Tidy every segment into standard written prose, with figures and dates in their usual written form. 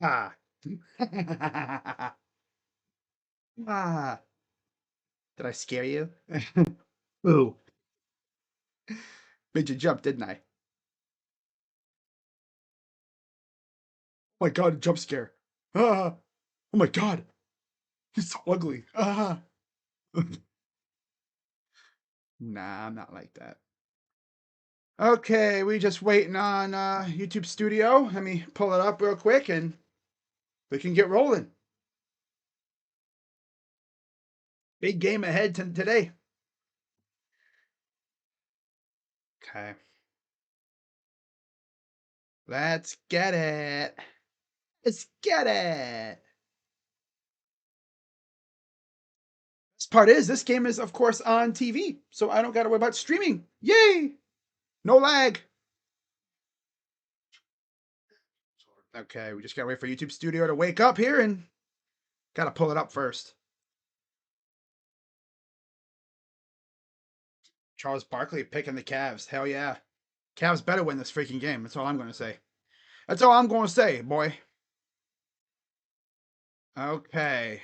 Ah. Ah. Did I scare you? Ooh. Made you jump, didn't I? Oh my god, jump scare. Ah. Oh my god. He's so ugly. Ah. Nah, I'm not like that. Okay, we just waiting on YouTube Studio. Let me pull it up real quick and we can get rolling. Big game ahead today. Okay. Let's get it. Let's get it. This part is this game is of course on TV, so I don't got to worry about streaming. Yay! No lag. Okay, we just gotta wait for YouTube Studio to wake up here and gotta pull it up first. Charles Barkley picking the Cavs. Hell yeah. Cavs better win this freaking game. That's all I'm gonna say. That's all I'm gonna say, boy. Okay.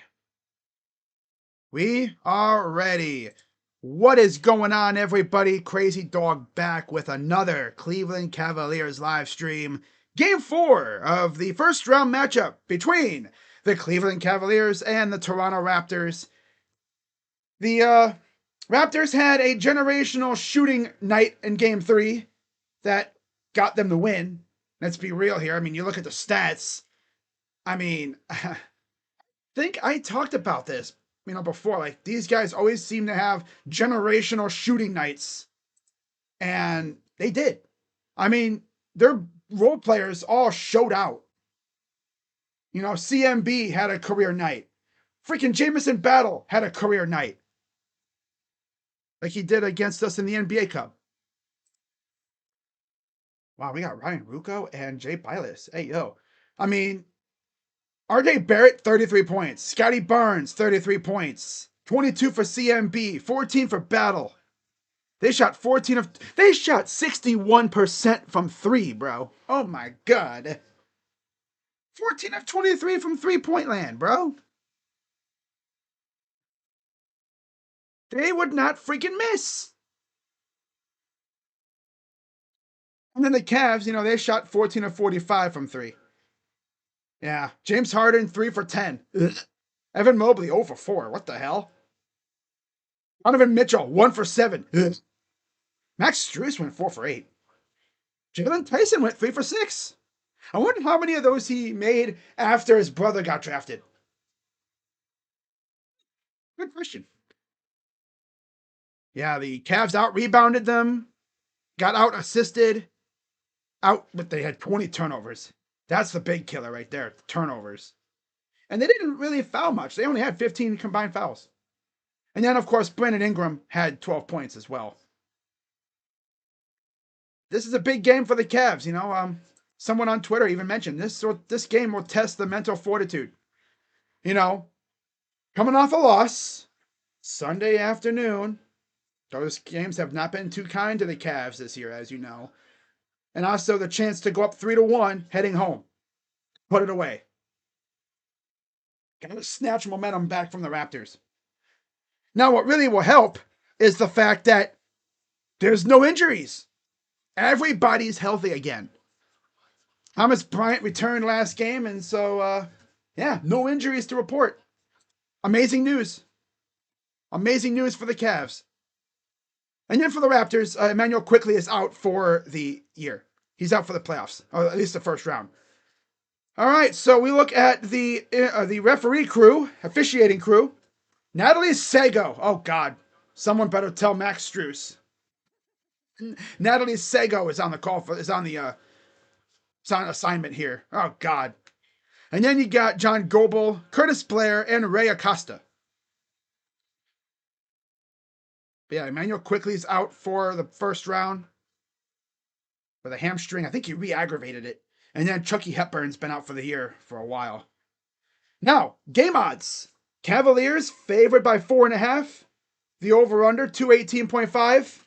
We are ready. What is going on, everybody? Crazy Dog back with another Cleveland Cavaliers live stream. Game 4 of the first round matchup between the Cleveland Cavaliers and the Toronto Raptors. The Raptors had a generational shooting night in Game 3 that got them the win. Let's be real here. I mean, you look at the stats. I mean, I think I talked about this, before. Like, these guys always seem to have generational shooting nights. And they did. I mean, their role players all showed out. CMB had a career night. Freaking Jamison Battle had a career night. Like he did against us in the NBA Cup. Wow, we got Ryan Ruocco and Jay Bilas. Hey, yo. I mean, RJ Barrett, 33 points. Scotty Barnes, 33 points. 22 for CMB, 14 for Battle. They shot 61% from 3, bro. Oh my god. 14 of 23 from 3-point land, bro. They would not freaking miss. And then the Cavs, they shot 14 of 45 from 3. Yeah. James Harden, 3 for 10. Ugh. Evan Mobley, 0 for 4. What the hell? Donovan Mitchell, 1 for 7. Ugh. Max Strus went 4 for 8. Jalen Tyson went 3 for 6. I wonder how many of those he made after his brother got drafted. Good question. Yeah, the Cavs out-rebounded them, got out-assisted, but they had 20 turnovers. That's the big killer right there, turnovers. And they didn't really foul much. They only had 15 combined fouls. And then, of course, Brandon Ingram had 12 points as well. This is a big game for the Cavs. Someone on Twitter even mentioned this game will test the mental fortitude. Coming off a loss Sunday afternoon. Those games have not been too kind to the Cavs this year, as you know. And also the chance to go up 3-1 heading home. Put it away. Got to snatch momentum back from the Raptors. Now, what really will help is the fact that there's no injuries. Everybody's healthy again. Thomas Bryant returned last game, and so, no injuries to report. Amazing news. Amazing news for the Cavs. And then for the Raptors, Emmanuel Quickley is out for the year. He's out for the playoffs, or at least the first round. All right, so we look at the referee crew, officiating crew. Natalie Sego. Oh, God. Someone better tell Max Strus. Natalie Sego is on the call it's on assignment here. Oh, God. And then you got John Goebel, Curtis Blair, and Ray Acosta. But yeah, Emmanuel Quickley's out for the first round with a hamstring. I think he re-aggravated it. And then Chucky Hepburn's been out for the year for a while. Now, game odds. Cavaliers favored by 4.5. The over-under, 218.5.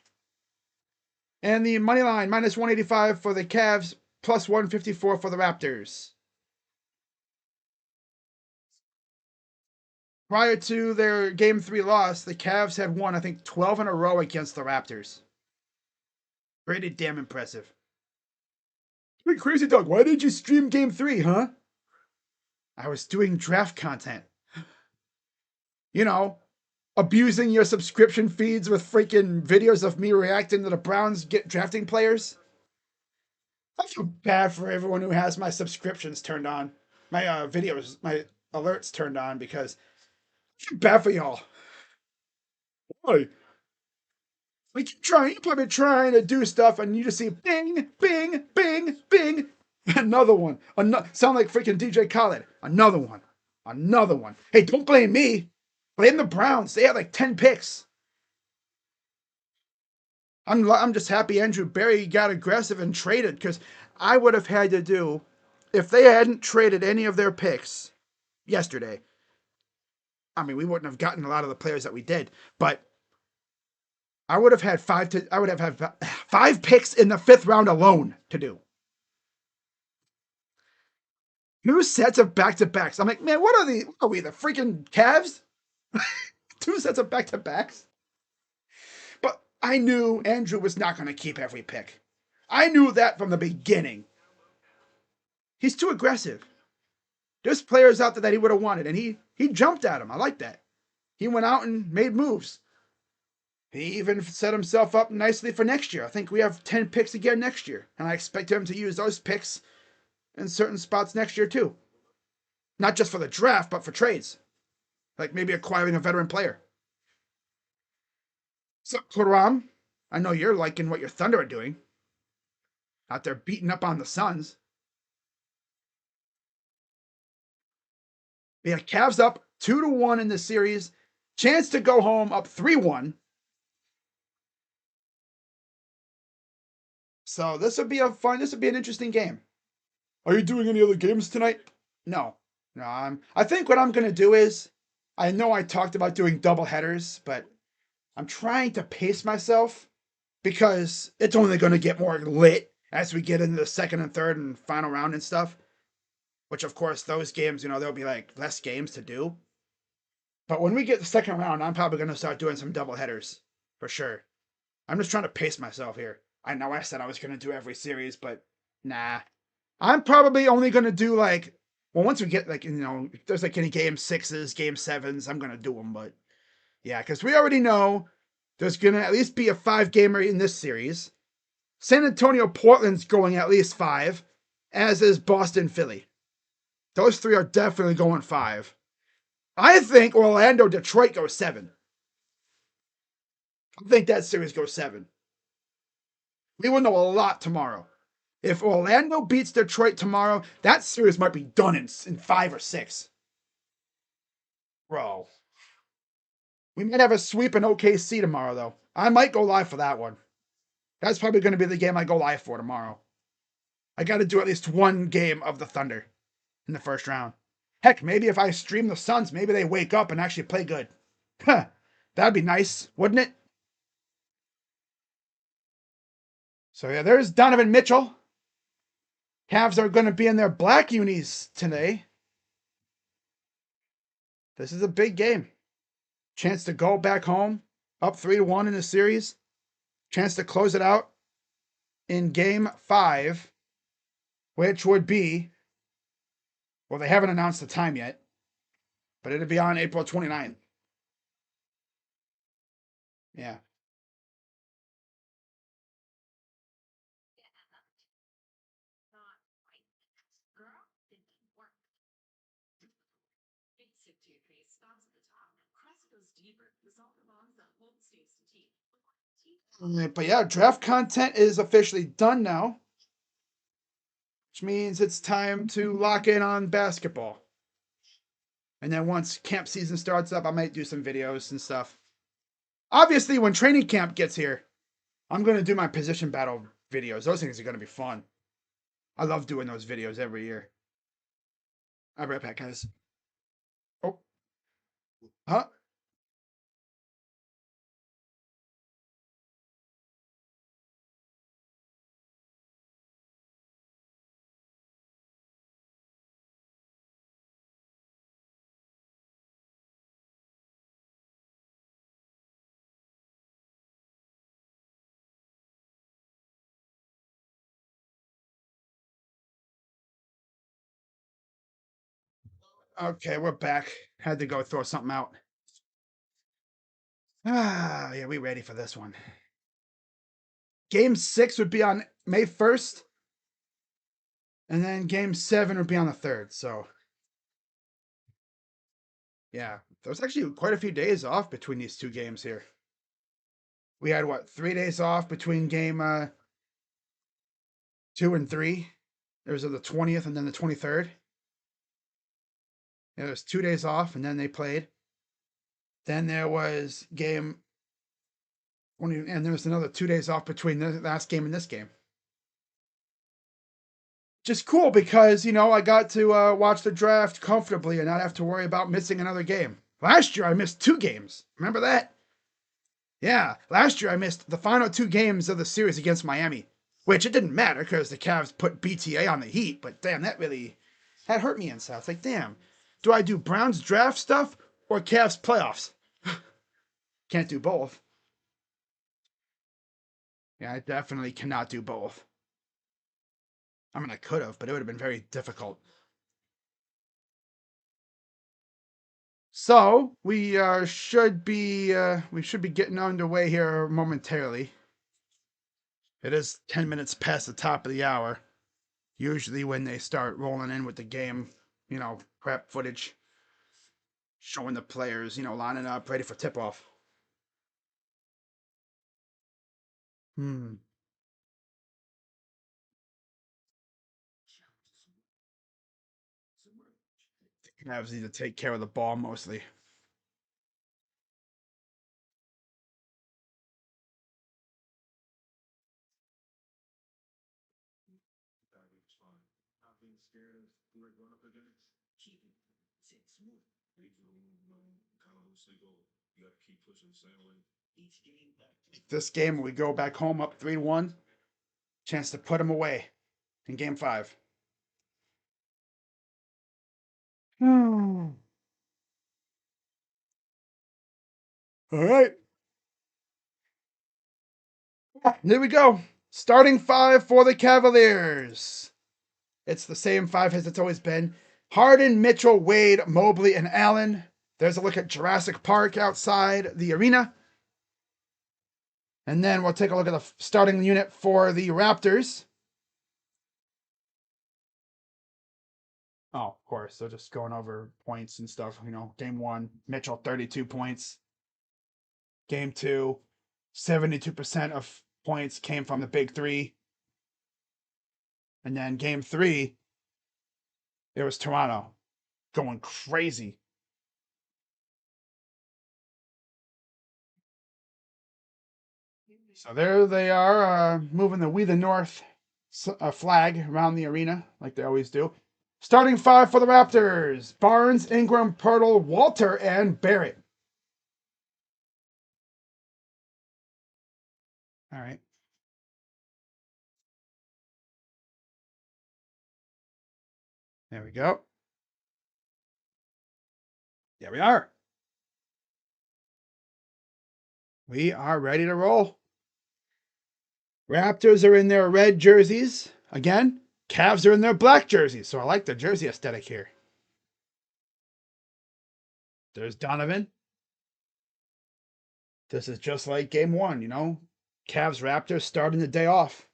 And the money line, minus 185 for the Cavs, plus 154 for the Raptors. Prior to their Game 3 loss, the Cavs had won, I think, 12 in a row against the Raptors. Pretty damn impressive. Wait, Crazy Dog, why did you stream Game 3, huh? I was doing draft content. You know, abusing your subscription feeds with freaking videos of me reacting to the Browns get drafting players. I feel bad for everyone who has my subscriptions turned on, my videos, my alerts turned on, because I feel bad for y'all. Why? Like you're probably trying to do stuff, and you just see bing, bing, bing, bing, another one. Sound like freaking DJ Khaled. Another one, another one. Hey, don't blame me. Blame the Browns. They had like 10 picks. I'm just happy Andrew Berry got aggressive and traded, because I would have had to do, if they hadn't traded any of their picks yesterday. I mean, we wouldn't have gotten a lot of the players that we did, but I would have had five picks in the 5th round alone to do. 2 sets of back-to-backs. I'm like, man, what are we, the freaking Cavs? 2 sets of back-to-backs? But I knew Andrew was not going to keep every pick. I knew that from the beginning. He's too aggressive. There's players out there that he would have wanted, and he jumped at him. I like that. He went out and made moves. He even set himself up nicely for next year. I think we have 10 picks again next year, and I expect him to use those picks in certain spots next year too. Not just for the draft, but for trades. Like maybe acquiring a veteran player. So, Kuram, I know you're liking what your Thunder are doing. Out there beating up on the Suns. Yeah, Cavs up 2-1 in the series. Chance to go home up 3-1. So this would be an interesting game. Are you doing any other games tonight? No. No, I think what I'm gonna do is, I know I talked about doing double headers, but I'm trying to pace myself, because it's only gonna get more lit as we get into the second and third and final round and stuff. Which of course those games, there'll be like less games to do. But when we get the second round, I'm probably gonna start doing some double headers for sure. I'm just trying to pace myself here. I know I said I was gonna do every series, but nah. I'm probably only gonna do once we get if there's like any game 6s, game 7s, I'm gonna do them. But yeah, because we already know there's gonna at least be a 5-gamer in this series. San Antonio, Portland's going at least 5, as is Boston, Philly. Those 3 are definitely going 5. I think Orlando, Detroit goes 7. I think that series goes 7. We will know a lot tomorrow. If Orlando beats Detroit tomorrow, that series might be done in 5 or 6. Bro. We might have a sweep in OKC tomorrow, though. I might go live for that one. That's probably going to be the game I go live for tomorrow. I got to do at least one game of the Thunder in the first round. Heck, maybe if I stream the Suns, maybe they wake up and actually play good. Huh. That'd be nice, wouldn't it? So yeah, there's Donovan Mitchell. Cavs are going to be in their black unis today. This is a big game. Chance to go back home, up 3-1 in the series. Chance to close it out in game 5, which would be, well, they haven't announced the time yet, but it'll be on April 29th. Yeah. But yeah, draft content is officially done now, which means it's time to lock in on basketball. And then once camp season starts up, I might do some videos and stuff. Obviously, when training camp gets here, I'm going to do my position battle videos. Those things are going to be fun. I love doing those videos every year. I'll be right back, guys. Oh, huh? Okay, we're back. Had to go throw something out. Yeah, we ready for this one. Game 6 would be on May 1st, and then Game 7 would be on the 3rd. So, yeah, there's actually quite a few days off between these two games here. We had, what, 3 days off between Game 2 and 3? There was the 20th and then the 23rd. Yeah, there's 2 days off, and then they played. Then there was Game 20, and there was another 2 days off between the last game and this game. Just cool because I got to watch the draft comfortably and not have to worry about missing another game. Last year I missed 2 games. Remember that? Yeah, last year I missed the final 2 games of the series against Miami, which it didn't matter because the Cavs put BTA on the Heat. But damn, that hurt me inside. It's like, damn, do I do Browns draft stuff or Cavs playoffs? Can't do both. Yeah, I definitely cannot do both. I mean, I could have, but it would have been very difficult. So we should be getting underway here momentarily. It is 10 minutes past the top of the hour. Usually when they start rolling in with the game, prep footage, showing the players, lining up, ready for tip off. Hmm. Cavs need to take care of the ball mostly. This game, we go back home up 3-1. Chance to put them away in game 5. All right. Here we go. Starting 5 for the Cavaliers. It's the same 5 as it's always been. Harden, Mitchell, Wade, Mobley, and Allen. There's a look at Jurassic Park outside the arena. And then we'll take a look at the starting unit for the Raptors. Oh, of course. So just going over points and stuff. Game 1, Mitchell, 32 points. Game 2, 72% of points came from the big three. And then game 3, it was Toronto going crazy. So there they are, moving the We the North flag around the arena like they always do. Starting 5 for the Raptors: Barnes, Ingram, Pirtle, Walter, and Barrett. All right. There we go. There we are. We are ready to roll. Raptors are in their red jerseys. Again, Cavs are in their black jerseys. So I like the jersey aesthetic here. There's Donovan. This is just like game 1, Cavs Raptors starting the day off.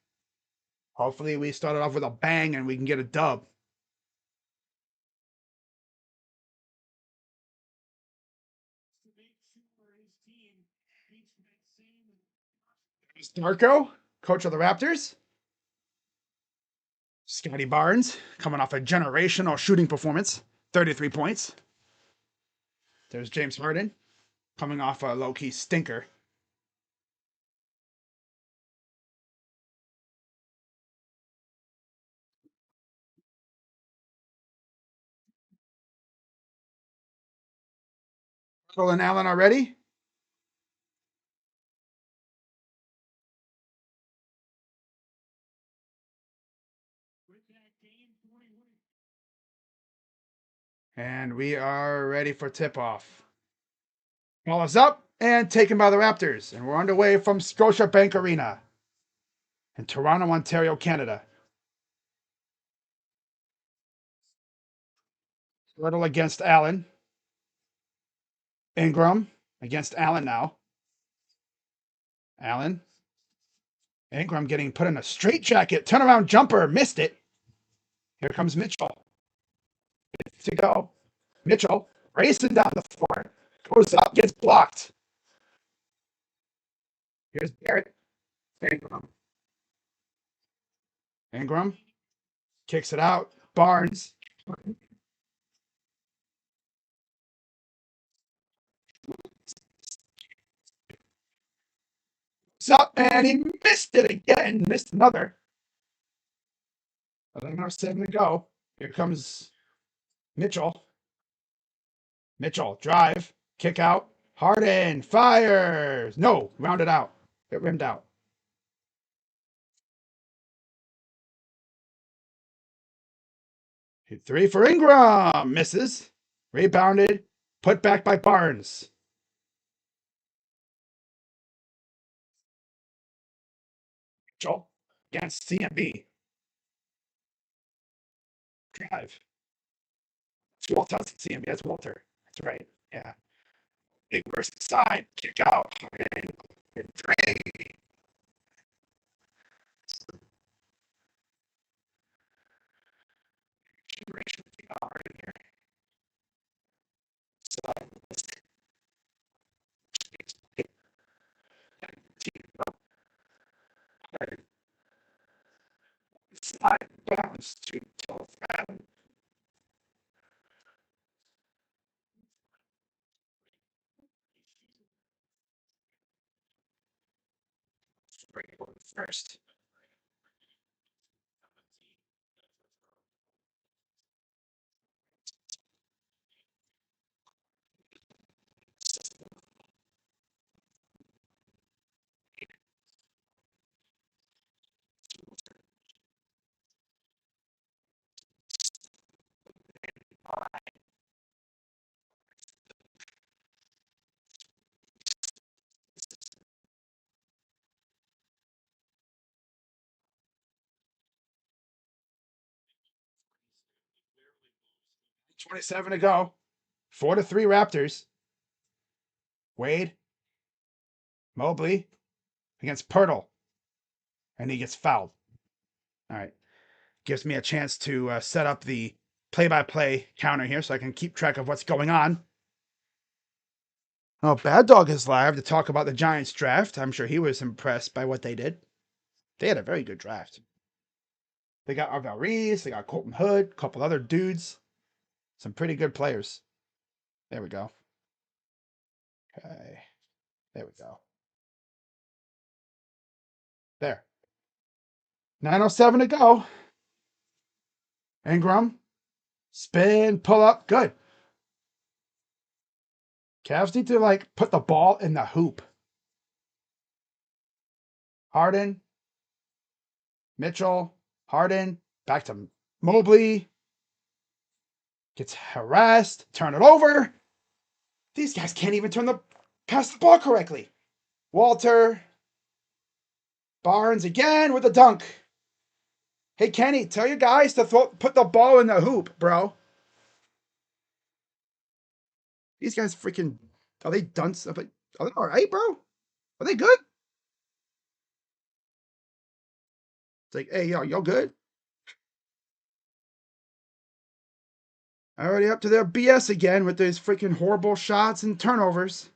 Hopefully we started off with a bang and we can get a dub. Darko, coach of the Raptors. Scotty Barnes, coming off a generational shooting performance, 33 points. There's James Harden, coming off a low-key stinker. And Allen already. And we are ready for tip-off. Ball is up and taken by the Raptors. And we're underway from Scotiabank Arena in Toronto, Ontario, Canada. Riddle against Allen. Ingram against Allen now. Allen. Ingram getting put in a straitjacket. Turnaround jumper. Missed it. Here comes Mitchell. To go. Mitchell racing down the floor. Goes up. Gets blocked. Here's Barrett. Ingram. Ingram. Kicks it out. Barnes. Up and he missed it again. Missed another. 11:07 to go. Here comes Mitchell. Mitchell, drive, kick out. Harden fires. No, rounded out. It rimmed out. Hit three for Ingram. Misses. Rebounded. Put back by Barnes. Mitchell against CMB. Drive. It's Walter. CMB. That's Walter. That's right. Yeah. Big versus side. Kick out. Harden. Three. Harden here. Side bounce to Telfan. First. $27 to go. 4-3 Raptors. Wade. Mobley against Pirtle. And he gets fouled. All right. Gives me a chance to set up the play-by-play counter here so I can keep track of what's going on. Oh, Bad Dog is live to talk about the Giants draft. I'm sure he was impressed by what they did. They had a very good draft. They got Arvel Reese, they got Colton Hood, a couple other dudes. Some pretty good players. There we go. Okay. There we go. There. 9:07 to go. Ingram. Spin, pull up. Good. Cavs need to, put the ball in the hoop. Harden. Mitchell. Harden. Back to Mobley. Gets harassed. Turn it over. These guys can't even pass the ball correctly. Walter. Barnes again with a dunk. Hey, Kenny, tell your guys to put the ball in the hoop, bro. These guys freaking... Are they dunce? Are they all right, bro? Are they good? It's like, hey, y'all good? Already up to their BS again with these freaking horrible shots and turnovers.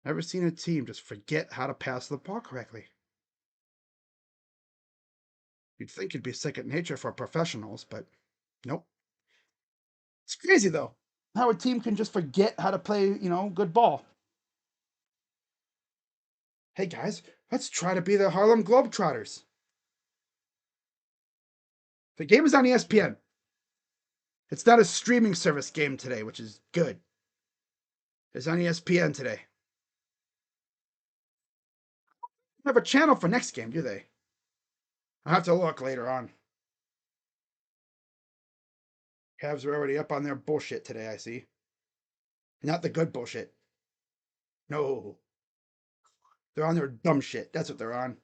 Never seen a team just forget how to pass the ball correctly. You'd think it'd be second nature for professionals, but nope. It's crazy, though, how a team can just forget how to play, good ball. Hey, guys, let's try to be the Harlem Globetrotters. The game is on ESPN. It's not a streaming service game today, which is good. It's on ESPN today. They have a channel for next game, do they? I'll have to look later on. Cavs are already up on their bullshit today, I see. Not the good bullshit. No. They're on their dumb shit. That's what they're on.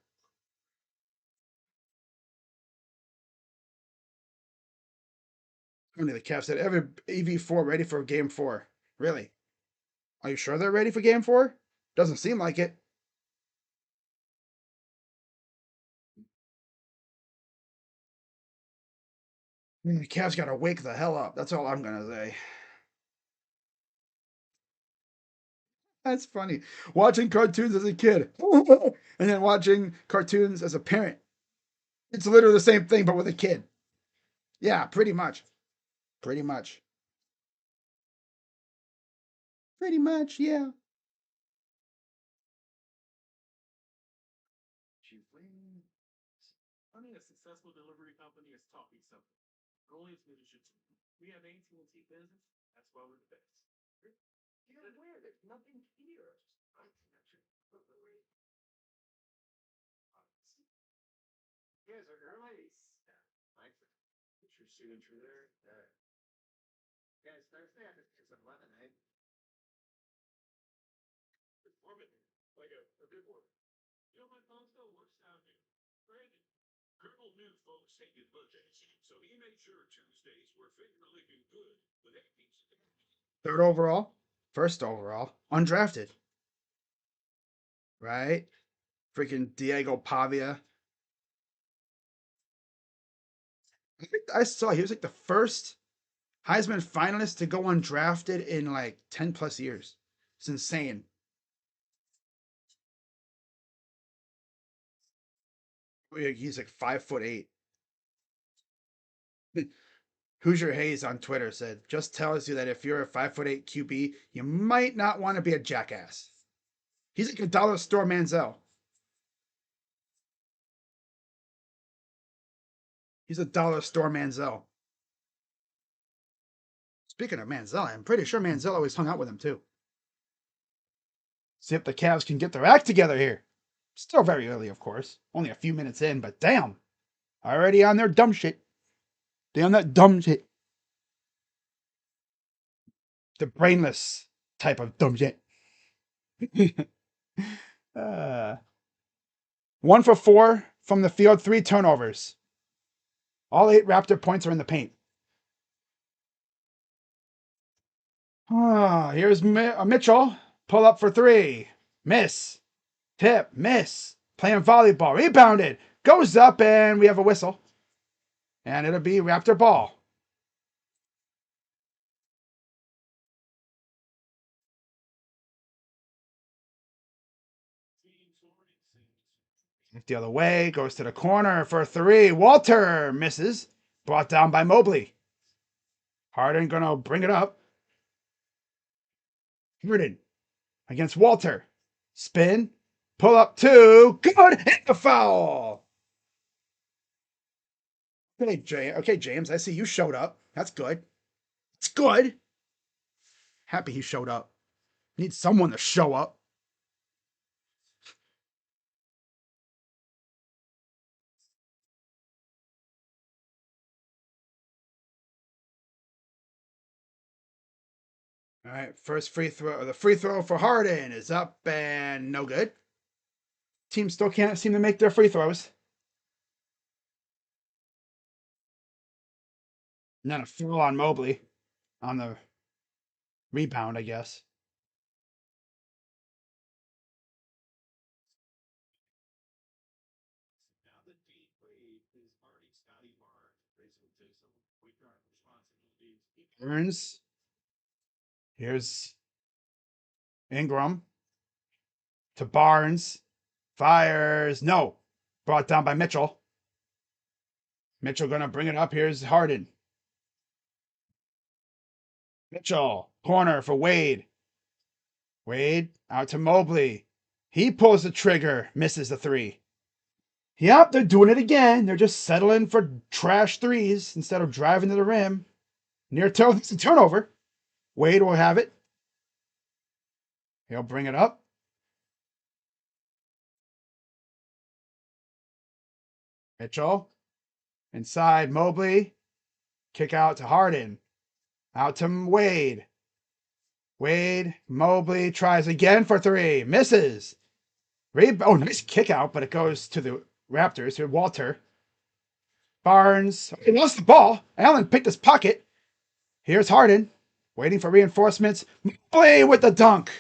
Only the Cavs said every EV4 ready for game 4. Really? Are you sure they're ready for game 4? Doesn't seem like it. The Cavs got to wake the hell up. That's all I'm going to say. That's funny. Watching cartoons as a kid and then watching cartoons as a parent. It's literally the same thing, but with a kid. Yeah, pretty much. Pretty much. Pretty much, yeah. Running a successful delivery company is talking something. Goal is leadership. We have AT&T business. That's why we're the best. You're weird. There's nothing here. You guys are early. Thanks. Put your signature there. Guys, Thursday I just get some lemonade. Informative. Like a good one. You know, my phone still works down here. Brandon. Colonel knew folks hated emergency, so he made sure Tuesdays were fit for living good with 8 pieces. Third overall, first overall, undrafted. Right? Freaking Diego Pavia. I think I saw he was like the first Heisman finalist to go undrafted in like 10 plus years. It's insane. He's like 5'8". Hoosier Hayes on Twitter said, just tells you that if you're a 5'8" QB, you might not want to be a jackass. He's like a dollar store Manziel. He's a dollar store Manziel. Speaking of Manziel, I'm pretty sure Manziel always hung out with him too. See if the Cavs can get their act together here. Still very early, of course. Only a few minutes in, but damn. Already on their dumb shit. They on that dumb shit. The brainless type of dumb shit. 1 for 4 from the field, 3 turnovers. All 8 Raptor points are in the paint. Here's Mitchell. Pull up for 3. Miss. Tip. Miss. Playing volleyball. Rebounded. Goes up, and we have a whistle. And it'll be Raptor ball. The other way. Goes to the corner for 3. Walter misses. Brought down by Mobley. Harden gonna bring it up. Harden against Walter. Spin. Pull up 2. Good. Hit the foul. Okay, James. I see you showed up. That's good. It's good. Happy he showed up. Need someone to show up. All right, first free throw. The free throw for Harden is up and no good. Team still can't seem to make their free throws. And then a foul on Mobley on the rebound, I guess. Burns. Here's Ingram to Barnes. Fires. No. Brought down by Mitchell. Mitchell gonna bring it up. Here's Harden. Mitchell. Corner for Wade. Wade out to Mobley. He pulls the trigger. Misses the 3. Yep, they're doing it again. They're just settling for trash 3s instead of driving to the rim. Near turnover. Wade will have it. He'll bring it up. Mitchell. Inside Mobley. Kick out to Harden. Out to Wade. Wade. Mobley tries again for 3. Misses. Nice kick out, but it goes to the Raptors. Here, Walter. Barnes. He lost the ball. Allen picked his pocket. Here's Harden, waiting for reinforcements. Play with the dunk.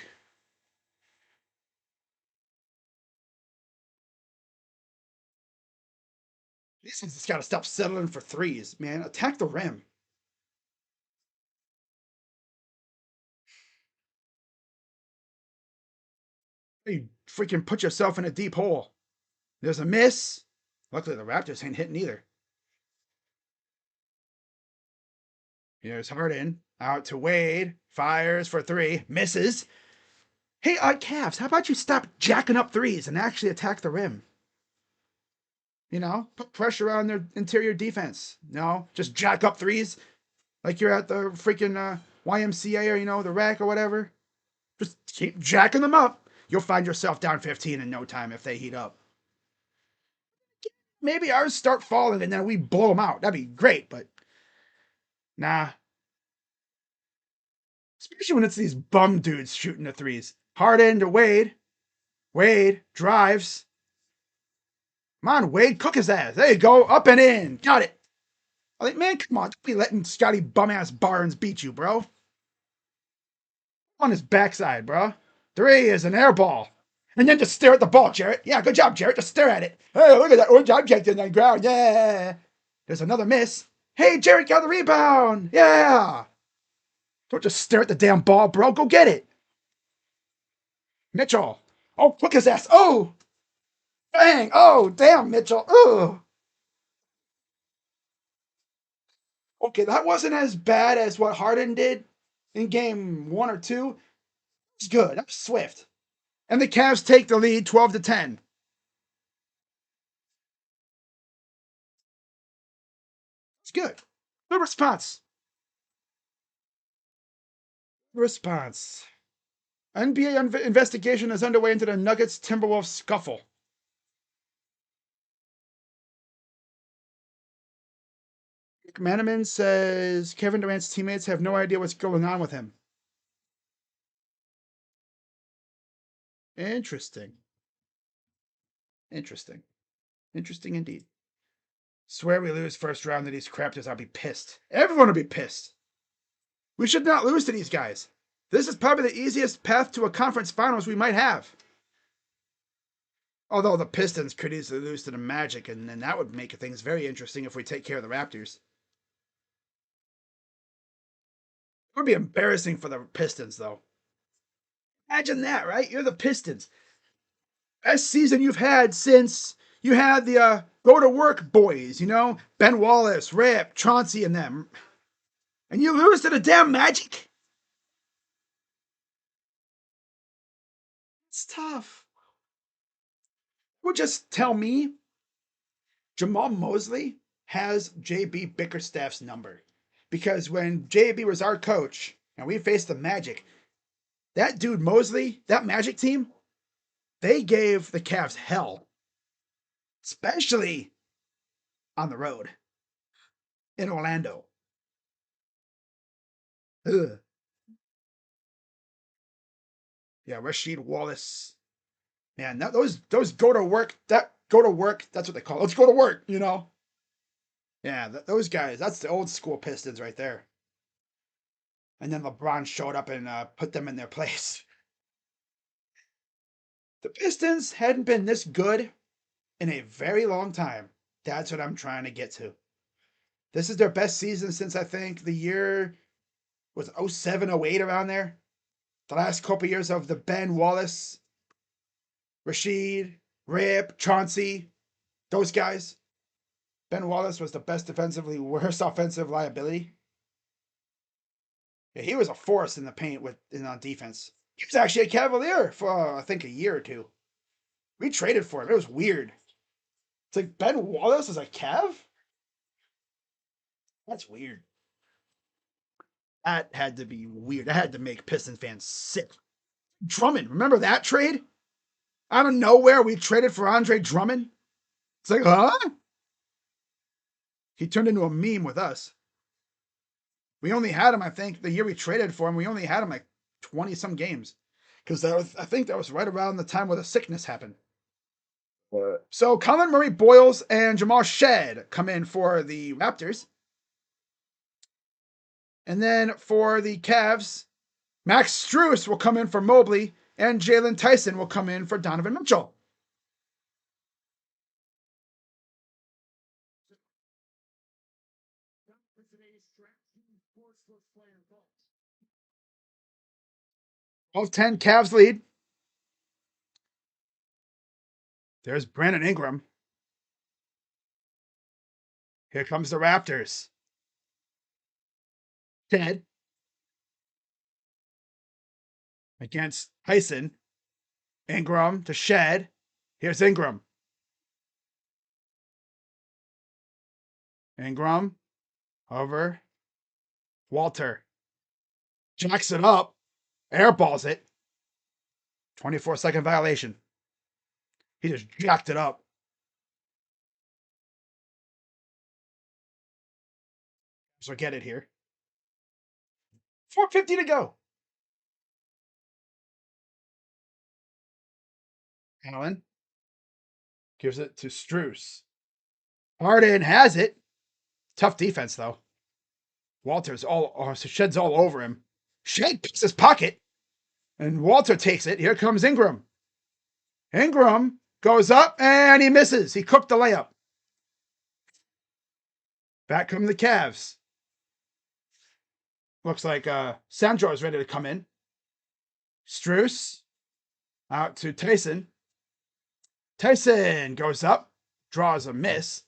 These guys just got to stop settling for threes, man. Attack the rim. You freaking put yourself in a deep hole. There's a miss. Luckily, the Raptors ain't hitting either. Here's Harden. Out to Wade. Fires for three. Misses. Hey, Cavs, how about you stop jacking up threes and actually attack the rim? You know, put pressure on their interior defense. No, just jack up threes like you're at the freaking YMCA or, the rack or whatever. Just keep jacking them up. You'll find yourself down 15 in no time if they heat up. Maybe ours start falling and then we blow them out. That'd be great, but nah. Especially when it's these bum dudes shooting the threes. Harden to Wade. Wade drives. Come on, Wade, cook his ass. There you go. Up and in. Got it. I'm like, man, come on. Don't be letting Scotty bum-ass Barnes beat you, bro. On his backside, bro. Three is an air ball. And then just stare at the ball, Jarrett. Yeah, good job, Jarrett. Just stare at it. Hey, look at that orange object in the ground. Yeah. There's another miss. Hey, Jarrett got the rebound. Yeah. Don't just stare at the damn ball, bro. Go get it. Mitchell. Oh, cook his ass. Oh. Bang. Oh, damn, Mitchell. Ugh. Okay, that wasn't as bad as what Harden did in game 1 or 2. It's good. That was swift. And the Cavs take the lead 12-10. It's good. Good response. Response. NBA investigation is underway into the Nuggets Timberwolves scuffle. McManaman says Kevin Durant's teammates have no idea what's going on with him. Interesting. Interesting. Interesting indeed. Swear we lose first round to these Raptors, I'll be pissed. Everyone will be pissed. We should not lose to these guys. This is probably the easiest path to a conference finals we might have. Although the Pistons could easily lose to the Magic, and then that would make things very interesting if we take care of the Raptors. It would be embarrassing for the Pistons, though. Imagine that, right? You're the Pistons. Best season you've had since you had the go to work boys, Ben Wallace, Rip, Chauncey, and them. And you lose to the damn Magic? It's tough. Well, just tell me Jamal Mosley has JB Bickerstaff's number. Because when JB was our coach and we faced the Magic, that dude Mosley, that Magic team, they gave the Cavs hell. Especially on the road in Orlando. Ugh. Yeah, Rasheed Wallace. Man, those go to work. That's what they call it. Let's go to work, Yeah, those guys, that's the old school Pistons right there. And then LeBron showed up and put them in their place. The Pistons hadn't been this good in a very long time. That's what I'm trying to get to. This is their best season since I think the year was 07, 08 around there. The last couple years of the Ben Wallace, Rasheed, Rip, Chauncey, those guys. Ben Wallace was the best defensively, worst offensive liability. Yeah, he was a force in the paint on defense. He was actually a Cavalier for I think a year or two. We traded for him. It was weird. It's like Ben Wallace is a Cav? That's weird. That had to be weird. That had to make Pistons fans sick. Drummond, remember that trade? Out of nowhere, we traded for Andre Drummond. It's like, huh? He turned into a meme with us. We only had him, I think, the year we traded for him, we only had him like 20 some games. Because I think that was right around the time where the sickness happened. What? So Colin Murray Boyles and Jamal Shead come in for the Raptors. And then for the Cavs, Max Strus will come in for Mobley, and Jalen Tyson will come in for Donovan Mitchell. Both 10 Cavs lead. There's Brandon Ingram. Here comes the Raptors. Ted against Tyson. Ingram to Shed. Here's Ingram. Ingram over Walter. Jacks it up. Airballs it. 24-second violation. He just jacked it up. So get it here. 4:50 to go. Allen gives it to Strus. Harden has it. Tough defense, though. Walter's Shed's all over him. Shed picks his pocket, and Walter takes it. Here comes Ingram. Ingram goes up, and he misses. He cooked the layup. Back come the Cavs. Looks like Sandro is ready to come in. Strus out to Tyson. Tyson goes up, draws a miss.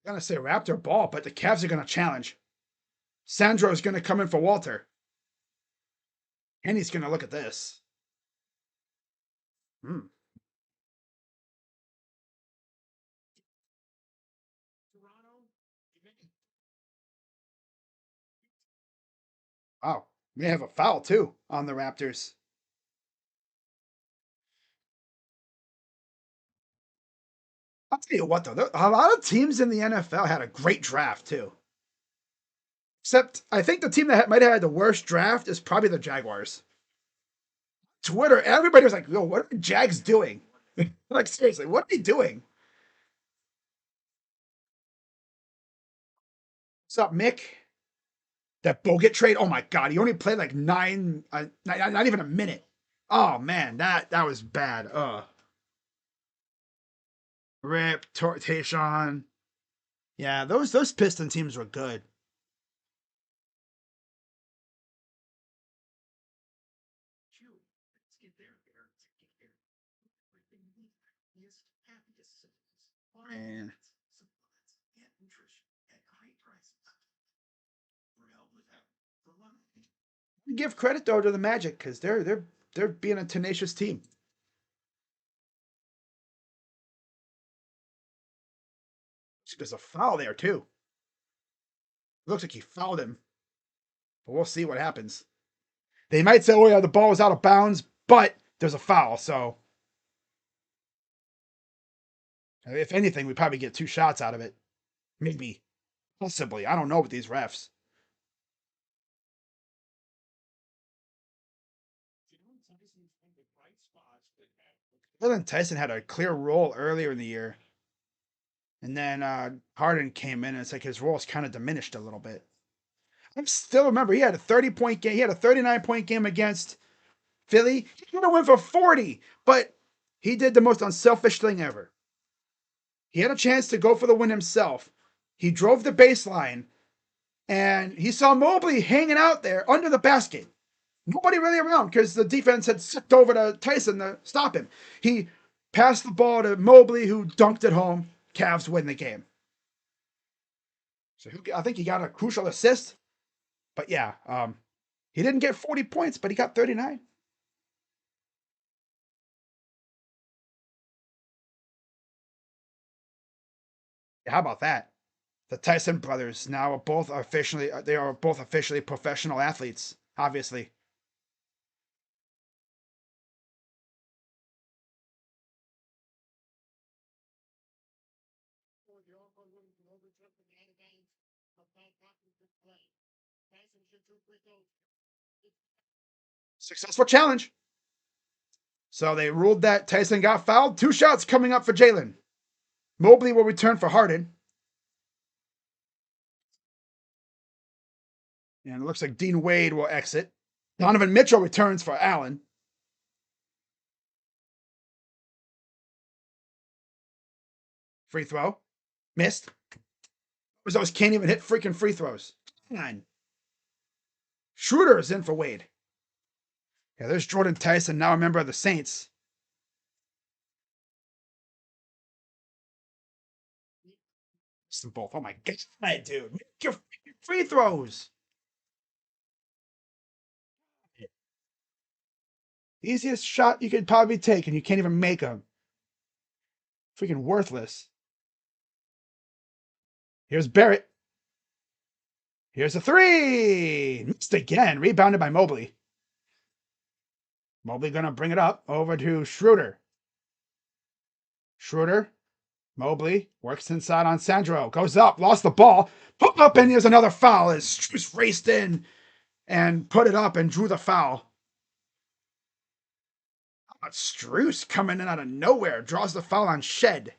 I'm going to say Raptor ball, but the Cavs are going to challenge. Sandro is going to come in for Walter. And he's going to look at this. Wow. May have a foul, too, on the Raptors. I'll tell you what, though. A lot of teams in the NFL had a great draft, too. Except, I think the team that might have had the worst draft is probably the Jaguars. Twitter, everybody was like, yo, what are the Jags doing? Like, seriously, what are they doing? What's up, Mick? That Bogut trade, oh my God, he only played like not even a minute. Oh man, that was bad. Rip, Tayshaun. Yeah, those Piston teams were good. Man. Give credit though to the Magic because they're being a tenacious team. There's a foul there too. Looks like he fouled him, but we'll see what happens. They might say, "Oh yeah, the ball was out of bounds," but there's a foul, so if anything, we probably get 2 shots out of it, maybe, possibly. I don't know with these refs. Jalen Tyson had a clear role earlier in the year. And then Harden came in, and it's like his role's kind of diminished a little bit. I still remember he had a 30-point game. He had a 39-point game against Philly. He could have went for 40, but he did the most unselfish thing ever. He had a chance to go for the win himself. He drove the baseline, and he saw Mobley hanging out there under the basket. Nobody really around because the defense had sucked over to Tyson to stop him. He passed the ball to Mobley, who dunked it home. Cavs win the game. So I think he got a crucial assist. But yeah, he didn't get 40 points, but he got 39. How about that? The Tyson brothers now are both officially professional athletes, obviously. Successful challenge. So they ruled that Tyson got fouled. 2 shots coming up for Jalen. Mobley will return for Harden. And it looks like Dean Wade will exit. Donovan Mitchell returns for Allen. Free throw. Missed. Those can't even hit freaking free throws. Come on. Schroeder is in for Wade. Yeah, there's Jordan Tyson, now a member of the Saints. Some both. Oh my god, dude. Make your free throws. Easiest shot you could probably take, and you can't even make them. Freaking worthless. Here's Barrett. Here's a three. Missed again. Rebounded by Mobley. Mobley gonna bring it up over to Schroeder. Schroeder. Mobley works inside on Sandro. Goes up. Lost the ball. Put up, and here's another foul as Strus raced in and put it up and drew the foul. Strus coming in out of nowhere. Draws the foul on Shed.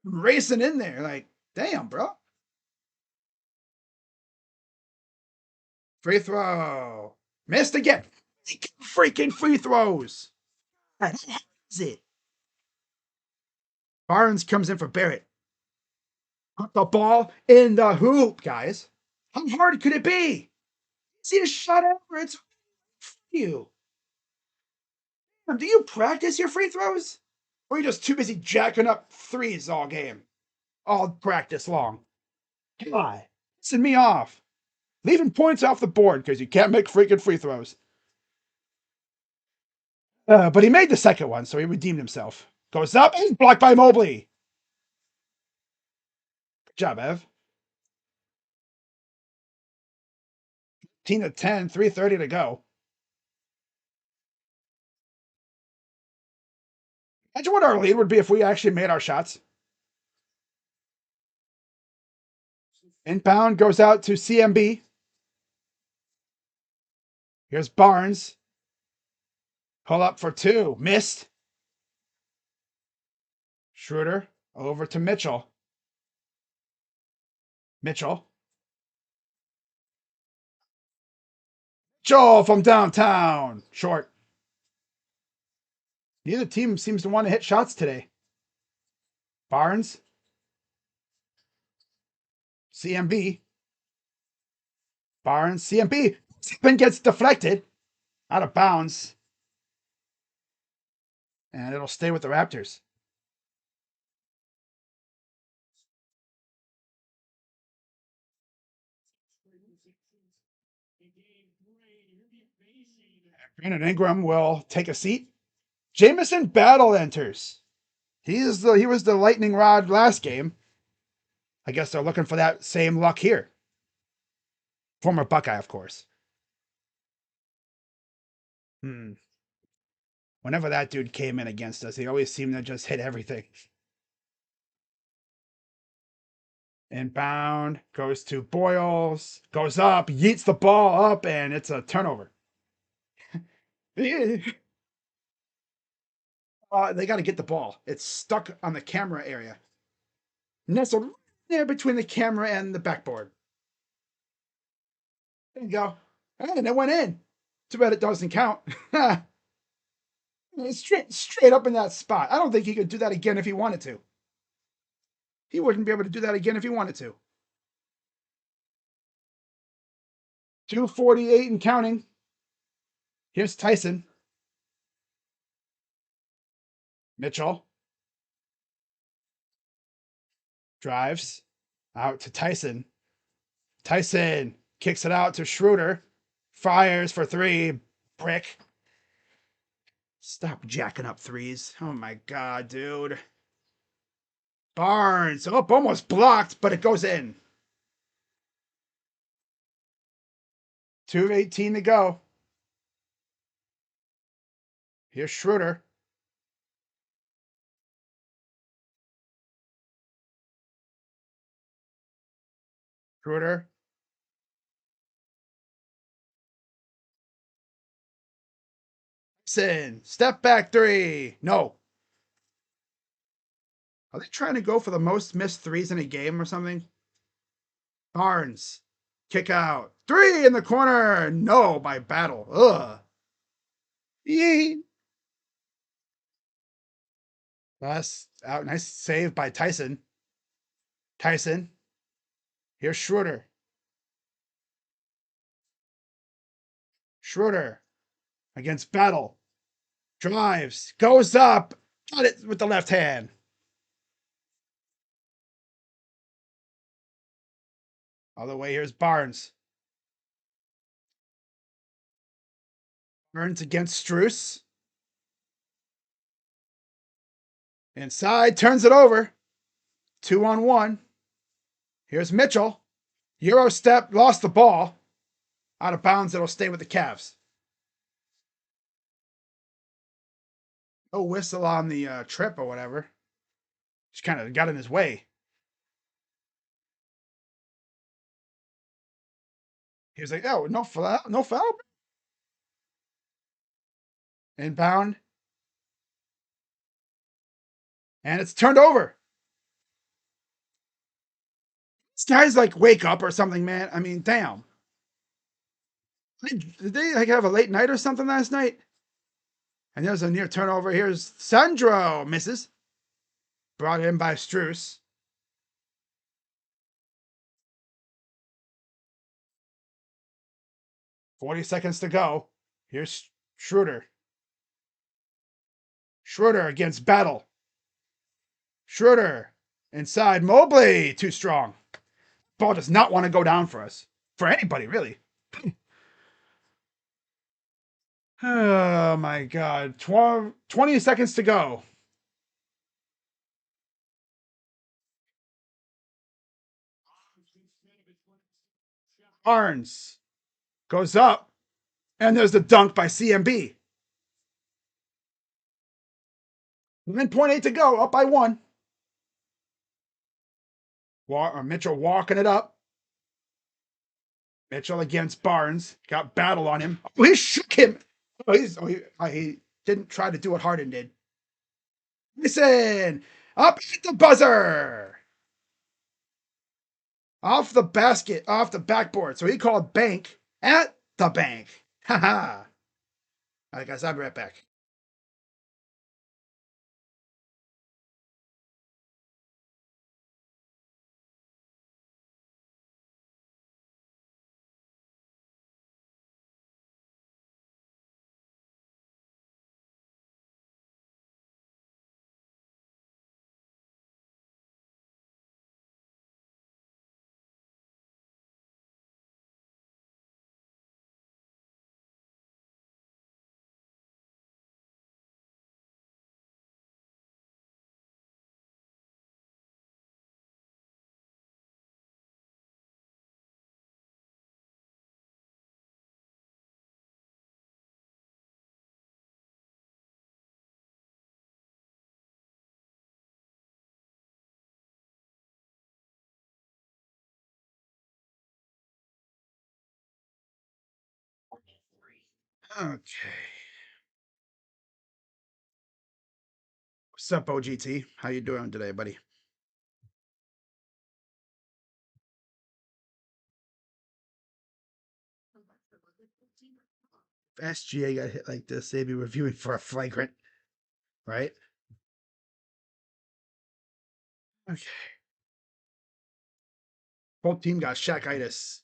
Racing in there. Like, damn, bro. Free throw. Missed again. Freaking free throws. That's it. Barnes comes in for Barrett. Put the ball in the hoop, guys. How hard could it be? See a shot ever? It's you. Do you practice your free throws? Or are you just too busy jacking up threes all game? All practice long. God, pissing me off. Leaving points off the board because you can't make freaking free throws. But he made the second one, so he redeemed himself. Goes up and blocked by Mobley. Good job, Ev. 10, 3:30 to go. Imagine what our lead would be if we actually made our shots. Inbound goes out to CMB. Here's Barnes. Pull up for two. Missed. Schroeder over to Mitchell. Mitchell from downtown. Short. Neither team seems to want to hit shots today. Barnes. CMB. Barnes. CMB. Spin gets deflected. Out of bounds. And it'll stay with the Raptors. Brandon Ingram will take a seat. Jamison Battle enters. He was the lightning rod last game. I guess they're looking for that same luck here. Former Buckeye, of course. Whenever that dude came in against us, he always seemed to just hit everything. Inbound goes to Boyles, goes up, yeets the ball up, and it's a turnover. They got to get the ball. It's stuck on the camera area. Nestled there between the camera and the backboard. There you go. And it went in. Too bad it doesn't count. Straight up in that spot. I don't think he could do that again if he wanted to. He wouldn't be able to do that again if he wanted to. 2:48 and counting. Here's Tyson. Mitchell. Drives out to Tyson. Tyson kicks it out to Schroeder. Fires for three. Brick. Stop jacking up threes. Oh my god, dude. Barnes. Oh, almost blocked, but it goes in. 2:18 to go. Here's Schroeder. Schroeder. Sin. Step back three. No. Are they trying to go for the most missed threes in a game or something? Barnes. Kick out. Three in the corner. No, by Battle. Ugh. Yee. That's out. Nice save by Tyson. Tyson. Here's Schroeder. Schroeder against Battle. Drives. Goes up. Got it with the left hand. All the way, here's Barnes. Barnes against Struess. Inside, turns it over. 2-on-1. Here's Mitchell. Euro step, lost the ball. Out of bounds, it'll stay with the Cavs. No whistle on the trip or whatever. Just kind of got in his way. He was like, oh, no foul, no foul. Inbound. And it's turned over. These guys like wake up or something, man. I mean, damn. Did they like have a late night or something last night? And there's a near turnover. Here's Sandro. Misses. Brought in by Struess. $40 to go. Here's Schroeder. Schroeder against Battle. Schroeder inside. Mobley. Too strong. Ball does not want to go down for us. For anybody, really. Oh, my God. 20 seconds to go. Barnes goes up. And there's the dunk by CMB. 1.8 to go. Up by one. Mitchell walking it up. Mitchell against Barnes. Got Battle on him. Oh, he shook him. He didn't try to do what Harden did. Listen. Up at the buzzer. Off the basket. Off the backboard. So he called bank at the bank. Haha. All right, guys. I'll be right back. Okay. What's up, OGT? How you doing today, buddy? If SGA got hit like this, they'd be reviewing for a flagrant, right? Okay. Both team got Shakitis.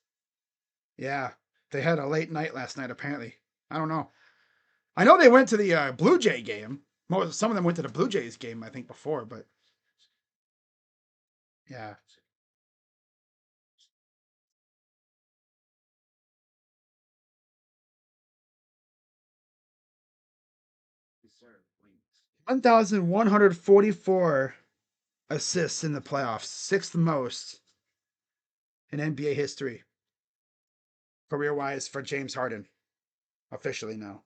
Yeah. They had a late night last night, apparently. I don't know. I know they went to the Blue Jay game. Some of them went to the Blue Jays game, I think, before, but yeah. One 1,144 assists in the playoffs, sixth most in NBA history, career-wise for James Harden, officially now.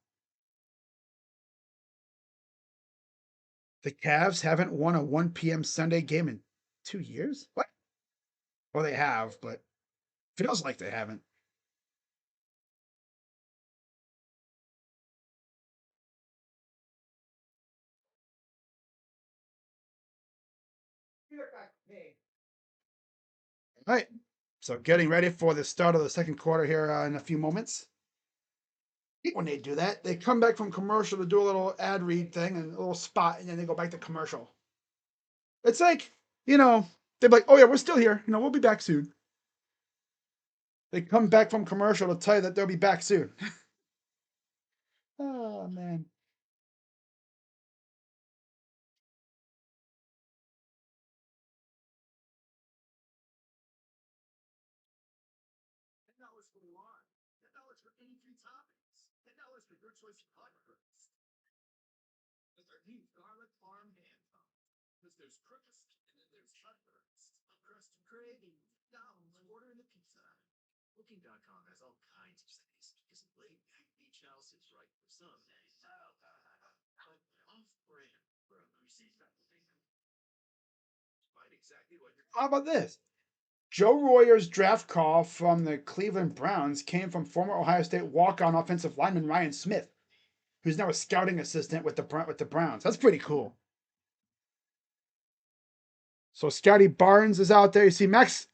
The Cavs haven't won a 1 p.m. Sunday game in 2 years? What? Well, they have, but feels like they haven't. All right. So getting ready for the start of the second quarter here in a few moments. When they do that, they come back from commercial to do a little ad read thing and a little spot, and then they go back to commercial. It's like, they're like, oh yeah, we're still here. We'll be back soon. They come back from commercial to tell you that they'll be back soon. Oh, man. How about this? Joe Royer's draft call from the Cleveland Browns came from former Ohio State walk-on offensive lineman Ryan Smith, who's now a scouting assistant with the Browns. That's pretty cool. So Scotty Barnes is out there. You see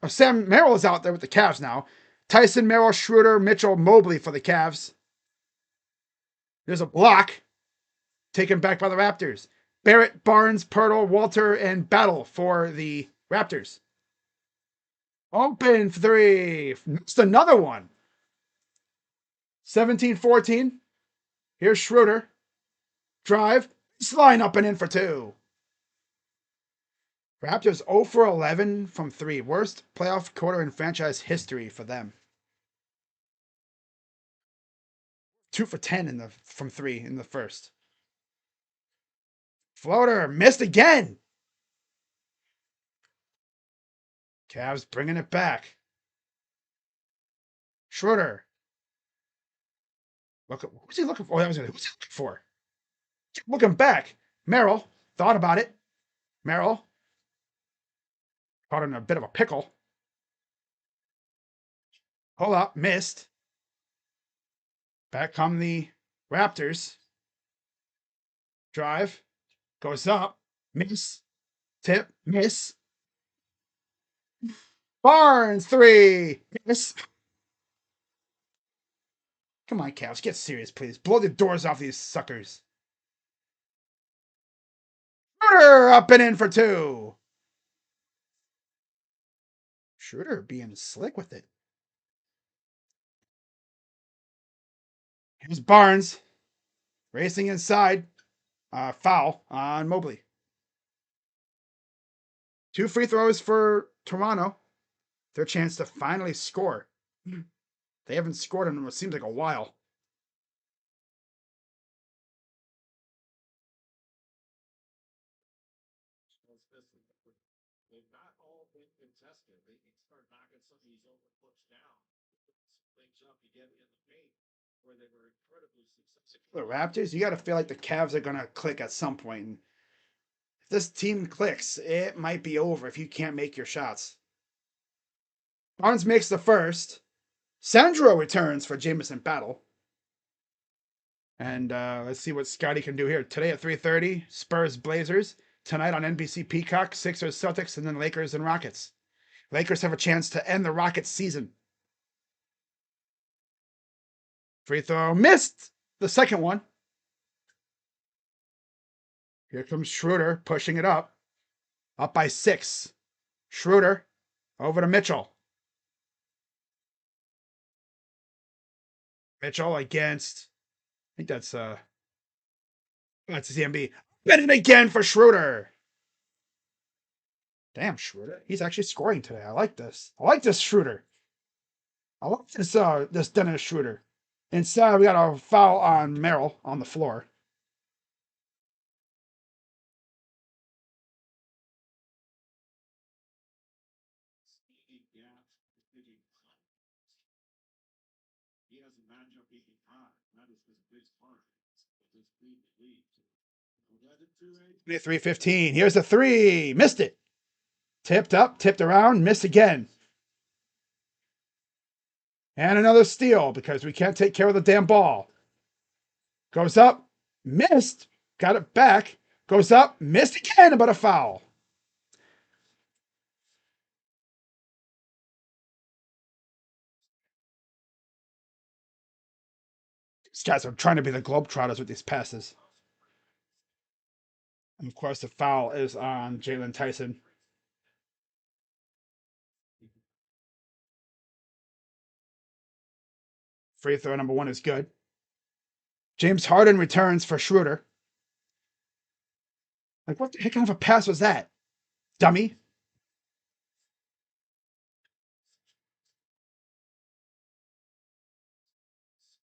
Sam Merrill is out there with the Cavs now. Tyson Merrill, Schroeder, Mitchell, Mobley for the Cavs. There's a block taken back by the Raptors. Barrett, Barnes, Pirtle, Walter, and Battle for the Raptors. Open three. Missed another one. 17-14. Here's Schroeder. Drive. Line up and in for two. Raptors 0 for 11 from three. Worst playoff quarter in franchise history for them. 2 for 10 from three in the first. Floater missed again. Cavs bringing it back. Schroeder. Who's he looking for? Oh, who's he looking for? Looking back. Merrill thought about it. Merrill caught in a bit of a pickle. Hold up, missed. Back come the Raptors. Drive. Goes up. Miss. Tip. Miss. Barnes, three. Miss. Come on, Cavs. Get serious, please. Blow the doors off these suckers. Schroeder up and in for two. Schroeder being slick with it. Here's Barnes. Racing inside. Foul on Mobley. 2 free throws for Toronto. Their chance to finally score. They haven't scored in what seems like a while. The Raptors, you got to feel like the Cavs are going to click at some point. If this team clicks, it might be over if you can't make your shots. Barnes makes the first. Sandro returns for Jamison Battle. And let's see what Scotty can do here. Today at 3:30, Spurs Blazers. Tonight on NBC Peacock, Sixers Celtics, and then Lakers and Rockets. Lakers have a chance to end the Rockets season. Free throw missed. The second one. Here comes Schroeder pushing it up. Up by 6. Schroeder over to Mitchell. Mitchell against, I think that's CMB. Bennett again for Schroeder. Damn, Schroeder. He's actually scoring today. I like this. I like this Schroeder. I like this Dennis Schroeder. Instead, we got a foul on Merrill on the floor. Three 3:15. Here's a three. Missed it. Tipped up, tipped around, missed again. And another steal because we can't take care of the damn ball. Goes up, missed, got it back. Goes up, missed again, but a foul. These guys are trying to be the Globetrotters with these passes. And of course, the foul is on Jalen Tyson. Free throw number 1 is good. James Harden returns for Schroeder. Like, what the heck kind of a pass was that? Dummy.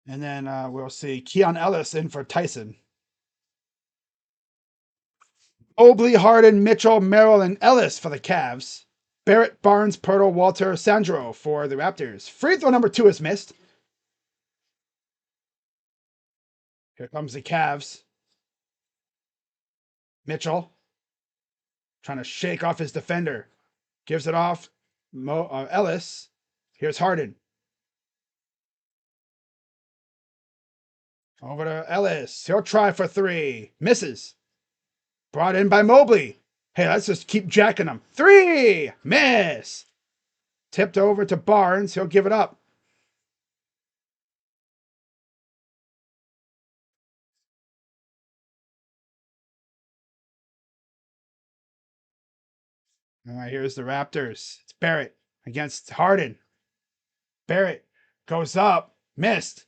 And then we'll see Keon Ellis in for Tyson. Mobley, Harden, Mitchell, Merrill, and Ellis for the Cavs. Barrett, Barnes, Pirtle, Walter, Sandro for the Raptors. Free throw number 2 is missed. Here comes the Cavs. Mitchell trying to shake off his defender. Gives it off. Ellis. Here's Harden. Over to Ellis. He'll try for 3. Misses. Brought in by Mobley. Hey, let's just keep jacking him. 3. Miss. Tipped over to Barnes. He'll give it up. All right, here's the Raptors. It's Barrett against Harden. Barrett goes up. Missed.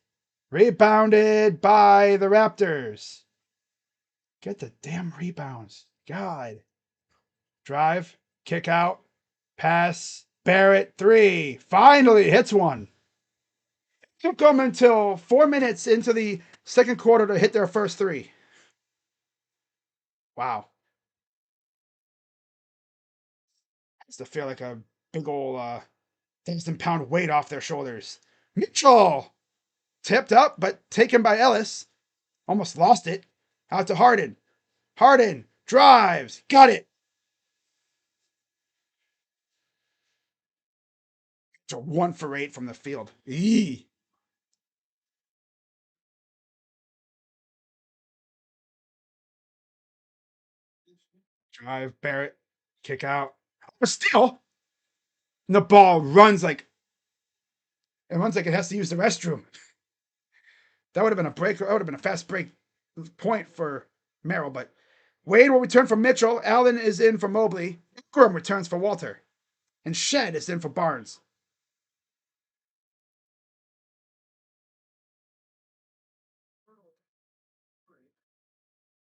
Rebounded by the Raptors. Get the damn rebounds. God. Drive. Kick out. Pass. Barrett. 3. Finally hits one. It took them until 4 minutes into the second quarter to hit their first 3. Wow. It's to feel like a big old 1,000-pound weight off their shoulders. Mitchell tipped up, but taken by Ellis. Almost lost it. Out to Harden. Harden drives. Got it. It's a 1 for 8 from the field. Eee. Drive, Barrett, kick out. A steal. And the ball runs like it has to use the restroom. That would have been a break. That would have been a fast break point for Merrill. But Wade will return for Mitchell. Allen is in for Mobley. Ingram returns for Walter. And Shed is in for Barnes.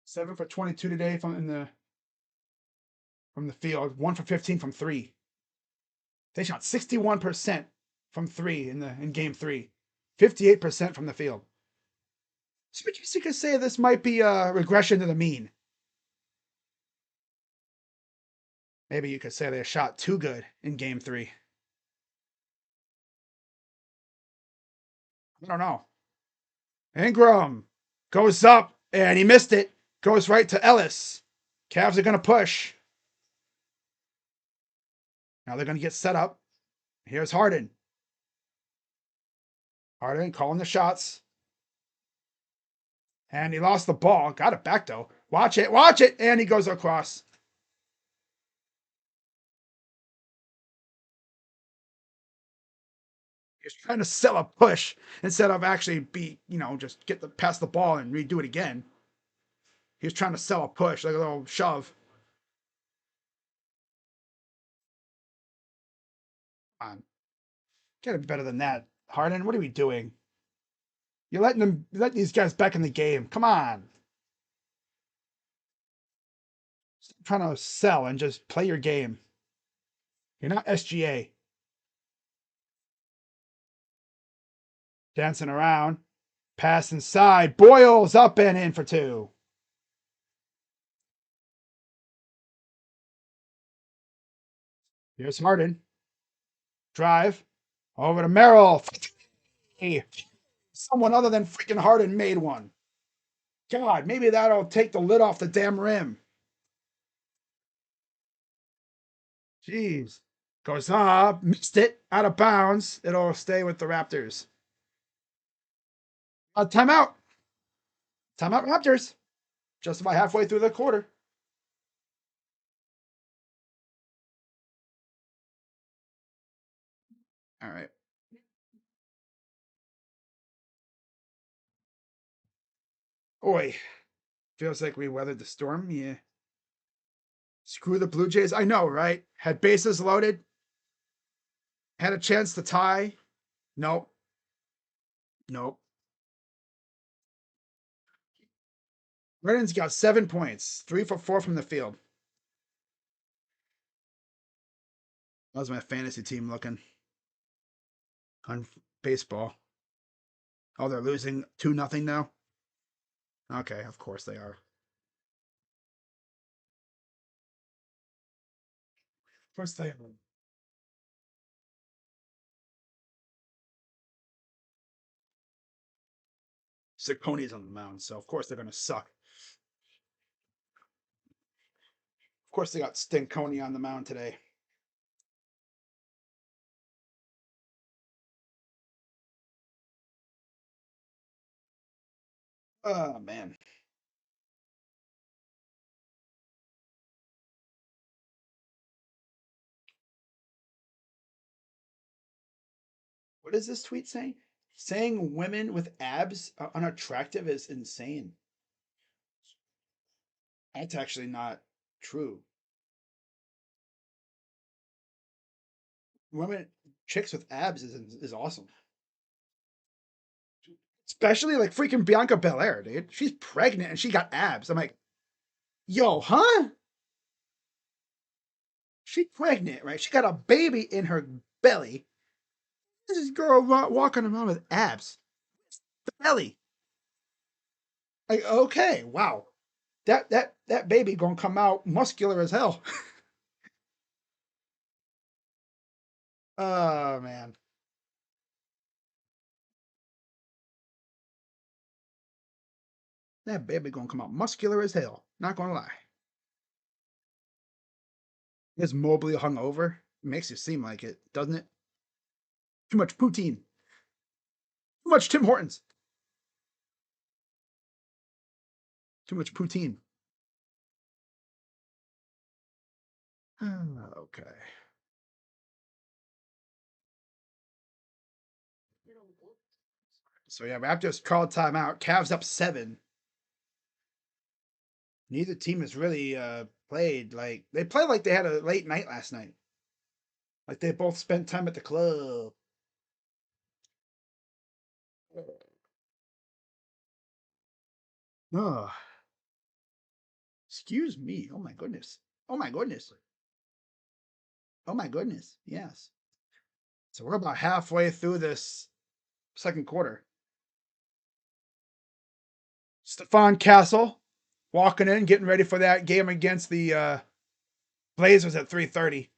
Seven for 22 today from the field. 1 for 15 from 3. They shot 61% from 3 in game 3. 58% from the field. So I guess you could say this might be a regression to the mean. Maybe you could say they shot too good in game 3. I don't know. Ingram goes up and he missed it. Goes right to Ellis. Cavs are going to push. Now they're going to get set up. Here's Harden. Harden calling the shots. And he lost the ball. Got it back though. Watch it. Watch it. And he goes across. He's trying to sell a push instead of actually just pass the ball and redo it again. He was trying to sell a push, like a little shove. Come on. Gotta be better than that. Harden, what are we doing? You're letting these guys back in the game. Come on. Stop trying to sell and just play your game. You're not SGA. Dancing around. Pass inside. Boyles up and in for 2. Here's Harden. Drive. Over to Merrill. Someone other than freaking Harden made one. God, maybe that'll take the lid off the damn rim. Jeez. Goes up. Missed it. Out of bounds. It'll stay with the Raptors. Timeout. Timeout, Raptors. Just about halfway through the quarter. All right. Oi, feels like we weathered the storm. Yeah. Screw the Blue Jays. I know, right? Had bases loaded, had a chance to tie. Nope. Nope. Redden's got 7 points, 3 for 4 from the field. How's my fantasy team looking on baseball? Oh, they're losing 2-0 now? Okay, of course they are. Of course they are. Sicconi's on the mound, so of course they're going to suck. Of course they got Stinconi on the mound today. Oh, man. What is this tweet saying? Saying women with abs are unattractive is insane. That's actually not true. Women, chicks with abs is awesome. Especially like freaking Bianca Belair, dude. She's pregnant and she got abs. I'm like, yo, huh? She's pregnant, right? She got a baby in her belly. This girl walking around with abs. The belly. Like, okay, wow. That baby gonna come out muscular as hell. Oh man. That baby gonna come out muscular as hell. Not gonna lie. Is Mobley hung over? Makes you seem like it, doesn't it? Too much poutine. Too much Tim Hortons. Too much poutine. Okay. So yeah, Raptors called timeout. Cavs up 7. Neither team has really played like they played like they had a late night last night. Like they both spent time at the club. Oh, excuse me. Oh my goodness. Oh my goodness. Oh my goodness. Yes. So we're about halfway through this second quarter. Stephon Castle walking in, getting ready for that game against the Blazers at 3:30.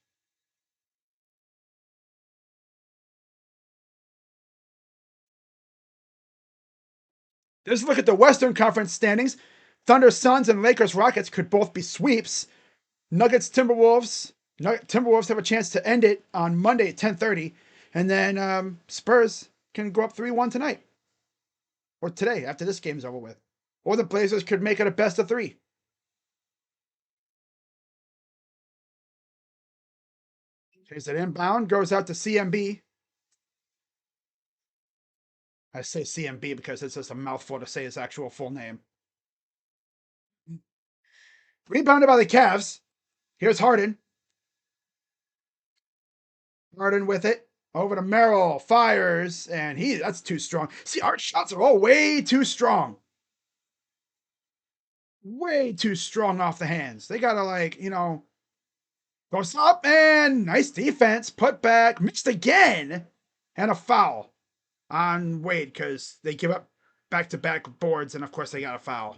Just look at the Western Conference standings. Thunder, Suns, and Lakers, Rockets could both be sweeps. Nuggets, Timberwolves. Timberwolves have a chance to end it on Monday at 10:30, and then Spurs can go up 3-1 tonight or today after this game's over with. Or the Blazers could make it a best of 3. Takes it inbound, goes out to CMB. I say CMB because it's just a mouthful to say his actual full name. Rebounded by the Cavs. Here's Harden. Harden with it. Over to Merrill. Fires. And that's too strong. See, our shots are all way too strong. Way too strong off the hands. They gotta goes up and nice defense. Put back. Missed again. And a foul on Wade because they give up back-to-back boards, and of course they got a foul.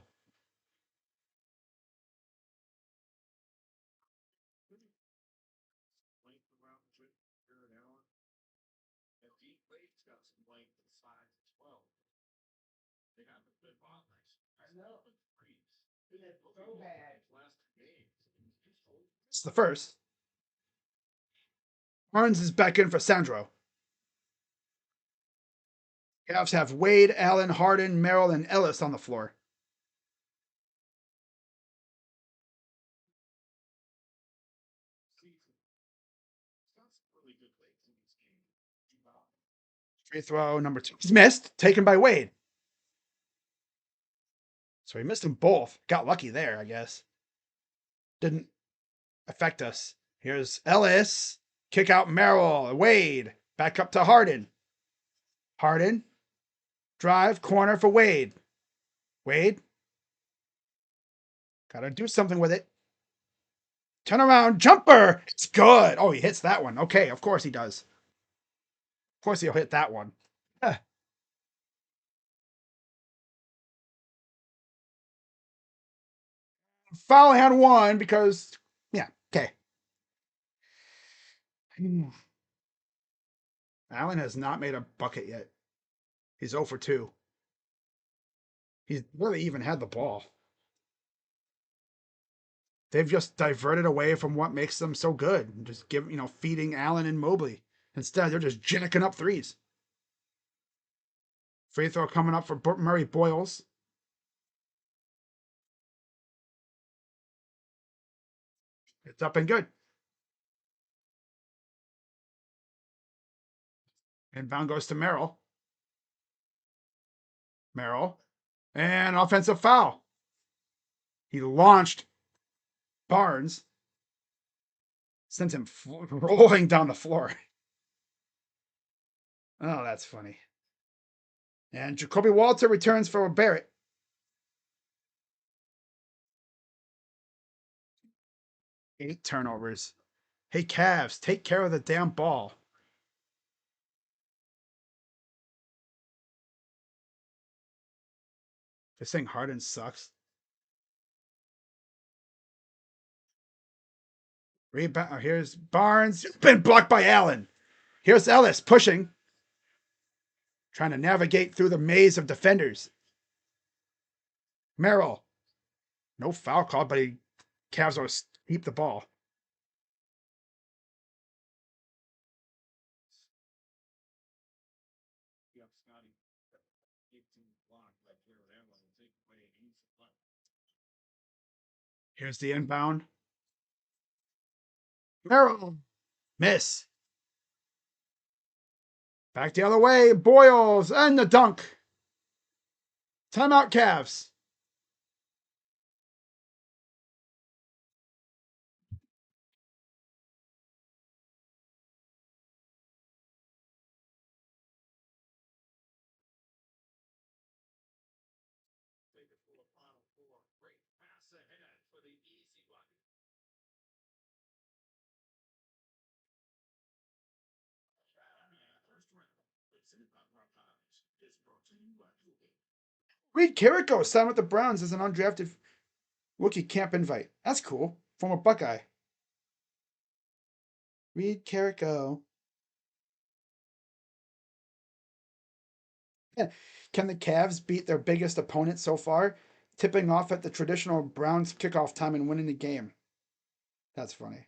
It's the first. Barnes is back in for Sandro. Cavs have Wade, Allen, Harden, Merrill, and Ellis on the floor. Free throw number 2. He's missed. Taken by Wade. So he missed them both. Got lucky there, I guess. Didn't affect us. Here's Ellis. Kick out Merrill. Wade. Back up to Harden. Harden. Drive. Corner for Wade. Wade. Gotta do something with it. Turn around. Jumper. It's good. Oh, he hits that one. Okay, of course he does. Of course he'll hit that one. Fouling on one because, yeah, okay. Allen has not made a bucket yet. He's 0 for 2. He's really even had the ball. They've just diverted away from what makes them so good. Just feeding Allen and Mobley. Instead, they're just jinicking up threes. Free throw coming up for Murray Boyles. It's up and good. Inbound goes to Merrill. Merrill. And offensive foul. He launched Barnes. Sent him rolling down the floor. Oh, that's funny. And Jacoby Walter returns for Barrett. Eight turnovers. Hey, Cavs, take care of the damn ball. They're saying Harden sucks. Rebound. Here's Barnes. Been blocked by Allen. Here's Ellis pushing. Trying to navigate through the maze of defenders. Merrill. No foul call, but Cavs will keep the ball. Here's the inbound. Merrill. Miss. Back the other way. Boyles and the dunk. Timeout, Cavs. Reed Carrico signed with the Browns as an undrafted rookie camp invite. That's cool. Former Buckeye. Reed Carrico. Can the Cavs beat their biggest opponent so far, tipping off at the traditional Browns kickoff time and winning the game? That's funny.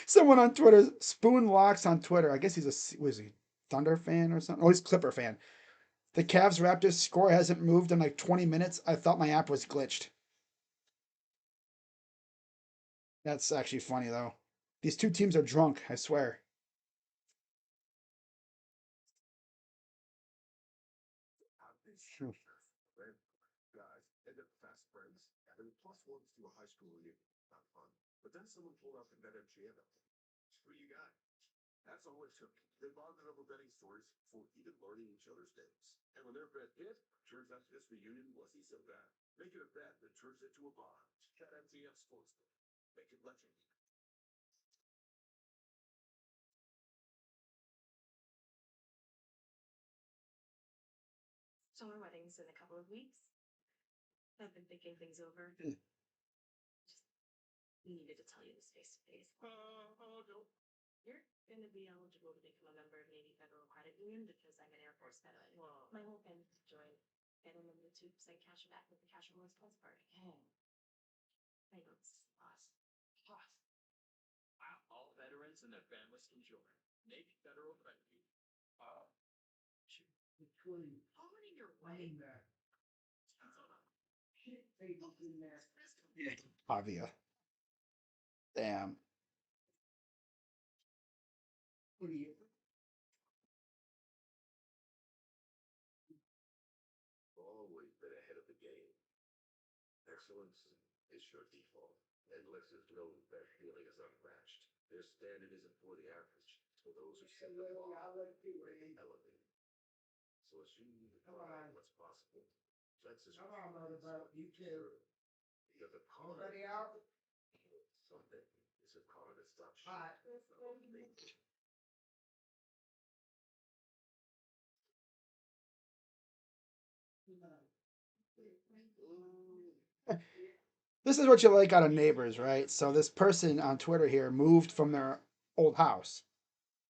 Someone on Twitter, Spoon Locks on Twitter. I guess was he Thunder fan or something? Oh, he's Clipper fan. The Cavs Raptors score hasn't moved in like 20 minutes. I thought my app was glitched. That's actually funny though. These two teams are drunk, I swear. Summer weddings in a couple of weeks. I've been thinking things over. Just needed to tell you this face to face. You're going to be eligible to become a member of Navy Federal Credit Union because I'm an Air Force veteran. My whole family joined, and I'm limited to say cash back with the cash awards plus party. I know this is a loss. All veterans and their families enjoy Navy Federal Credit Union. Holding your way. Pavia. Damn. Always been ahead of the game. Excellence is your default, and Lexus knows that feeling is unmatched. Their standard isn't for the average, it's for those who set the bar and elevate. So as you define what's possible, Lexus sure, because the car something. It's a car that stops you. This is what you like out of neighbors, right? So this person on Twitter here moved from their old house,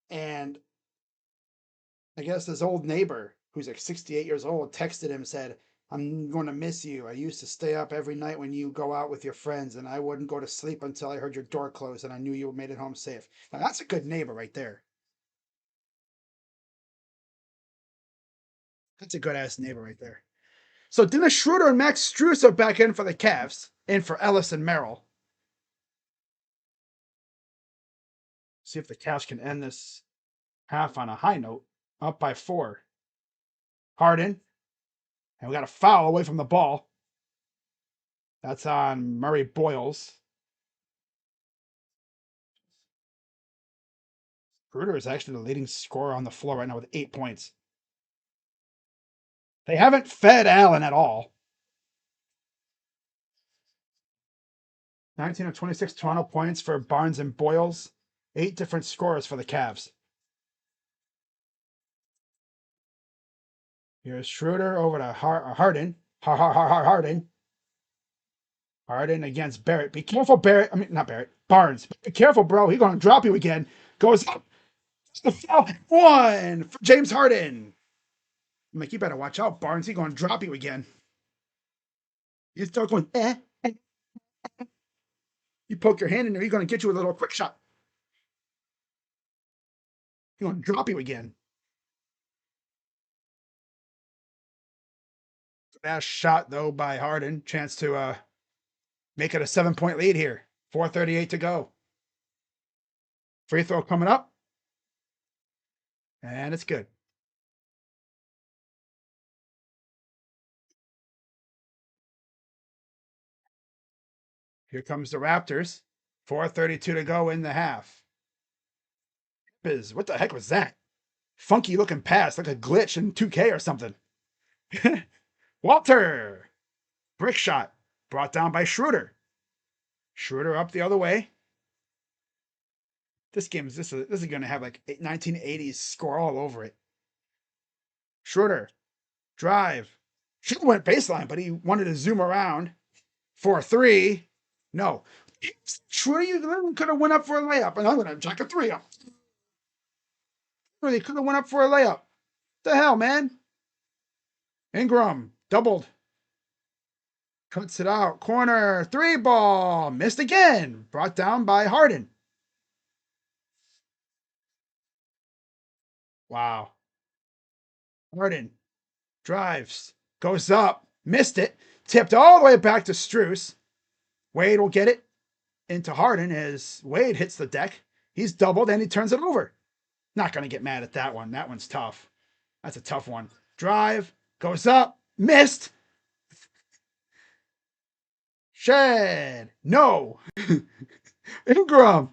and I guess this old neighbor who's like 68 years old texted him and said, "I'm going to miss you. I used to stay up every night when you go out with your friends, and I wouldn't go to sleep until I heard your door close and I knew you made it home safe." Now that's a good neighbor right there. That's a good ass neighbor right there. So Dennis Schroeder and Max Strus are back in for the Cavs, in for Ellis and Merrill. See if the Cavs can end this half on a high note, up by 4. Harden, and we got a foul away from the ball. That's on Murray Boyles. Schroeder is actually the leading scorer on the floor right now with 8 points. They haven't fed Allen at all. 19 of 26 Toronto points for Barnes and Boyles. 8 different scorers for the Cavs. Here's Schroeder over to Harden. Harden. Harden against Barrett. Be careful, Barrett. I mean, not Barrett. Barnes. Be careful, bro. He's going to drop you again. Goes up. The foul. 1 for James Harden. I'm like, you better watch out, Barnes. He's going to drop you again. You start going, eh. You poke your hand in there, he's going to get you with a little quick shot. He's going to drop you again. Last shot, though, by Harden. Chance to make it a 7-point lead here. 4:38 to go. Free throw coming up. And it's good. Here comes the Raptors. 4:32 to go in the half. What the heck was that? Funky looking pass, like a glitch in 2K or something. Walter. Brick shot. Brought down by Schroeder. Schroeder up the other way. This is going to have like 1980s score all over it. Schroeder. Drive. Should have went baseline, but he wanted to zoom around for a 3. No. Schroeder, you could have went up for a layup, and I'm going to jack a 3 up. They could have went up for a layup. The hell, man? Ingram doubled. Cuts it out. Corner. 3 ball. Missed again. Brought down by Harden. Wow. Harden drives. Goes up. Missed it. Tipped all the way back to Strus. Wade will get it into Harden as Wade hits the deck. He's doubled and he turns it over. Not going to get mad at that one. That one's tough. That's a tough one. Drive. Goes up. Missed. Shed. No. Ingram.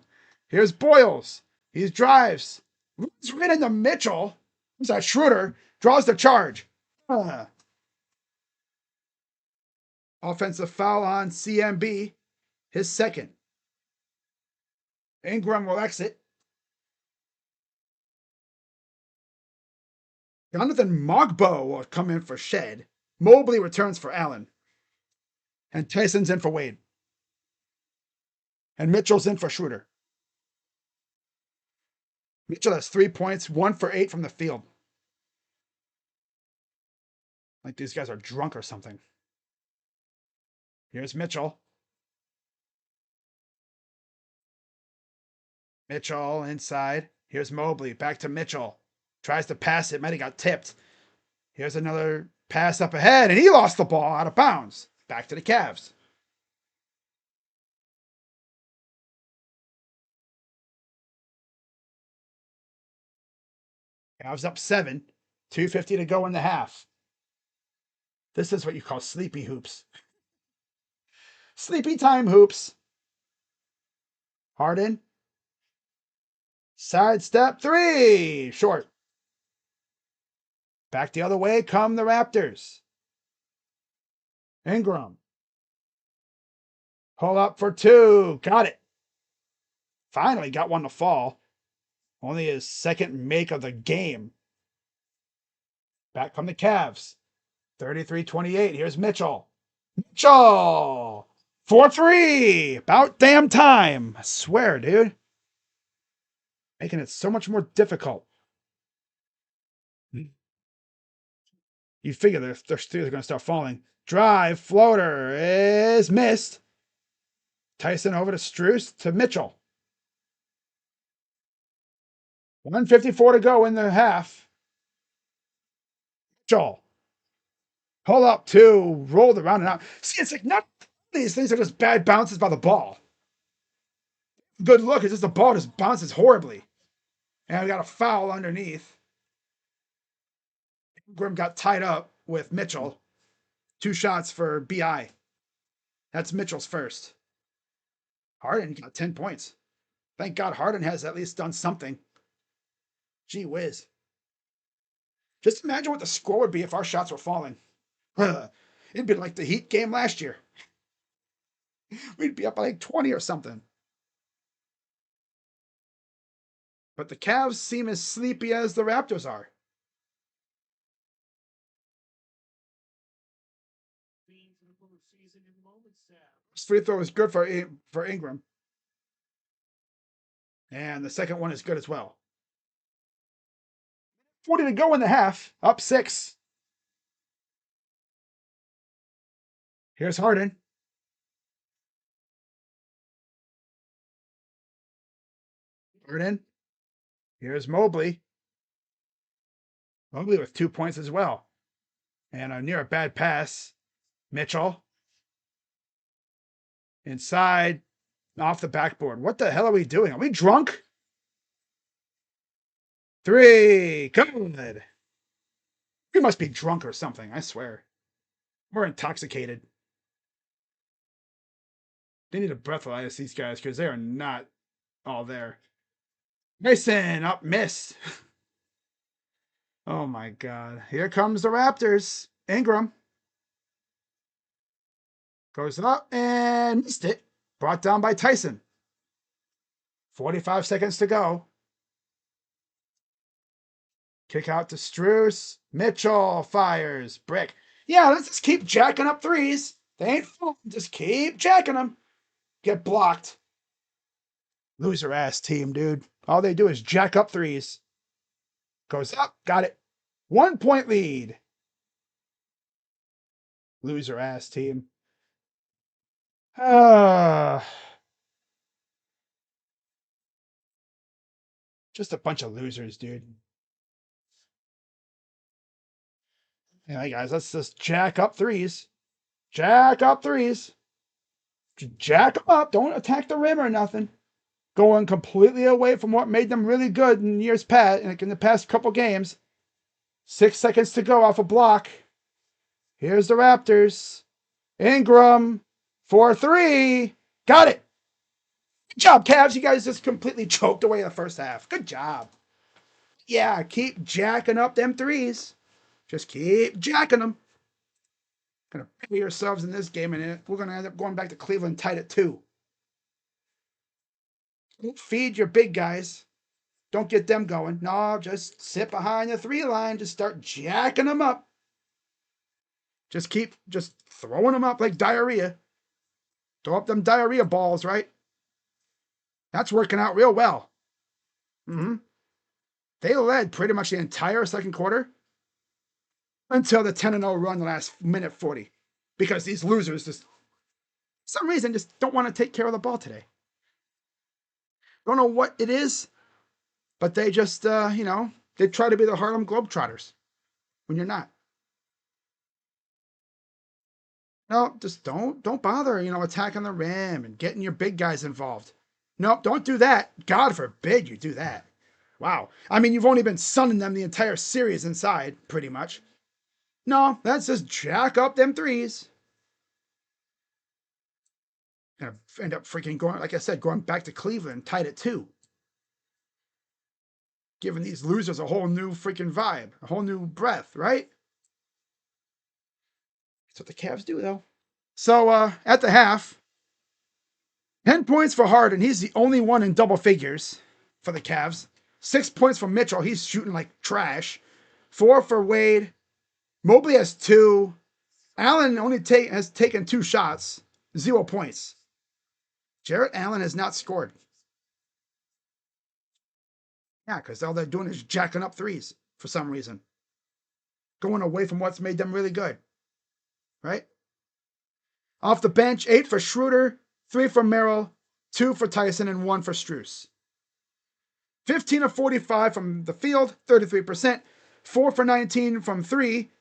Here's Boyles. He drives. Runs right into Mitchell. Who's that? Schroeder. Draws the charge. Offensive foul on CMB. His second. Ingram will exit. Jonathan Mogbo will come in for Shed. Mobley returns for Allen. And Tyson's in for Wade. And Mitchell's in for Schroeder. Mitchell has 3 points, 1 for 8 from the field. Like these guys are drunk or something. Here's Mitchell. Mitchell inside. Here's Mobley. Back to Mitchell. Tries to pass it. Might have got tipped. Here's another pass up ahead, and he lost the ball out of bounds. Back to the Cavs. Cavs up 7. 2:50 to go in the half. This is what you call sleepy hoops. Sleepy time hoops. Harden. Sidestep 3. Short. Back the other way come the Raptors. Ingram. Pull up for 2. Got it. Finally got one to fall. Only his second make of the game. Back come the Cavs. 33-28. Here's Mitchell. Mitchell! 4-3. About damn time. I swear, dude. Making it so much more difficult. You figure their threes are going to start falling. Drive, floater is missed. Tyson over to Strus to Mitchell. 1:54 to go in the half. Mitchell. Pull up 2. Rolled around and out. See, it's like not these things are just bad bounces by the ball. Good look, it's just the ball just bounces horribly. And we got a foul underneath. Grim got tied up with Mitchell. 2 shots for BI. That's Mitchell's first. Harden got 10 points. Thank God Harden has at least done something. Gee whiz. Just imagine what the score would be if our shots were falling. It'd be like the Heat game last year. We'd be up by like 20 or something. But the Cavs seem as sleepy as the Raptors are. This free throw is good for Ingram. And the second one is good as well. 40 to go in the half. Up 6. Here's Harden. Harden. Here's Mobley. Mobley with 2 points as well. And near a bad pass. Mitchell. Inside. Off the backboard. What the hell are we doing? Are we drunk? 3. Good. We must be drunk or something, I swear. We're intoxicated. They need a breathalyze these guys because they are not all there. Mason up miss. Oh my God. Here comes the Raptors. Ingram. Goes up and missed it. Brought down by Tyson. 45 seconds to go. Kick out to Strus. Mitchell fires. Brick. Yeah, let's just keep jacking up threes. They ain't fun. Just keep jacking them. Get blocked. Loser ass team, dude. All they do is jack up threes. Goes up. Got it. 1 point lead. Loser ass team. Just a bunch of losers, dude. Yeah, guys, let's just jack up threes. Jack up threes. Jack them up. Don't attack the rim or nothing. Going completely away from what made them really good in years past, like in the past couple games. 6 seconds to go off a block. Here's the Raptors. Ingram. 4-3. Got it. Good job, Cavs. You guys just completely choked away the first half. Good job. Yeah, keep jacking up them threes. Just keep jacking them. Gonna bury yourselves in this game, and we're gonna end up going back to Cleveland tied at 2. Don't feed your big guys. Don't get them going. No, just sit behind the 3 line. Just start jacking them up. Just keep throwing them up like diarrhea. Throw up them diarrhea balls, right? That's working out real well. They led pretty much the entire second quarter until the 10-0 run the last minute 40. Because these losers just, for some reason, just don't want to take care of the ball today. Don't know what it is, but they just, they try to be the Harlem Globetrotters when you're not. No, just don't bother, attacking the rim and getting your big guys involved. No, don't do that. God forbid you do that. Wow. I mean, you've only been sunning them the entire series inside, pretty much. No, that's just jack up them threes. Gonna end up freaking going, like I said, going back to Cleveland, tied at 2. Giving these losers a whole new freaking vibe, a whole new breath, right? That's what the Cavs do, though. So at the half, 10 points for Harden. He's the only one in double figures for the Cavs. 6 points for Mitchell. He's shooting like trash. 4 for Wade. Mobley has 2. Allen has taken 2 shots, 0 points. Jarrett Allen has not scored. Yeah, because all they're doing is jacking up threes for some reason. Going away from what's made them really good. Right? Off the bench, 8 for Schroeder, 3 for Merrill, 2 for Tyson, and 1 for Strus. 15 of 45 from the field, 33%. 4 for 19 from 3.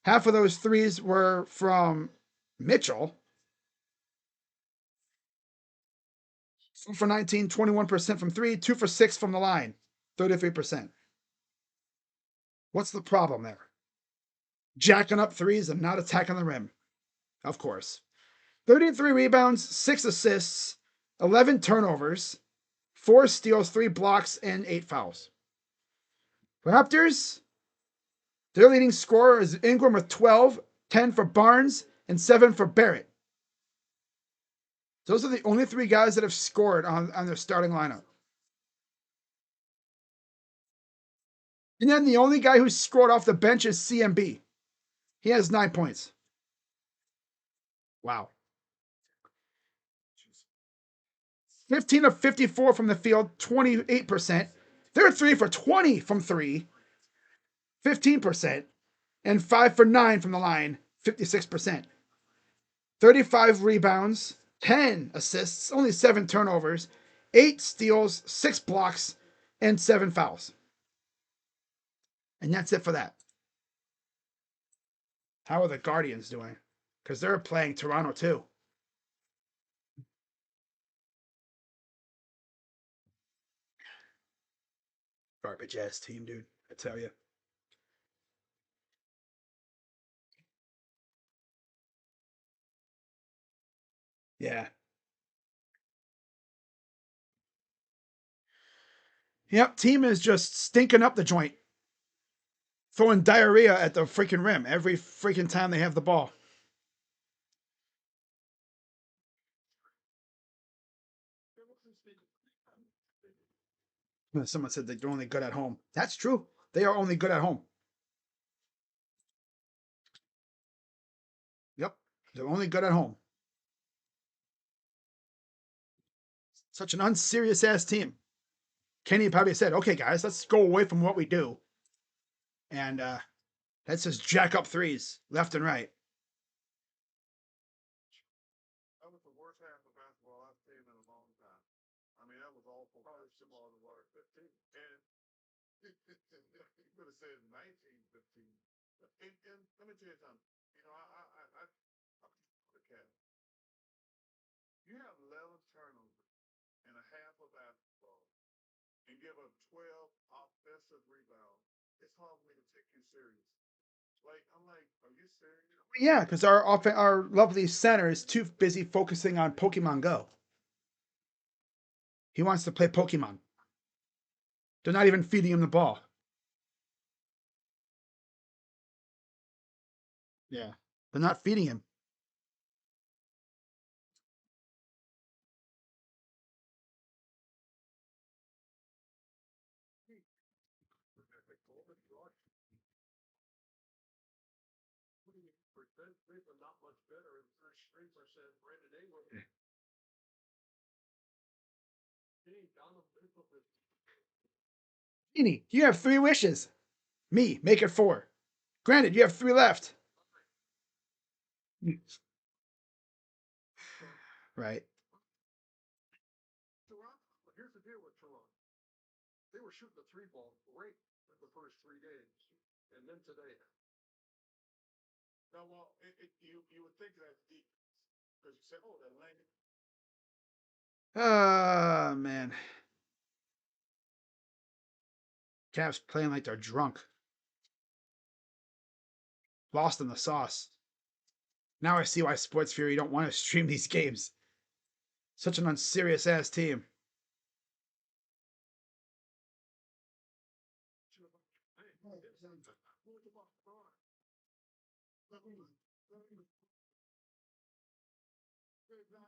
Half of those threes were from Mitchell. 4 for 19, 21% from 3. 2 for 6 from the line, 33%. What's the problem there? Jacking up threes and not attacking the rim. Of course. 33 rebounds, 6 assists, 11 turnovers, 4 steals, 3 blocks, and 8 fouls. Raptors, their leading scorer is Ingram with 12, 10 for Barnes, and 7 for Barrett. Those are the only 3 guys that have scored on their starting lineup. And then the only guy who scored off the bench is CMB. He has 9 points. Wow. 15 of 54 from the field, 28%. They're 3 for 20 from 3, 15%. And 5 for 9 from the line, 56%. 35 rebounds, 10 assists, only 7 turnovers, 8 steals, 6 blocks, and 7 fouls. And that's it for that. How are the Guardians doing? Because they're playing Toronto too. Garbage ass team, dude. I tell you. Yeah. Yep. Team is just stinking up the joint, throwing diarrhea at the freaking rim every freaking time they have the ball. Someone said they're only good at home. That's true. They are only good at home. Yep. They're only good at home. Such an unserious ass team. Kenny probably said, okay, guys, let's go away from what we do. And let's just jack up threes left and right. That was the worst half of basketball I've seen in a long time. I mean, that was awful. Basketball in the water 15. And you could have said 19-15. And let me tell you something. You know, the cat. You have 11 turnovers in a half of basketball and give up 12 offensive rebounds. It's hard for me to take you serious. Like, I'm like, are you serious? Yeah, because our lovely center is too busy focusing on Pokemon Go. He wants to play Pokemon. They're not even feeding him the ball. Yeah. They're not feeding him. Not much better in 3%. Brandon Ingram. Beanie, you have 3 wishes. Me, make it 4. Granted, you have 3 left. Right. Here's the deal with Toronto. They were shooting the 3 ball great in the first 3 games. And then today. Now, well, you would think that deep. Because you say, oh, that landed. Oh, man. Cavs playing like they're drunk. Lost in the sauce. Now I see why Sports Fury don't want to stream these games. Such an unserious ass team.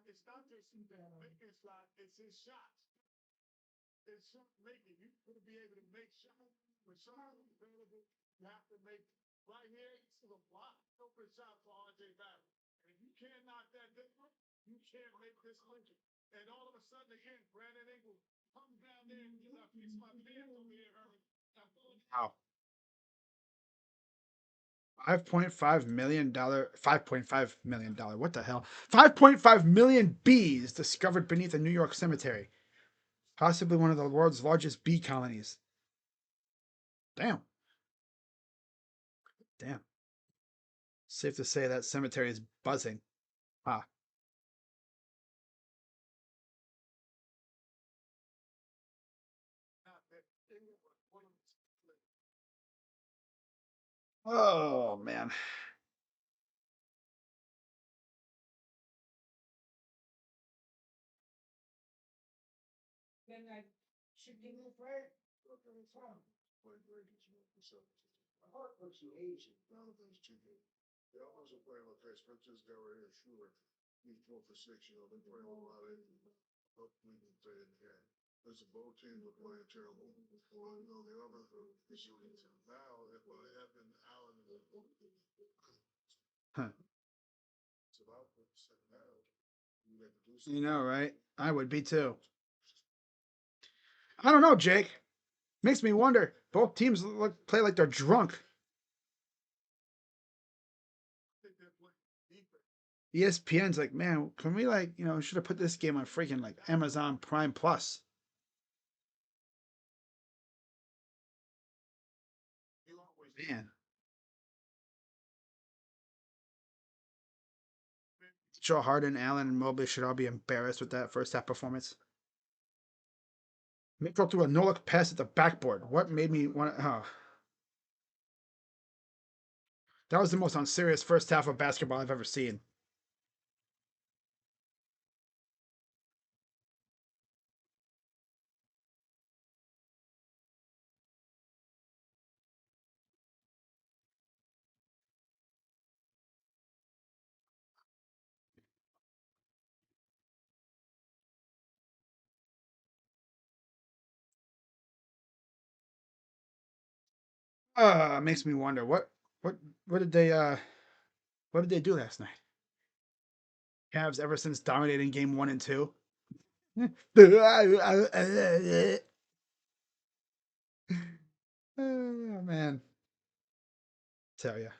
It's not just making shots, it's his shots. It's shot making. You got to be able to make shots. When shots are available, you have to make right here. It's a lot open shot for RJ Barrett. And if you can't knock that down, you can't make this linking. And all of a sudden, again, Brandon Ingram comes down there and gets up. It's my man over here, Irving. Wow. $5.5 million. $5.5 million. What the hell? 5.5 million bees discovered beneath a New York cemetery. Possibly one of the world's largest bee colonies. Damn. Damn. Safe to say that cemetery is buzzing. Ah. Oh, man. They also play with Chris Richards, they were here, sure. He's 4 for 6, they play a lot of hopefully we can play it again. There's a both teams were playing terrible. Well, the other issue is now if I have been Allen and Huh. it's about now. You have to do You know, right? I would be too. I don't know, Jake. Makes me wonder. Both teams play like they're drunk. ESPN's like, man, can we should have put this game on freaking like Amazon Prime Plus. Man. Joe Harden, Allen, and Mobley should all be embarrassed with that first half performance. Mitchell threw a no-look pass at the backboard. What made me want to... Oh. That was the most unserious first half of basketball I've ever seen. Makes me wonder what what did they what did they do last night? Cavs ever since dominating game 1 and 2. Oh man, tell ya.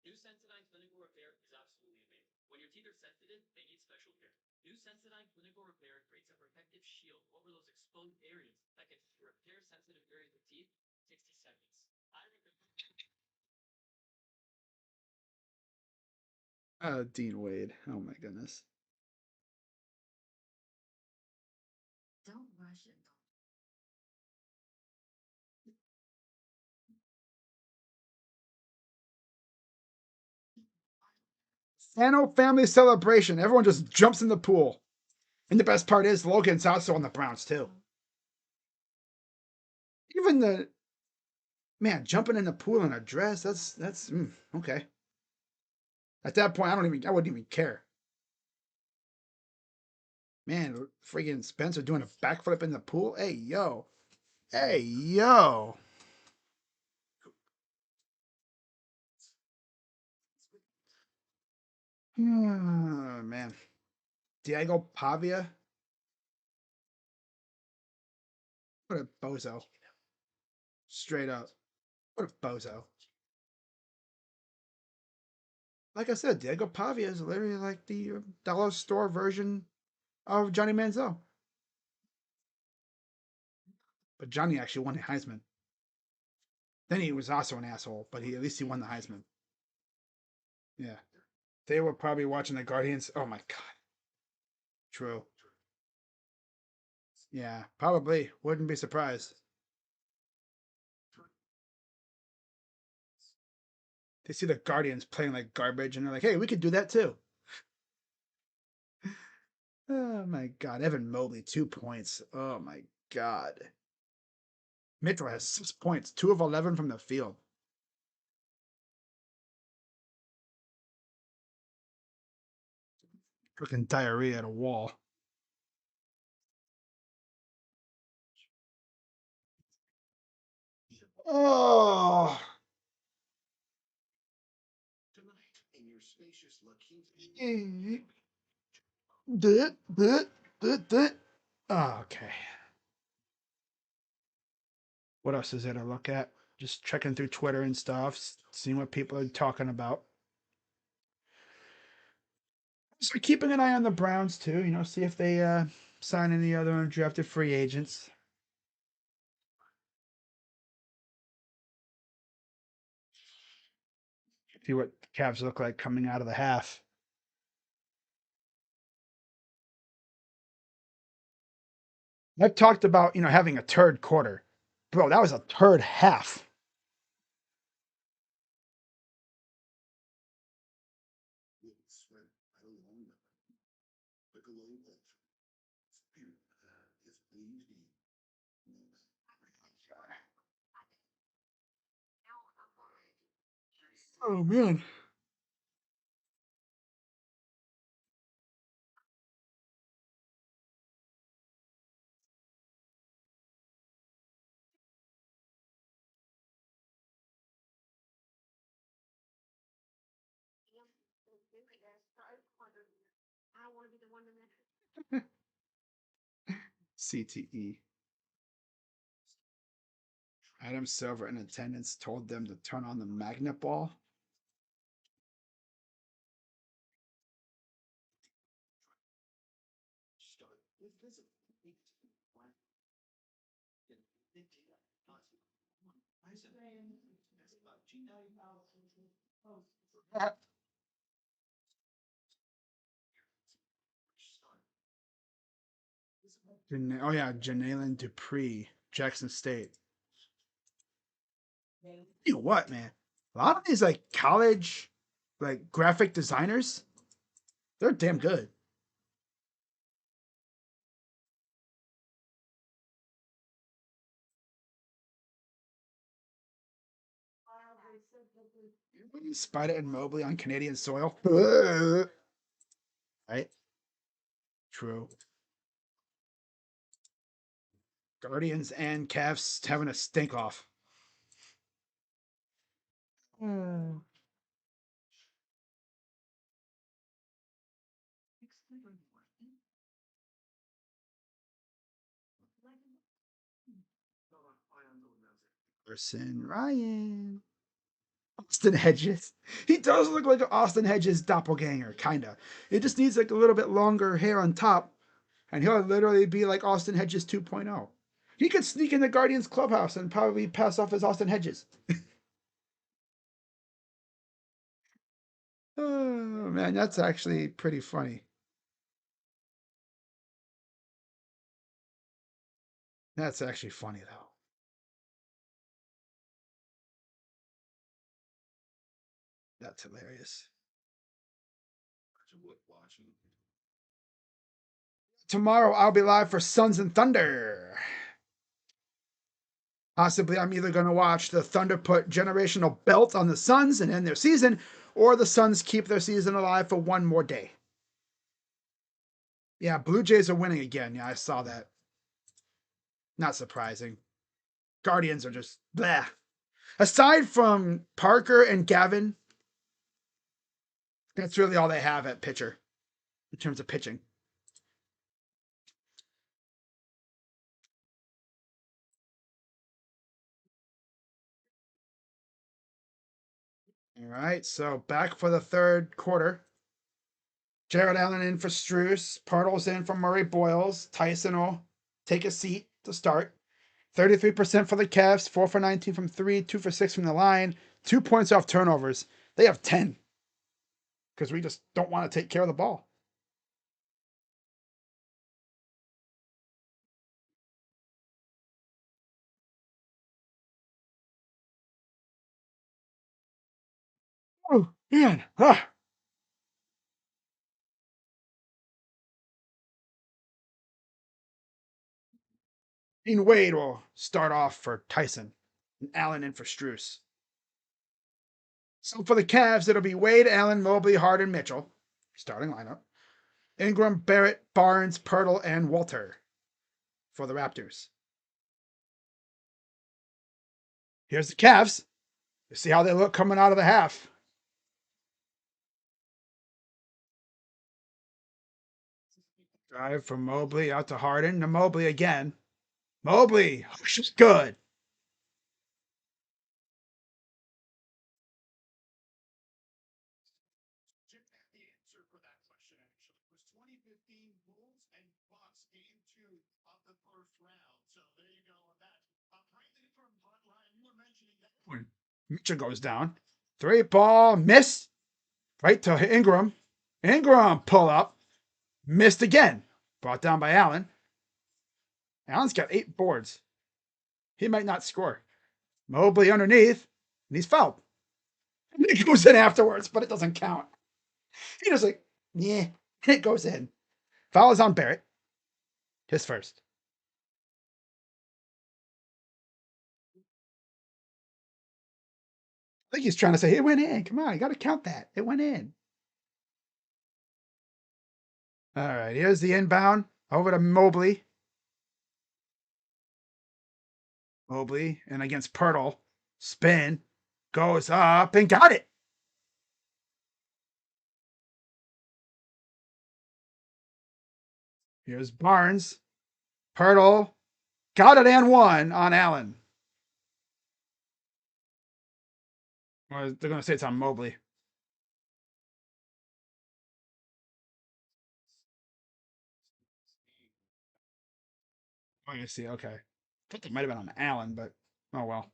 New Sensodyne Clinical Repair is absolutely amazing. When your teeth are sensitive, they need special care. New Sensodyne Clinical Repair creates a protective shield over those exposed areas that can repair sensitive areas of teeth in 60 seconds. I recommend. Dean Wade. Oh my goodness. Don't rush it. Sano family celebration. Everyone just jumps in the pool. And the best part is Logan's also on the Browns too. Even the man jumping in the pool in a dress. That's okay. At that point, I wouldn't even care. Man, freaking Spencer doing a backflip in the pool. Hey yo, hey yo. Oh, man, Diego Pavia. What a bozo. Straight up. What a bozo. Like I said, Diego Pavia is literally like the dollar store version of Johnny Manziel. But Johnny actually won the Heisman. Then he was also an asshole, but at least he won the Heisman. Yeah. They were probably watching the Guardians. Oh my god. True. Yeah, probably. Wouldn't be surprised. They see the Guardians playing like garbage and they're like, hey, we could do that too. Oh my god. Evan Mobley, 2 points. Oh my god. Mitchell has 6 points, 2 of 11 from the field. Freaking diarrhea at a wall. Oh. Oh, okay. What else is there to look at? Just checking through Twitter and stuff, seeing what people are talking about. So keeping an eye on the Browns too, see if they sign any other undrafted free agents. See what the Cavs look like coming out of the half. I've talked about, having a turd quarter. Bro, that was a turd half. Oh man. I want to be the one in that. CTE. Adam Silver in attendance told them to turn on the magnet ball. Oh yeah, Janalen Dupree, Jackson State. You know what, man? A lot of these like college, like graphic designers, they're damn good. Spider and Mobley on Canadian soil. Right? True. Guardians and Cavs having a stink off. Hmm. Person Ryan. Austin Hedges. He does look like an Austin Hedges doppelganger, kinda. It just needs like a little bit longer hair on top, and he'll literally be like Austin Hedges 2.0. He could sneak in the Guardians clubhouse and probably pass off as Austin Hedges. Oh man, that's actually pretty funny. That's actually funny though. That's hilarious. Tomorrow I'll be live for Suns and Thunder. Possibly I'm either going to watch the Thunder put generational belt on the Suns and end their season, or the Suns keep their season alive for one more day. Yeah, Blue Jays are winning again. Yeah, I saw that. Not surprising. Guardians are just blah. Aside from Parker and Gavin, that's really all they have at pitcher in terms of pitching. All right, so back for the third quarter. Jared Allen in for Struess. Partle's in for Murray Boyles. Tyson will take a seat to start. 33% for the Cavs, 4 for 19 from 3, 2 for 6 from the line, 2 points off turnovers. They have 10 because we just don't want to take care of the ball. Oh, man. Ah. Dean Wade will start off for Tyson and Allen in for Struess. So for the Cavs, it'll be Wade, Allen, Mobley, Harden, Mitchell. Starting lineup. Ingram, Barrett, Barnes, Pirtle, and Walter for the Raptors. Here's the Cavs. You see how they look coming out of the half. Drive from Mobley out to Harden. To Mobley again. Mobley, she's good. The answer for that question actually was 2015 Bulls and Bucks game 2 of the first round. So there you go on that. Brandon from Bloodline, you were mentioning that. When Mitchell goes down. 3-ball, miss. Right to Ingram. Ingram pull up. Missed again. Brought down by Allen. Allen's got 8 boards. He might not score. Mobley underneath. And he's fouled. And it goes in afterwards, but it doesn't count. He just like, yeah, it goes in. Foul is on Barrett. His first. I think he's trying to say, it went in. Come on, you got to count that. It went in. All right, here's the inbound. Over to Mobley. Mobley, and against Pirtle. Spin. Goes up and got it. Here's Barnes. Pirtle. Got it and one on Allen. Or they're going to say it's on Mobley. Oh, you see. Okay. I thought that might have been on Allen, but oh well.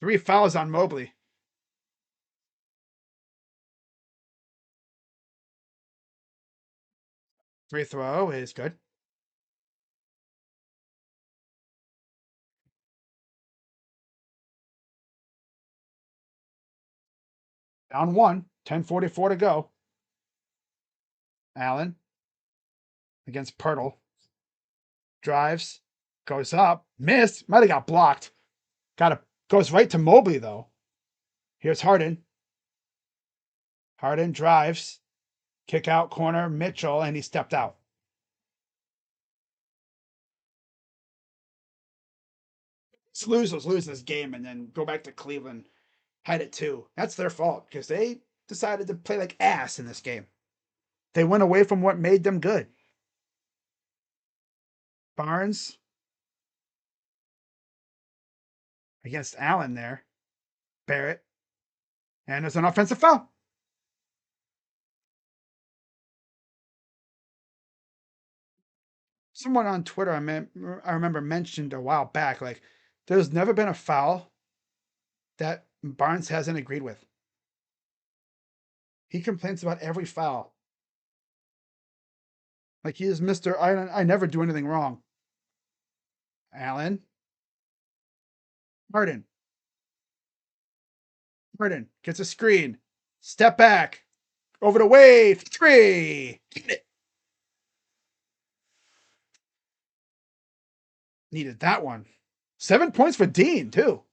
3 fouls on Mobley. Free throw is good. Down 1. 10:44 to go. Allen against Pirtle. Drives. Goes up. Missed. Might have got blocked. Goes right to Mobley, though. Here's Harden. Harden drives. Kick out corner. Mitchell, and he stepped out. Let's lose this game and then go back to Cleveland. Had it too. That's their fault because they decided to play like ass in this game. They went away from what made them good. Barnes against Allen there. Barrett. And there's an offensive foul. Someone on Twitter I remember mentioned a while back, like, there's never been a foul that Barnes hasn't agreed with. He complains about every foul. Like he is Mr. I never do anything wrong. Allen. Harden. Harden gets a screen. Step back. Over to Wade. 3. Get it. Needed that one. 7 points for Dean, too.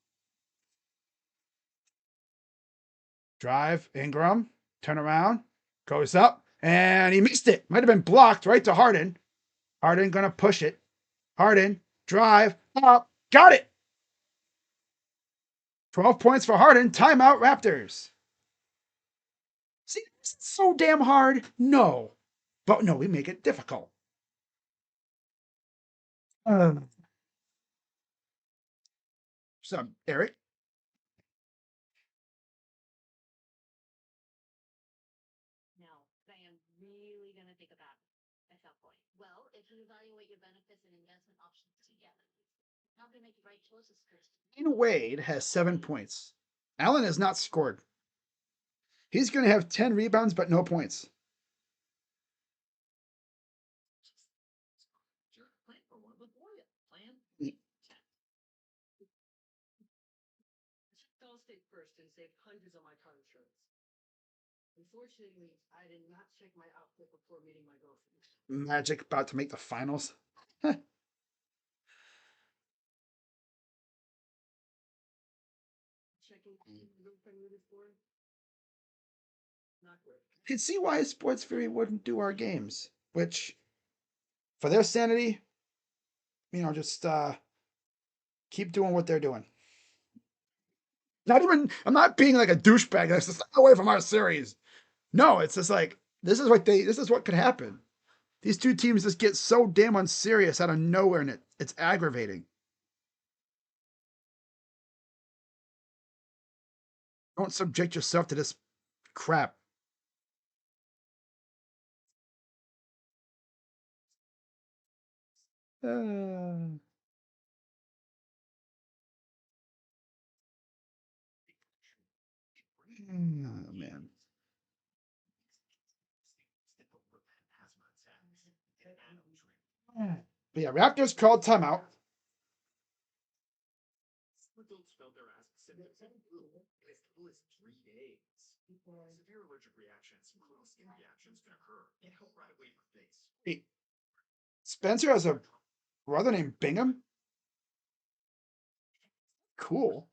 Drive. Ingram. Turn around. Goes up. And he missed it. Might have been blocked right to Harden. Harden going to push it. Harden. Drive. Up. Got it. 12 points for Harden. Timeout, Raptors. See, it's so damn hard. No. But no, we make it difficult. What's up, Eric? No, I am really gonna think about it at some point. Well, if you evaluate your benefits and investment options together. Wade has 7 points. Allen has not scored. He's going to have 10 rebounds, but no points. State first and saved hundreds on my car insurance. Unfortunately, I did not check my outfit before meeting my girlfriend. Magic about to make the finals. Checking my girlfriend really for not great. I can see why Sports Fury wouldn't do our games, which, for their sanity, just keep doing what they're doing. Not even, I'm not being like a douchebag. That's just away from our series. No, it's just like this is what could happen. These two teams just get so damn unserious out of nowhere, and it's aggravating. Don't subject yourself to this crap. Oh, man. But yeah, Raptors called timeout. Severe allergic reactions, including skin reactions, can occur and help right away for face. Hey, Spencer has a brother named Bingham. Cool.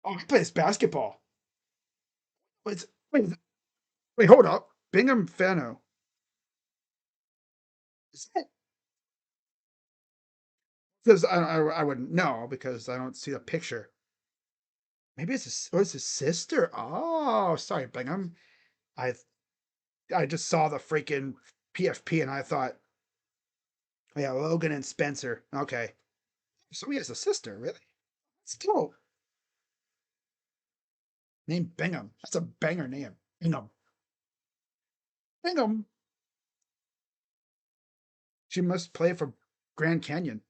Oh, he plays basketball. Wait, wait, hold up. Bingham Fano. Is that? Because I wouldn't know because I don't see the picture. Maybe it's his sister. Oh, sorry, Bingham. I I just saw the freaking PFP and I thought, oh, yeah, Logan and Spencer. Okay. So he has a sister, really? That's dope. Named Bingham. That's a banger name. Bingham. Bingham. She must play for Grand Canyon.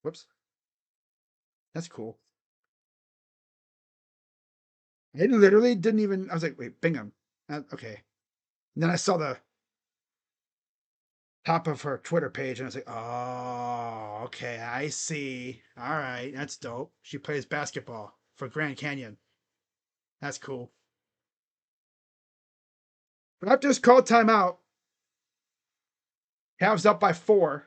Whoops. That's cool. I literally didn't even. I was like, wait, Bingham. Okay. And then I saw the top of her Twitter page and I was like, oh, okay, I see. All right, that's dope. She plays basketball for Grand Canyon. That's cool. Raptors called timeout. Cavs up by 4.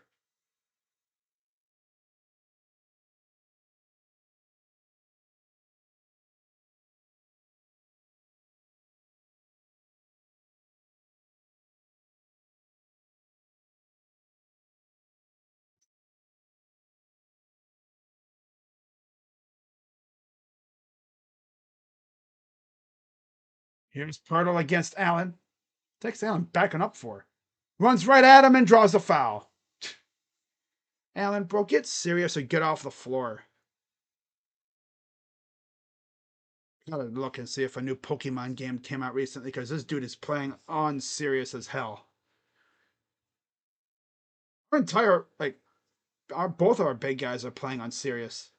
Here's Pirtle against Allen. Takes Allen backing up 4. Runs right at him and draws a foul. Allen, bro, get serious or get off the floor. Gotta look and see if a new Pokemon game came out recently because this dude is playing on serious as hell. Our entire, both of our big guys are playing on serious.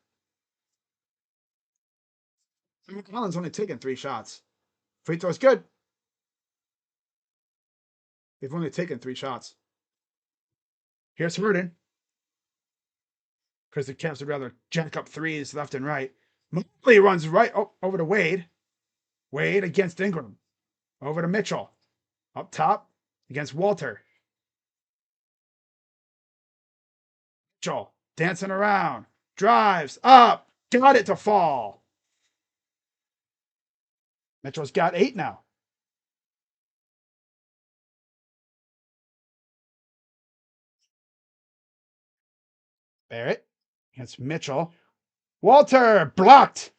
Allen's only taken 3 shots. Free throw's good. They've only taken 3 shots. Here's Harden. Because the Cavs would rather jack up threes left and right. Mobley runs right over to Wade. Wade against Ingram. Over to Mitchell. Up top against Walter. Mitchell dancing around. Drives up. Got it to fall. Mitchell's got 8 now. Barrett against Mitchell. Walter blocked.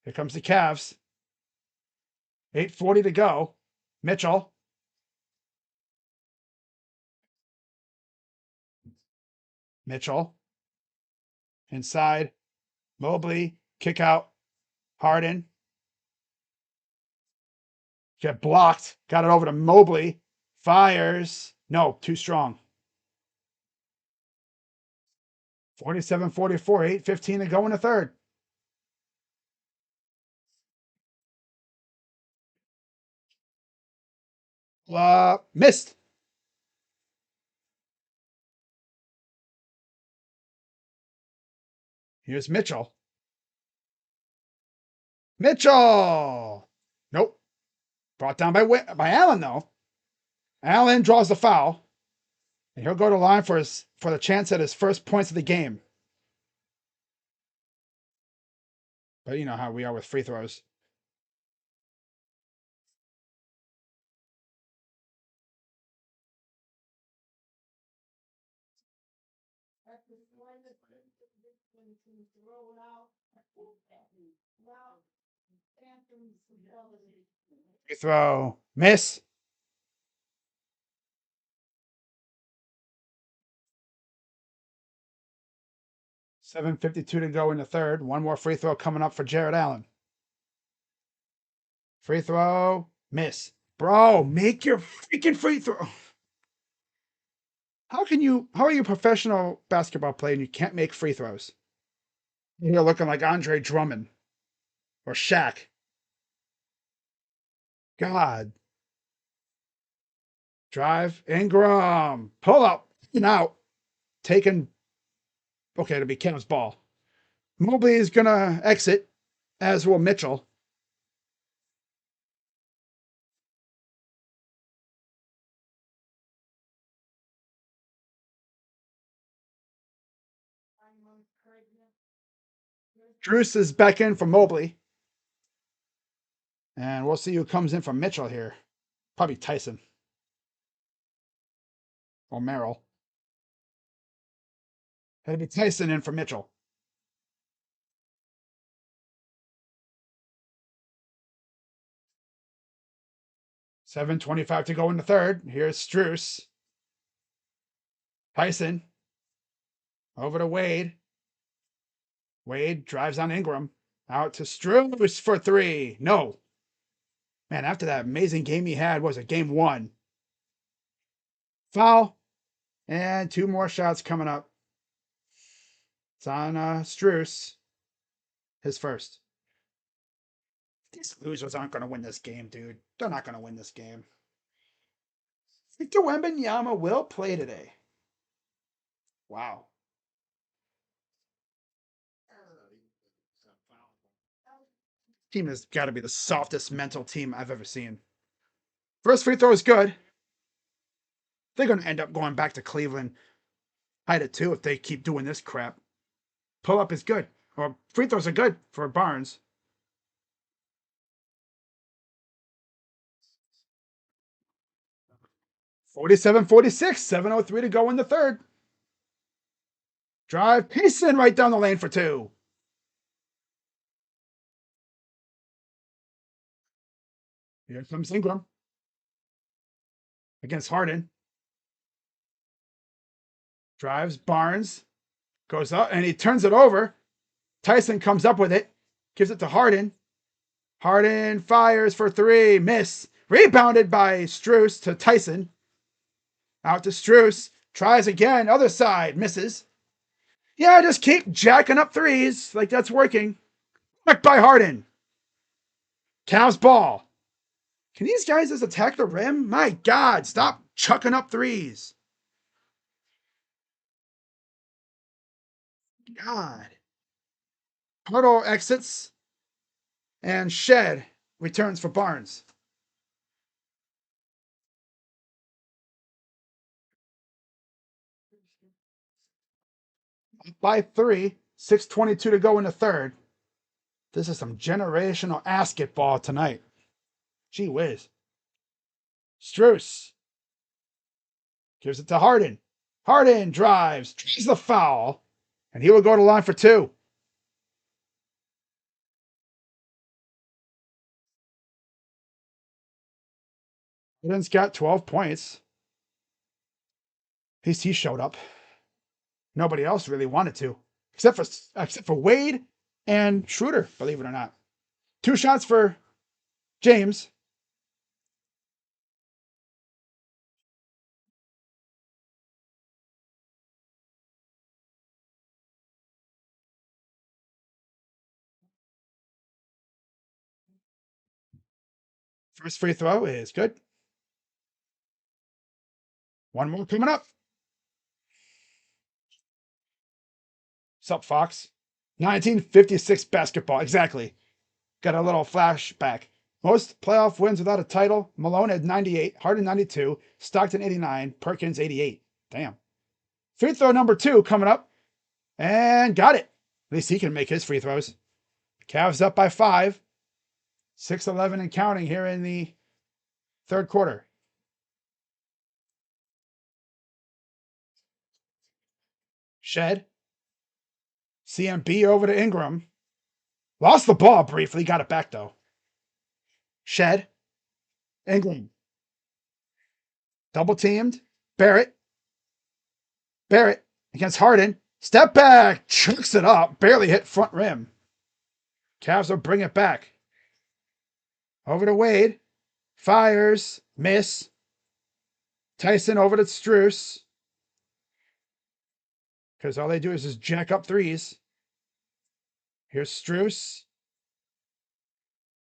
Here comes the Cavs. 8:40 to go. Mitchell. Mitchell. Inside. Mobley. Kick out. Harden. Get blocked. Got it over to Mobley. Fires. No, too strong. 47-44, 8:15 to go in the third. Missed. Here's Mitchell. Mitchell. Nope. Brought down by Allen though. Allen draws the foul, and he'll go to line for the chance at his first points of the game. But you know how we are with free throws. Free throw. Miss. $7:52 to go in the third. One more free throw coming up for Jared Allen. Free throw. Miss. Bro, make your freaking free throw. How are you a professional basketball player and you can't make free throws? You're looking like Andre Drummond or Shaq. God. Drive. Ingram. Pull up. And out. Taken. Okay, it'll be Cavs ball. Mobley is going to exit, as will Mitchell. Drews is back in for Mobley. And we'll see who comes in for Mitchell here. Probably Tyson. Or Merrill. It'll be Tyson in for Mitchell. $7:25 to go in the third. Here's Strus. Tyson. Over to Wade. Wade drives on Ingram. Out to Strus for three. No. Man, after that amazing game he had, was it game one? Foul. And two more shots coming up. It's on Strus. His first. These losers aren't going to win this game, dude. They're not going to win this game. Victor Wembanyama will play today. Wow. Team has got to be the softest mental team I've ever seen. First free throw is good. They're going to end up going back to Cleveland. Hide it too if they keep doing this crap. Pull up is good. Or free throws are good for Barnes. $47-46, 7:03 to go in the third. Drive, Payson right down the lane for two. Here comes Ingram against Harden. Drives, Barnes goes up and he turns it over. Tyson comes up with it, gives it to Harden. Harden fires for three, miss. Rebounded by Strus to Tyson. Out to Strus, tries again, other side, misses. Yeah, just keep jacking up threes like that's working. Back by Harden. Cavs ball. Can these guys just attack the rim? My God, stop chucking up threes. God. Hurdle exits. And Shed returns for Barnes. By three, 6:22 to go in the third. This is some generational basketball tonight. Gee whiz. Strus gives it to Harden. Harden drives, tries the foul, and he will go to line for two. Harden's got 12 points. At least he showed up. Nobody else really wanted to, except for Wade and Schroeder, believe it or not. Two shots for James. First free throw is good. One more coming up. Sup, Fox? 1956 basketball. Exactly. Got a little flashback. Most playoff wins without a title. Malone had 98, Harden 92, Stockton 89, Perkins 88. Damn. Free throw number 2 coming up. And got it. At least he can make his free throws. Cavs up by 5. 6-11 and counting here in the third quarter. Shed. CMB over to Ingram. Lost the ball briefly. Got it back, though. Shed. Ingram. Double teamed. Barrett. Barrett against Harden. Step back. Chunks it up. Barely hit front rim. Cavs will bring it back. Over to Wade. Fires. Miss. Tyson over to Strus. Because all they do is just jack up threes. Here's Strus.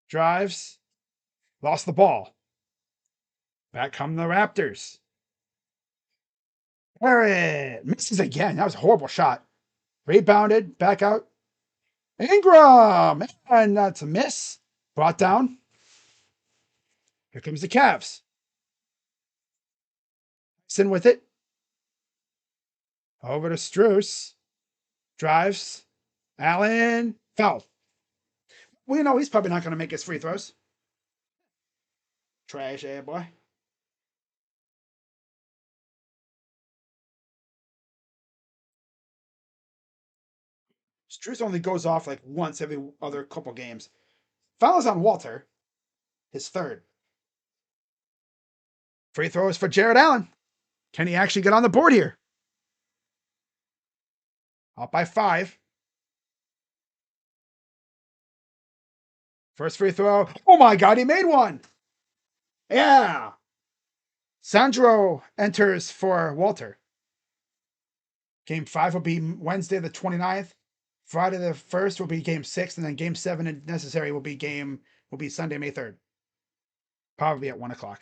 Drives. Lost the ball. Back come the Raptors. Barrett misses again. That was a horrible shot. Rebounded. Back out. Ingram. And that's a miss. Brought down. Here comes the Cavs. Tyson with it. Over to Strus. Drives. Allen. Foul. Well, you know, he's probably not going to make his free throws. Trash, boy. Strus only goes off like once every other couple games. Foul is on Walter. His third. Free throws for Jared Allen. Can he actually get on the board here? Up by 5. First free throw. Oh my God, he made one. Yeah. Sandro enters for Walter. Game 5 will be Wednesday the 29th. Friday the 1st will be game 6, and then game 7 if necessary will be Sunday, May 3rd. Probably at 1 o'clock.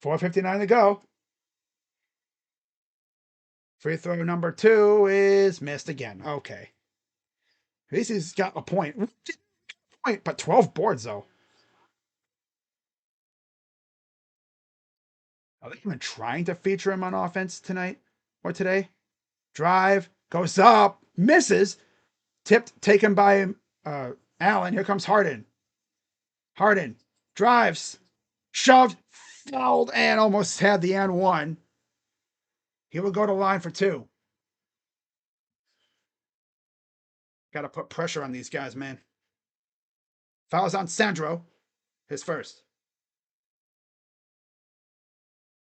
4:59 to go. Free throw number 2 is missed again. Okay. At least he's got a point. But 12 boards, though. Are they even trying to feature him on offense tonight or today? Drive, goes up, misses. Tipped, taken by Allen. Here comes Harden. Harden drives, shoved, fouled, and almost had the and one. He will go to line for 2. Got to put pressure on these guys, man. Fouls on Sandro, his first.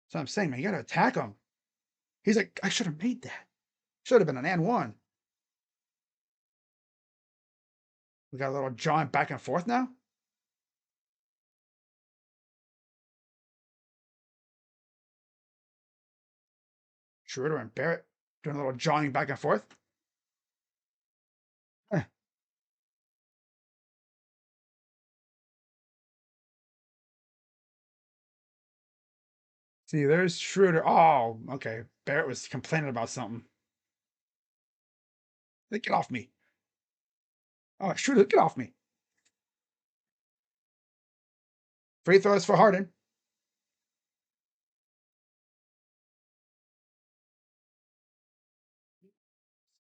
So I'm saying, man, you got to attack him. He's like, I should have made that. Should have been an and one. We got a little jawing back and forth now. Schroeder and Barrett doing a little jawing back and forth. See, there's Schroeder. Oh, okay. Barrett was complaining about something. Get off me. Oh, Schroeder, get off me. Free throws for Harden.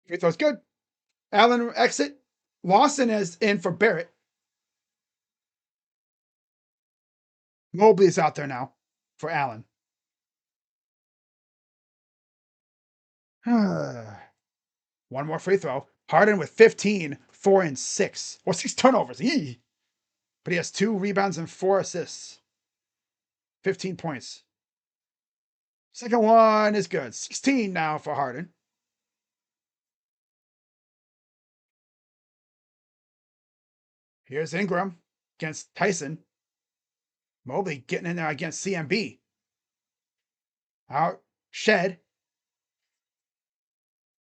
Free throws good. Allen exit. Lawson is in for Barrett. Mobley's out there now for Allen. One more free throw. Harden with 15, 4 and 6. Well, 6 turnovers. Eee. But he has 2 rebounds and 4 assists. 15 points. Second one is good. 16 now for Harden. Here's Ingram against Tyson. Mobley getting in there against CMB. Out. Shed.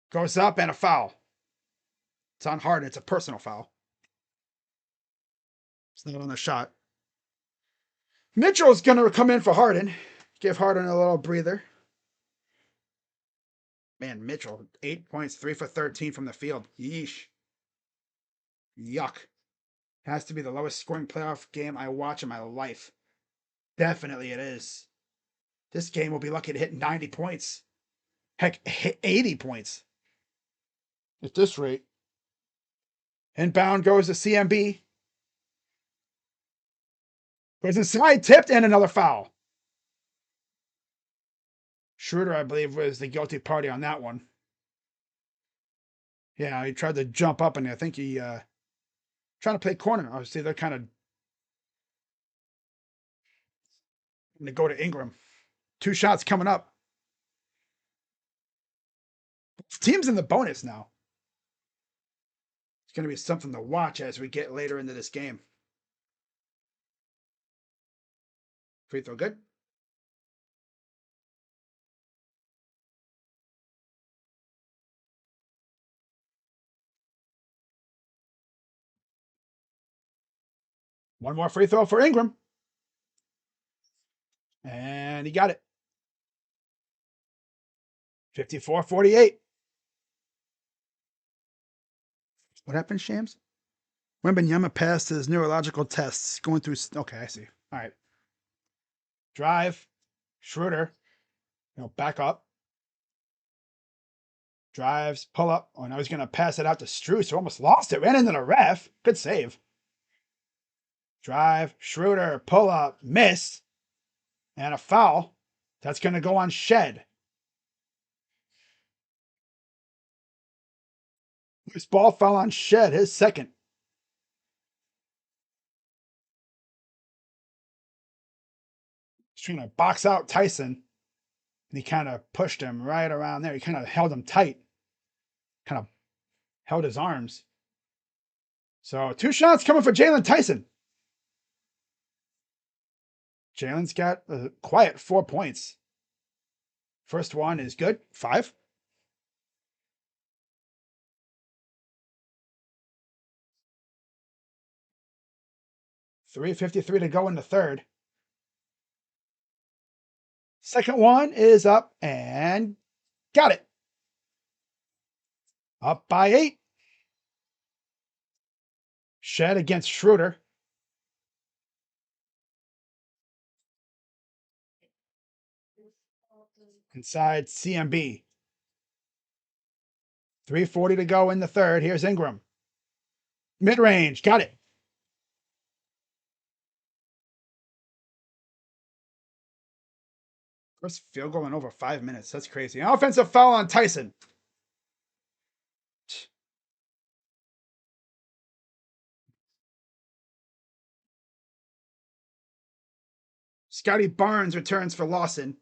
Goes up and a foul. It's on Harden. It's a personal foul. It's not on the shot. Mitchell's going to come in for Harden. Give Harden a little breather. Man, Mitchell, 8 points, 3 for 13 from the field. Yeesh. Yuck. Has to be the lowest scoring playoff game I watch in my life. Definitely it is. This game will be lucky to hit 90 points. Heck, 80 points. At this rate. Inbound goes to CMB. Goes inside, tipped, and another foul. Schroeder, I believe, was the guilty party on that one. Yeah, he tried to jump up, and I think he trying to play corner. Obviously, they're kind of going to go to Ingram. 2 shots coming up. Team's in the bonus now. It's going to be something to watch as we get later into this game. Free throw good. One more free throw for Ingram. And he got it. 54-48. What happened, Shams? Wembanyama passed his neurological tests. Going through... Okay, I see. All right. Drive. Schroeder. Back up. Drives. Pull up. Oh, now he's going to pass it out to Strus, who almost lost it. Ran into the ref. Good save. Drive. Schroeder. Pull up. Miss. And a foul. That's going to go on Shed. Loose ball foul on Shed. His second. He's trying to box out Tyson. And he kind of pushed him right around there. He kind of held him tight. Kind of held his arms. So 2 shots coming for Jalen Tyson. Jalen's got a quiet 4 points. First one is good. 5. $3:53 to go in the third. Second one is up and got it. Up by 8. Shed against Schroeder. Inside CMB. 3:40 to go in the third. Here's Ingram. Mid-range. Got it. First field goal in over 5 minutes. That's crazy. An offensive foul on Tyson. Scotty Barnes returns for Lawson.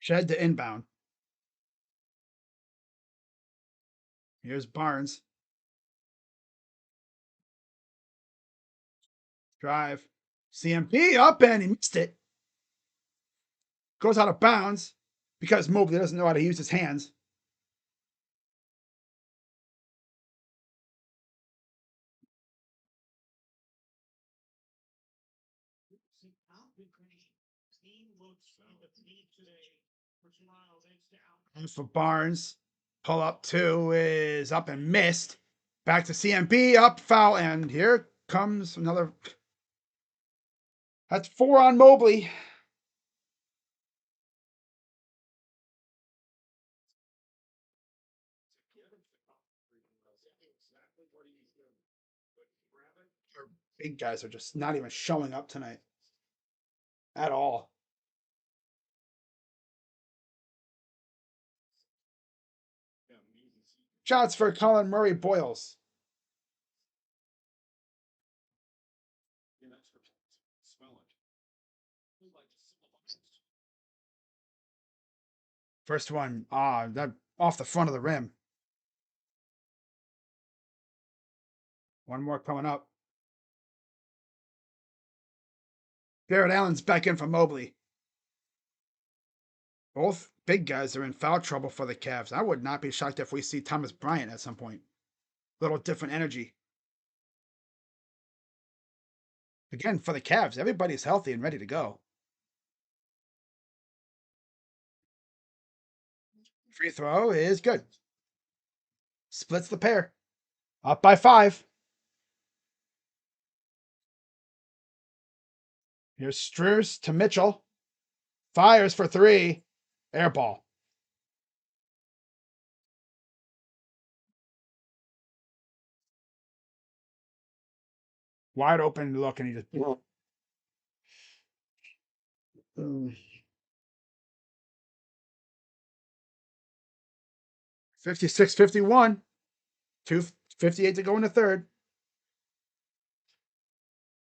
Shed to inbound. Here's Barnes. Drive. CMP up and he missed it. Goes out of bounds because Mobley doesn't know how to use his hands. And for Barnes, pull up 2 is up and missed. Back to CMB, up, foul, and here comes another. That's 4 on Mobley. Our big guys are just not even showing up tonight at all. Shots for Colin Murray Boyles. First one, that off the front of the rim. One more coming up. Barrett Allen's back in for Mobley. Both big guys are in foul trouble for the Cavs. I would not be shocked if we see Thomas Bryant at some point. Little different energy. Again, for the Cavs, everybody's healthy and ready to go. Free throw is good. Splits the pair. Up by 5. Here's Strus to Mitchell. Fires for 3. Air ball. Wide open look, and he just. 56-51. 2:58 to go in the third.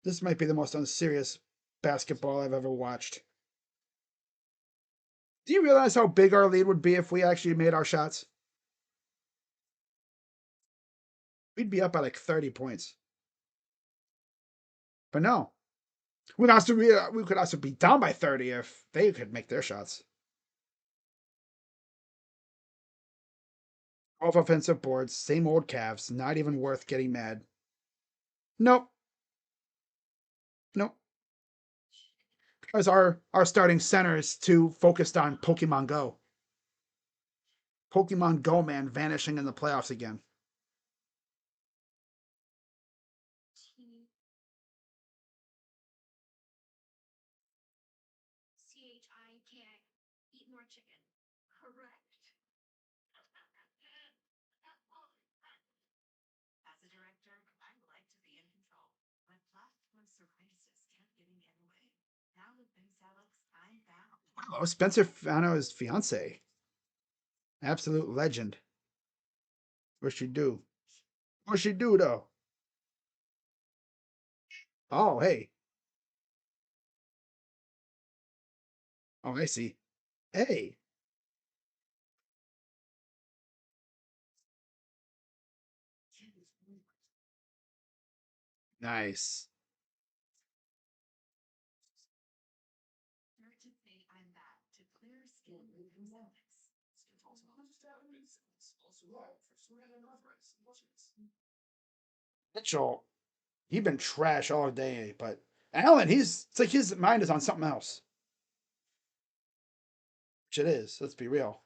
This might be the most unserious basketball I've ever watched. Do you realize how big our lead would be if we actually made our shots? We'd be up by like 30 points. But no. We could also be down by 30 if they could make their shots. 12 offensive boards, same old Cavs, not even worth getting mad. Nope. Nope. Because our starting center is too focused on Pokemon Go. Pokemon Go man vanishing in the playoffs again. CHI can't eat more chicken. Correct. As a director, I like to be in control, but platform psoriasis kept getting in the way. Now with Bimsalix, I'm bound. Oh, Spencer Fano's fiance. Absolute legend. What'd she do? What'd she do, though? Oh, hey. Oh, I see. Hey. Nice. Start to say I'm back to clear skin with Bimsalix. Mitchell, he's been trash all day, but Allen, it's like his mind is on something else. Which it is, let's be real.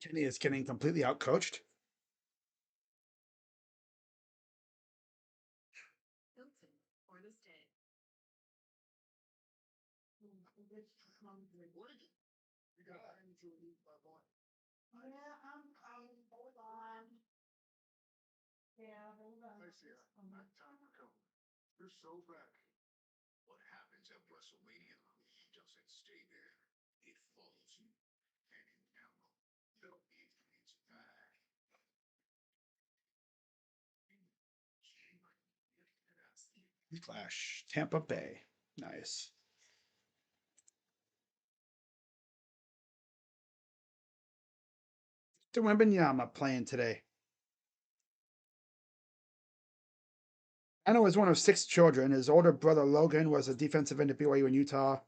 Kenny is getting completely outcoached. Hilton or the stay. Yeah, hold on. Yeah, hold on. I see it. That time will come. You're so back. What happens at WrestleMania doesn't stay there. It follows you. And in now, no it's back. Flash. Tampa Bay. Nice. The Wembenyama playing today. Anna was one of 6 children. His older brother Logan was a defensive end at BYU in Utah.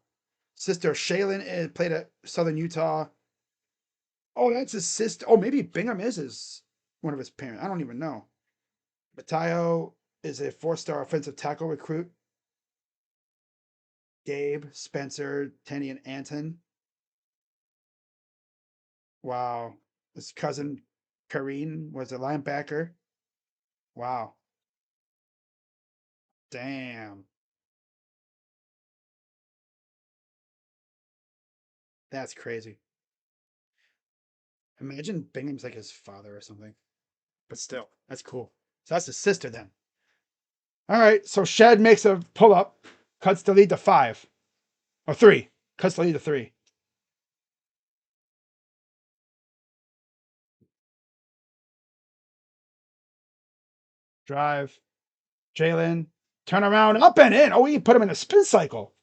Sister Shaylin played at Southern Utah. Oh, that's his sister. Oh, maybe Bingham is one of his parents. I don't even know. Matayo is a 4-star offensive tackle recruit. Gabe, Spencer, Tenny, and Anton. Wow. His cousin Kareen was a linebacker. Wow. Damn. That's crazy. Imagine Bingham's like his father or something. But still, that's cool. So that's his sister then. All right. So Shed makes a pull up, cuts the lead to 5 or 3. Cuts the lead to 3. Drive. Jalen. Turn around. Up and in. Oh, he put him in a spin cycle.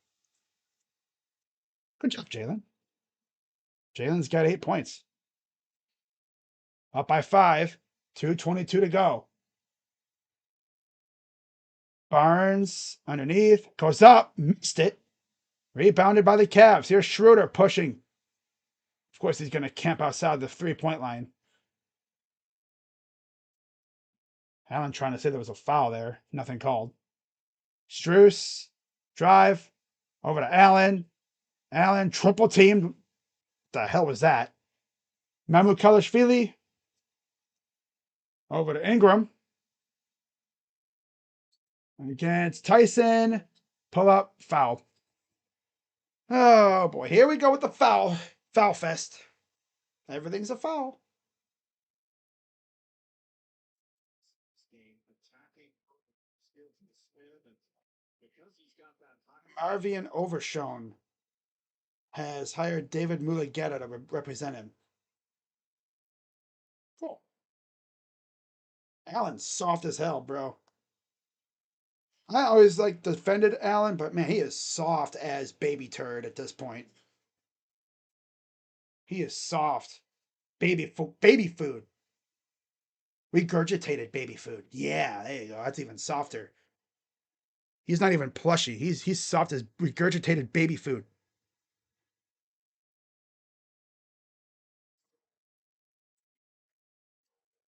Good job, Jalen. Jalen's got 8 points. Up by 5. 2:22 to go. Barnes underneath. Goes up. Missed it. Rebounded by the Cavs. Here's Schroeder pushing. Of course, he's going to camp outside the three-point line. Allen trying to say there was a foul there. Nothing called. Strus. Drive. Over to Allen. Allen triple teamed. What the hell was that? Mamukelashvili. Over to Ingram. Against Tyson. Pull up. Foul. Oh boy. Here we go with the foul. Foul fest. Everything's a foul. Arvian Overshone has hired David Mulugeta to represent him. Cool. Allen's soft as hell, bro. I always like defended Allen, but man, he is soft as baby turd at this point. He is soft. Baby food. Regurgitated baby food. Yeah, there you go. That's even softer. He's not even plushy. He's soft as regurgitated baby food.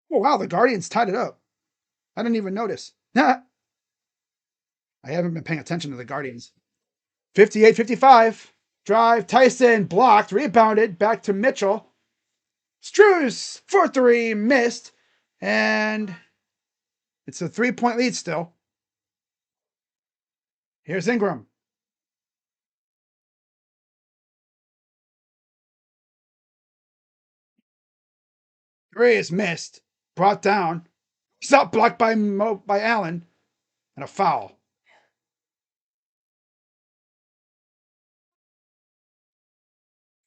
Oh wow, the Guardians tied it up. I didn't even notice. I haven't been paying attention to the Guardians. 58-55. Drive. Tyson blocked. Rebounded. Back to Mitchell. Strus for three. Missed. And it's a 3-point lead still. Here's Ingram. Three is missed. Brought down. He's out blocked by Allen. And a foul.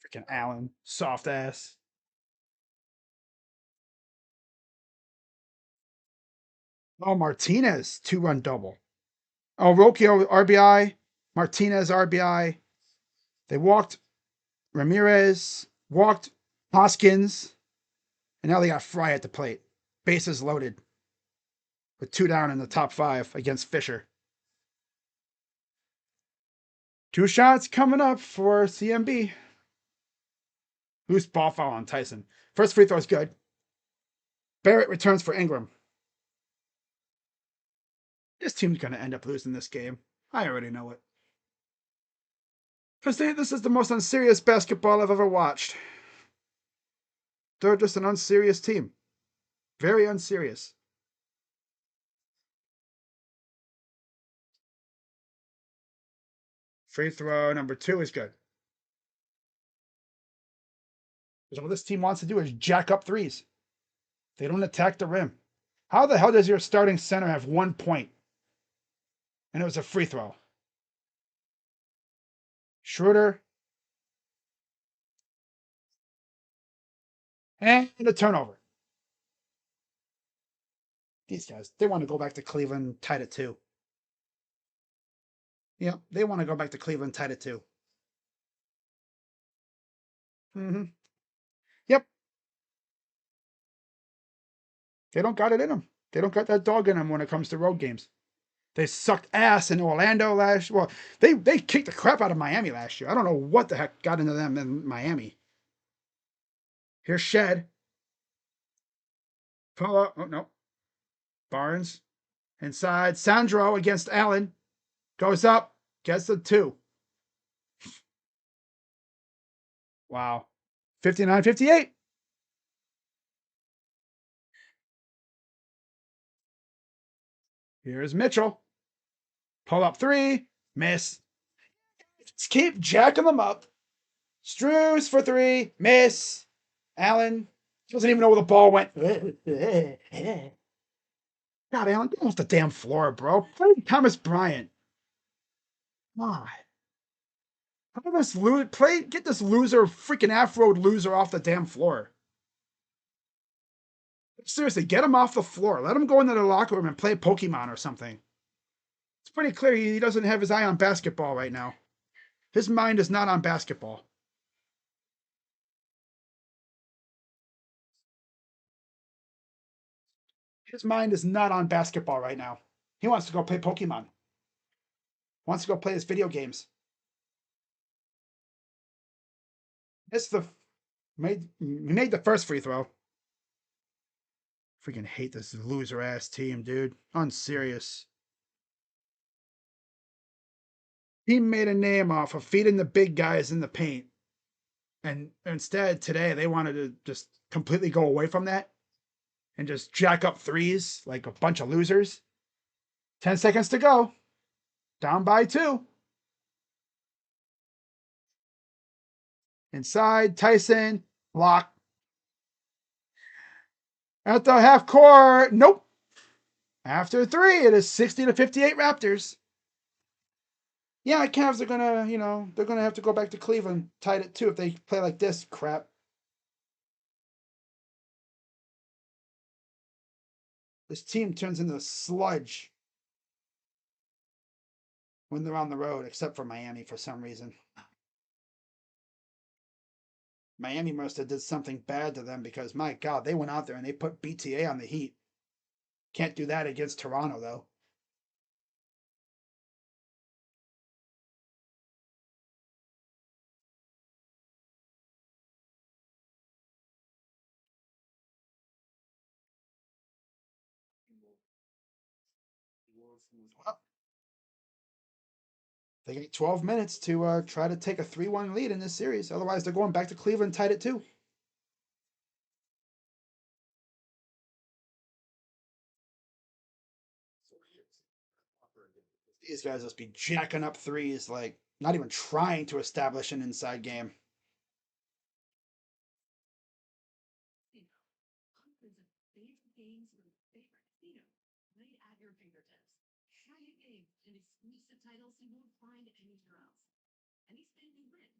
Freaking Allen. Soft ass. Oh, Martinez. 2-run double. Oh, Rocchio RBI. Martinez RBI. They walked Ramirez. Walked Hoskins. And now they got Fry at the plate. Bases loaded. With 2 down in the top 5 against Fisher. 2 shots coming up for CMB. Loose ball foul on Tyson. First free throw is good. Barrett returns for Ingram. This team's going to end up losing this game. I already know it. Because this is the most unserious basketball I've ever watched. They're just an unserious team. Very unserious. Free throw number 2 is good. Because all this team wants to do is jack up threes. They don't attack the rim. How the hell does your starting center have 1 point? And it was a free throw. Schroeder. And a turnover. These guys, they want to go back to Cleveland, tied at 2. Yeah, they want to go back to Cleveland, tied at 2. Yep. They don't got it in them. They don't got that dog in them when it comes to road games. They sucked ass in Orlando last year. Well, they kicked the crap out of Miami last year. I don't know what the heck got into them in Miami. Here's Shed. Pull up. Oh, no. Barnes. Inside. Sandro against Allen. Goes up. Gets the 2. Wow. 59-58. Here's Mitchell. Pull up 3. Miss. Let's keep jacking them up. Strus for 3. Miss. Allen doesn't even know where the ball went. God, Allen, get off the damn floor, bro. Play Thomas Bryant. God. How this get this loser, freaking Afro loser off the damn floor. Seriously, get him off the floor. Let him go into the locker room and play Pokemon or something. It's pretty clear he doesn't have his eye on basketball right now. His mind is not on basketball. His mind is not on basketball right now. He wants to go play Pokemon. Wants to go play his video games. It's the he made the first free throw. Freaking hate this loser ass team, dude. Unserious. He made a name off of feeding the big guys in the paint. And instead, today, they wanted to just completely go away from that and just jack up threes like a bunch of losers. 10 seconds to go. Down by 2. Inside, Tyson, block. At the half court, nope. After 3, it is 60-58 Raptors. Yeah, Cavs are gonna, they're gonna have to go back to Cleveland, tied at 2 if they play like this crap. This team turns into sludge when they're on the road, except for Miami for some reason. Miami must have did something bad to them because, my God, they went out there and they put BTA on the Heat. Can't do that against Toronto, though. Well, they get 12 minutes to try to take a 3-1 lead in this series. Otherwise, they're going back to Cleveland tied at 2. These guys must be jacking up threes, like not even trying to establish an inside game. Favorite games with favorite casino right at your fingertips. Try a game and exclusive titles you won't find anywhere else. Any spin you win.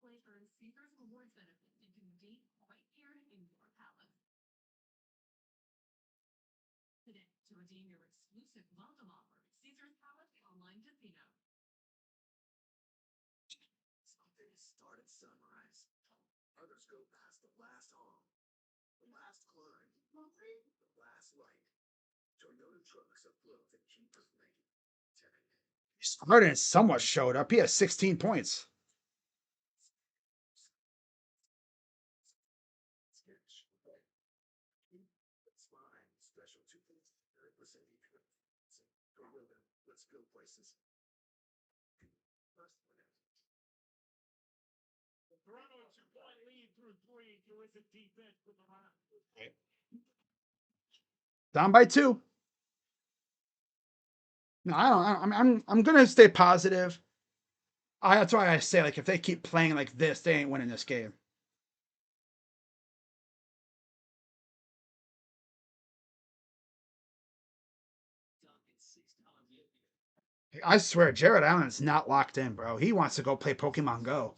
Play earn Caesar's rewards benefit you can redeem right here in your palace. Today, to redeem your exclusive welcome offer, Caesar's Palace Online Casino. Some days start at sunrise. Others go past the last home, the last climb, the last light. Toyota trucks afloat at cheapest lane. 10 a.m. Harden somewhat showed up. He has 16 points. It's fine. Special 2%. Toyota, let's go places. Toronto a 2-point lead through 3. Terrific defense with the line. Down by 2. No, I don't. I'm gonna stay positive. That's why I say, like, if they keep playing like this, they ain't winning this game. I swear, Jared Allen's not locked in, bro. He wants to go play Pokemon Go.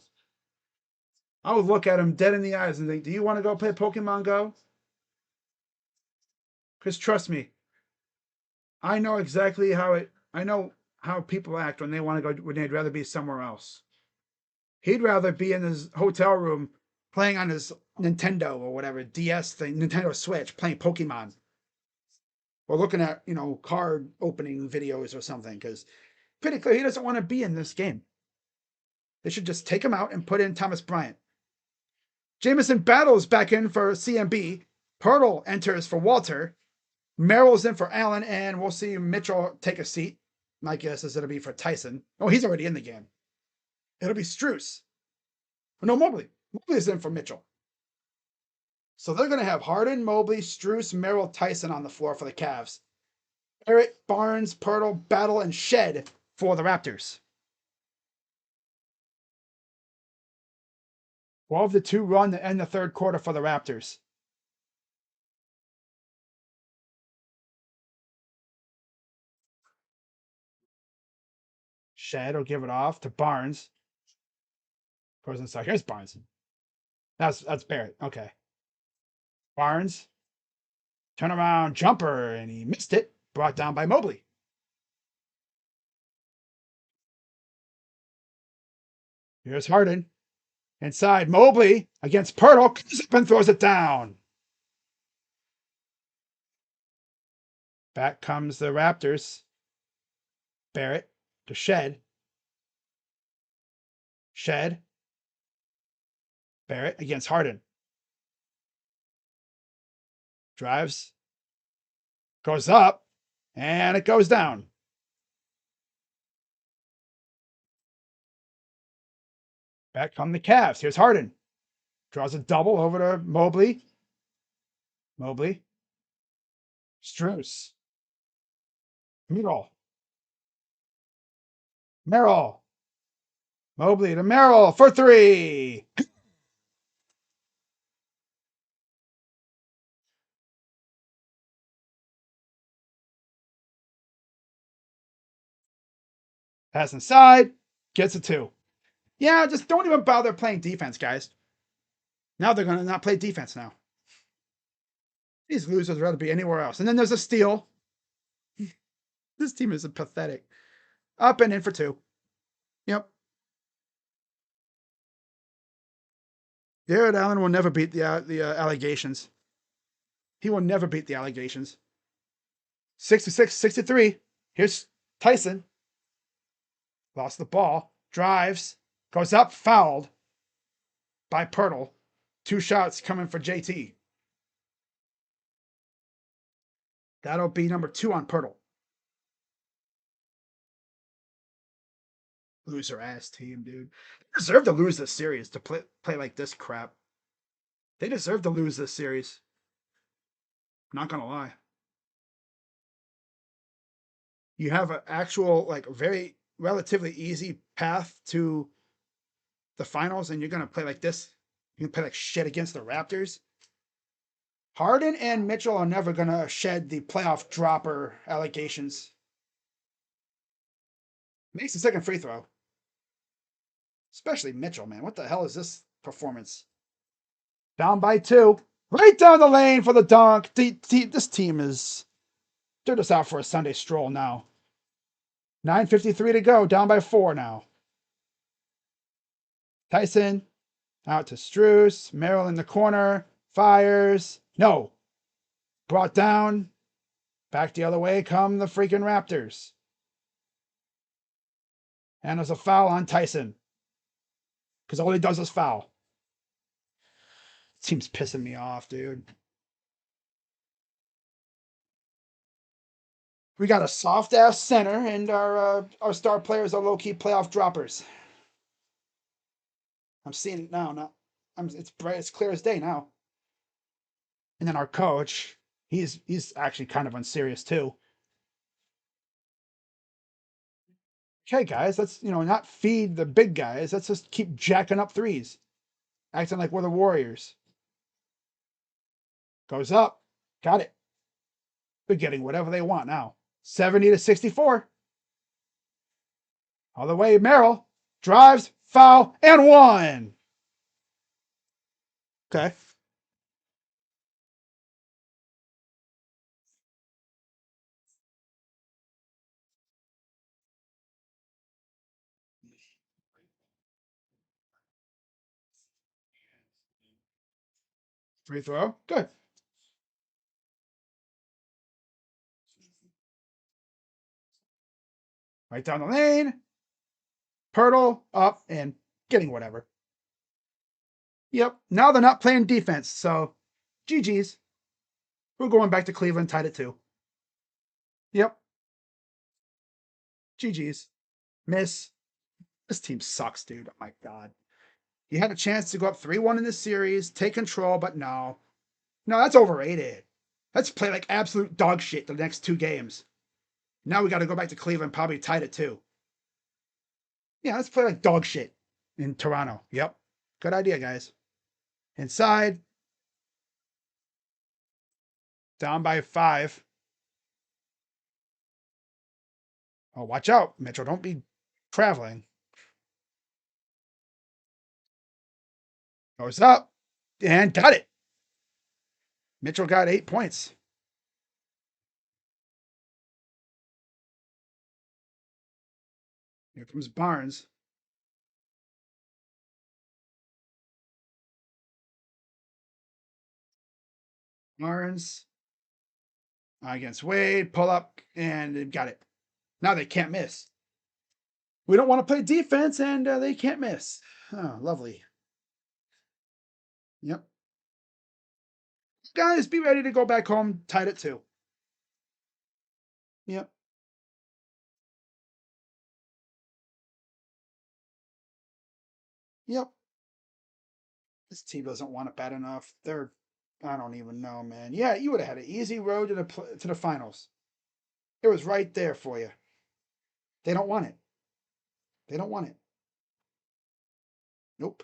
I would look at him dead in the eyes and think, "Do you want to go play Pokemon Go?" Because trust me, I know exactly I know how people act when they want to go, when they'd rather be somewhere else. He'd rather be in his hotel room playing on his Nintendo or whatever DS thing, Nintendo Switch, playing Pokemon, or looking at card opening videos or something. Because pretty clear he doesn't want to be in this game. They should just take him out and put in Thomas Bryant. Jamison Battles back in for CMB. Pirtle enters for Walter. Merrill's in for Allen, and we'll see Mitchell take a seat. My guess is it'll be for Tyson. Oh, he's already in the game. It'll be Strus. No, Mobley. Mobley's in for Mitchell. So they're going to have Harden, Mobley, Strus, Merrill, Tyson on the floor for the Cavs. Eric, Barnes, Pirtle, Battle, and Shed for the Raptors. 12-2 run to end the third quarter for the Raptors. Shed will give it off to Barnes. Goes inside. Here's Barnes. That's Barrett. Okay. Barnes. Turnaround jumper, and he missed it. Brought down by Mobley. Here's Harden. Inside, Mobley against Pirtle. Comes up and throws it down. Back comes the Raptors. Barrett to Shed. Shed. Barrett against Harden. Drives. Goes up. And it goes down. Back come the Cavs. Here's Harden. Draws a double over to Mobley. Mobley. Strus. Merrill. Merrill. Mobley to Merrill for three. Pass inside. Gets a two. Yeah, just don't even bother playing defense, guys. Now they're going to not play defense now. These losers would rather be anywhere else. And then there's a steal. This team is pathetic. Up and in for two. Yep. Jared Allen will never beat the allegations. He will never beat the allegations. 66-63. Here's Tyson. Lost the ball. Drives. Goes up. Fouled by Pirtle. 2 shots coming for JT. That'll be number 2 on Pirtle. Loser ass team, dude. They deserve to lose this series to play like this crap. They deserve to lose this series. Not gonna lie. You have an actual, like, very relatively easy path to the finals, and you're gonna play like this. You can play like shit against the Raptors. Harden and Mitchell are never gonna shed the playoff dropper allegations. Makes the second free throw. Especially Mitchell, man. What the hell is this performance? Down by 2. Right down the lane for the dunk. This team is... They're just out for a Sunday stroll now. 9:53 to go. Down by 4 now. Tyson. Out to Strus. Merrill in the corner. Fires. No. Brought down. Back the other way come the freaking Raptors. And there's a foul on Tyson. Because all he does is foul. Team's pissing me off, dude. We got a soft ass center, and our star players are low key playoff droppers. I'm seeing it now. It's bright, it's clear as day now. And then our coach, he's actually kind of unserious too. Okay, guys, let's not feed the big guys. Let's just keep jacking up threes, acting like we're the Warriors. Goes up, got it. They're getting whatever they want now. 70-64. All the way, Merrill drives, foul, and 1. Okay. Free throw. Good. Right down the lane. Pirtle up and getting whatever. Yep. Now they're not playing defense, so GG's. We're going back to Cleveland, tied at 2. Yep. GG's. Miss. This team sucks, dude. Oh my God. You had a chance to go up 3-1 in this series, take control, but no. No, that's overrated. Let's play like absolute dog shit the next 2 games. Now we got to go back to Cleveland, probably tied at 2. Yeah, let's play like dog shit in Toronto. Yep. Good idea, guys. Inside. Down by 5. Oh, watch out, Mitchell. Don't be traveling. Goes up and got it. Mitchell got 8 points. Here comes Barnes. Barnes against Wade, pull up, and they've got it. Now they can't miss. We don't want to play defense, and they can't miss. Oh, lovely. Yep. Guys, be ready to go back home, tied at 2. Yep. Yep. This team doesn't want it bad enough. I don't even know, man. Yeah, you would have had an easy road to the finals. It was right there for you. They don't want it. They don't want it. Nope.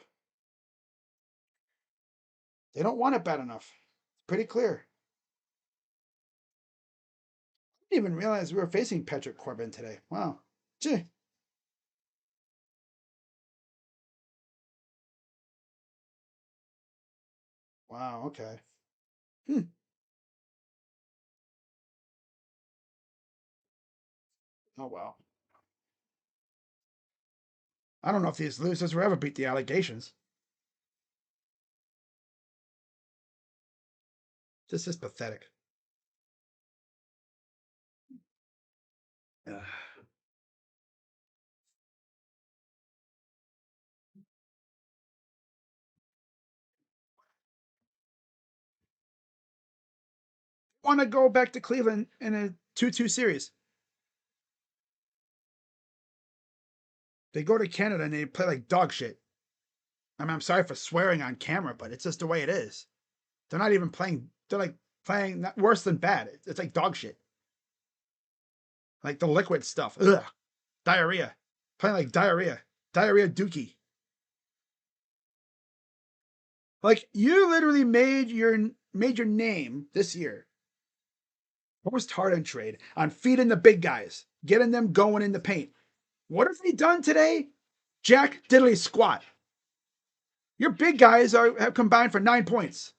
They don't want it bad enough. It's pretty clear. I didn't even realize we were facing Patrick Corbin today. Wow. Gee. Wow, okay. Hmm. Oh, well. I don't know if these losers will ever beat the allegations. This is pathetic. Ugh. Want to go back to Cleveland in a 2-2 series. They go to Canada and they play like dog shit. I mean, I'm sorry for swearing on camera, but it's just the way it is. They're not even playing. They're like playing worse than bad. It's like dog shit. Like the liquid stuff. Ugh. Diarrhea. Playing like diarrhea. Diarrhea dookie. Like you literally made your name this year. Post Harden trade on feeding the big guys, getting them going in the paint. What have they done today? Jack diddly squat. Your big guys have combined for 9 points.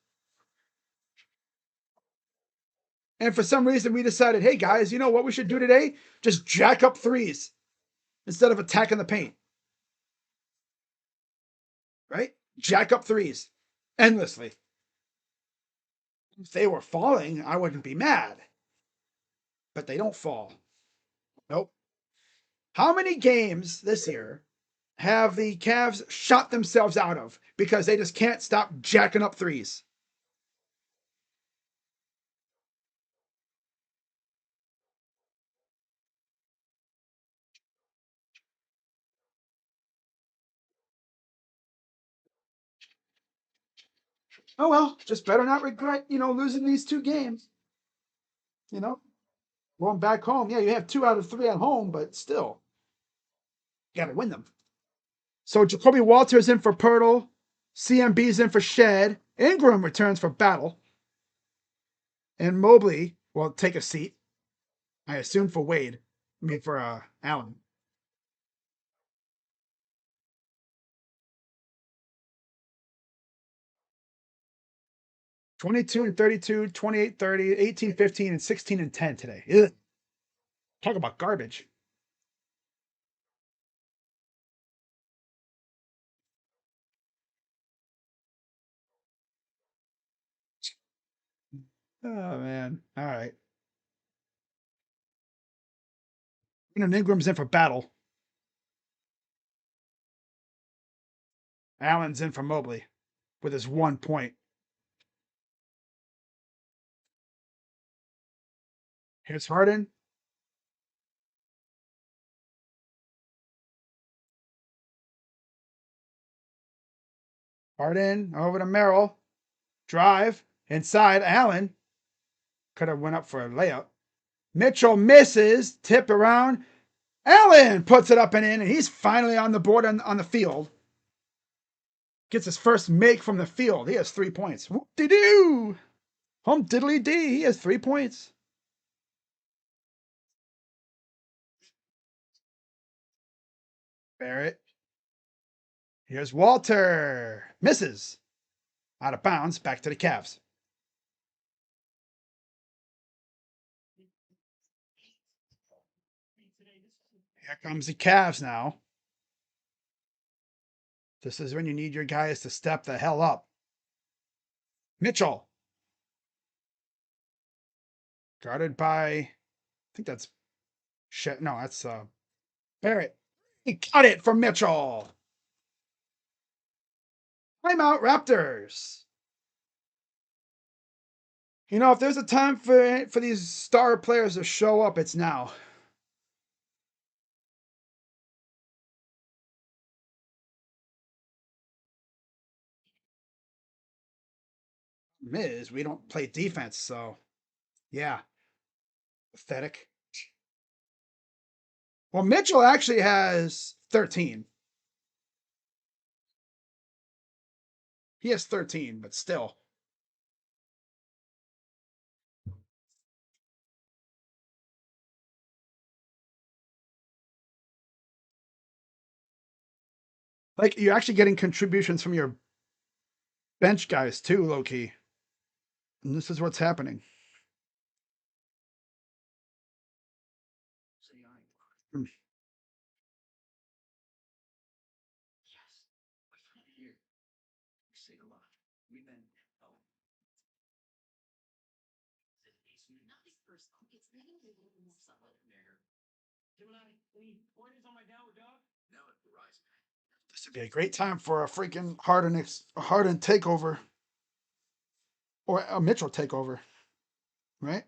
And for some reason, we decided, hey guys, you know what we should do today? Just jack up threes instead of attacking the paint. Right? Jack up threes endlessly. If they were falling, I wouldn't be mad. But they don't fall. Nope. How many games this year have the Cavs shot themselves out of because they just can't stop jacking up threes? Oh well, just better not regret, losing these 2 games. You know, going back home. Yeah, you have 2 out of 3 at home, but still, you got to win them. So Jacoby Walters in for Pirtle, CMB's in for Shed, Ingram returns for Battle, and Mobley will take a seat. I assume for Wade. I mean for Allen. 22 and 32, 28, 30, 18, 15, and 16 and 10 today. Ugh. Talk about garbage. Oh man. All right. Ingram's in for Battle. Allen's in for Mobley with his 1 point. Here's Harden. Harden over to Merrill. Drive inside. Allen could have went up for a layup. Mitchell misses. Tip around. Allen puts it up and in, and he's finally on the board on the field. Gets his first make from the field. He has 3 points. Whoop-de-doo. Hum diddly dee. He has 3 points. Barrett. Here's Walter. Misses. Out of bounds. Back to the Cavs. Here comes the Cavs now. This is when you need your guys to step the hell up. Mitchell. Guarded by, I think that's shit. No, that's Barrett. He cut it from Mitchell. Timeout, Raptors. You know, if there's a time for these star players to show up, it's now. Miz, we don't play defense, so yeah, pathetic. Well, Mitchell actually has 13. He has 13, but still. Like, you're actually getting contributions from your bench guys, too, low key. And this is what's happening. Hmm. Nothing personal. It's letting you live more solid. This would be a great time for a freaking Harden takeover. Or a Mitchell takeover. Right?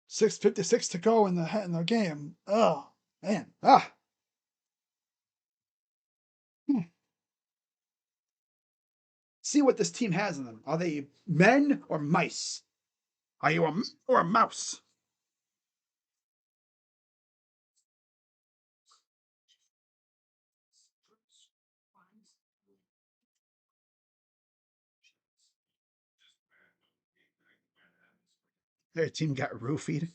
6:56 to go in the game. Oh, man. Ah. Hmm. See what this team has in them. Are they men or mice? Are you a man or a mouse? Their team got roofied.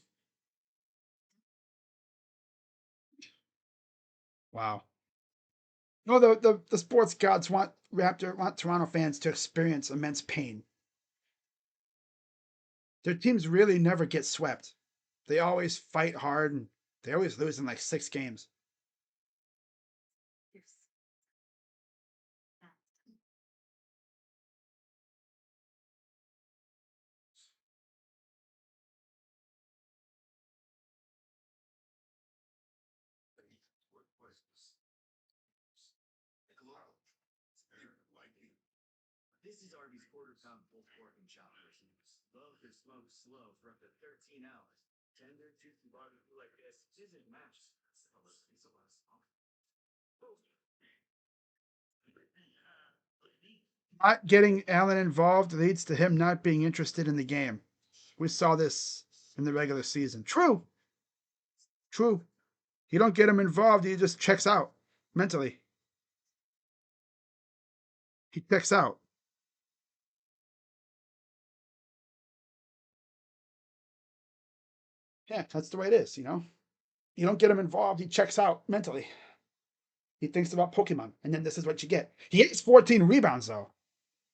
Wow. No, the sports gods want Toronto fans to experience immense pain. Their teams really never get swept. They always fight hard and they always lose in like 6 games. Not getting Allen involved leads to him not being interested in the game. We saw this in the regular season. True. True. You don't get him involved, he just checks out mentally. He checks out. Yeah, that's the way it is, you know? You don't get him involved, he checks out mentally. He thinks about Pokemon, and then this is what you get. He has 14 rebounds, though,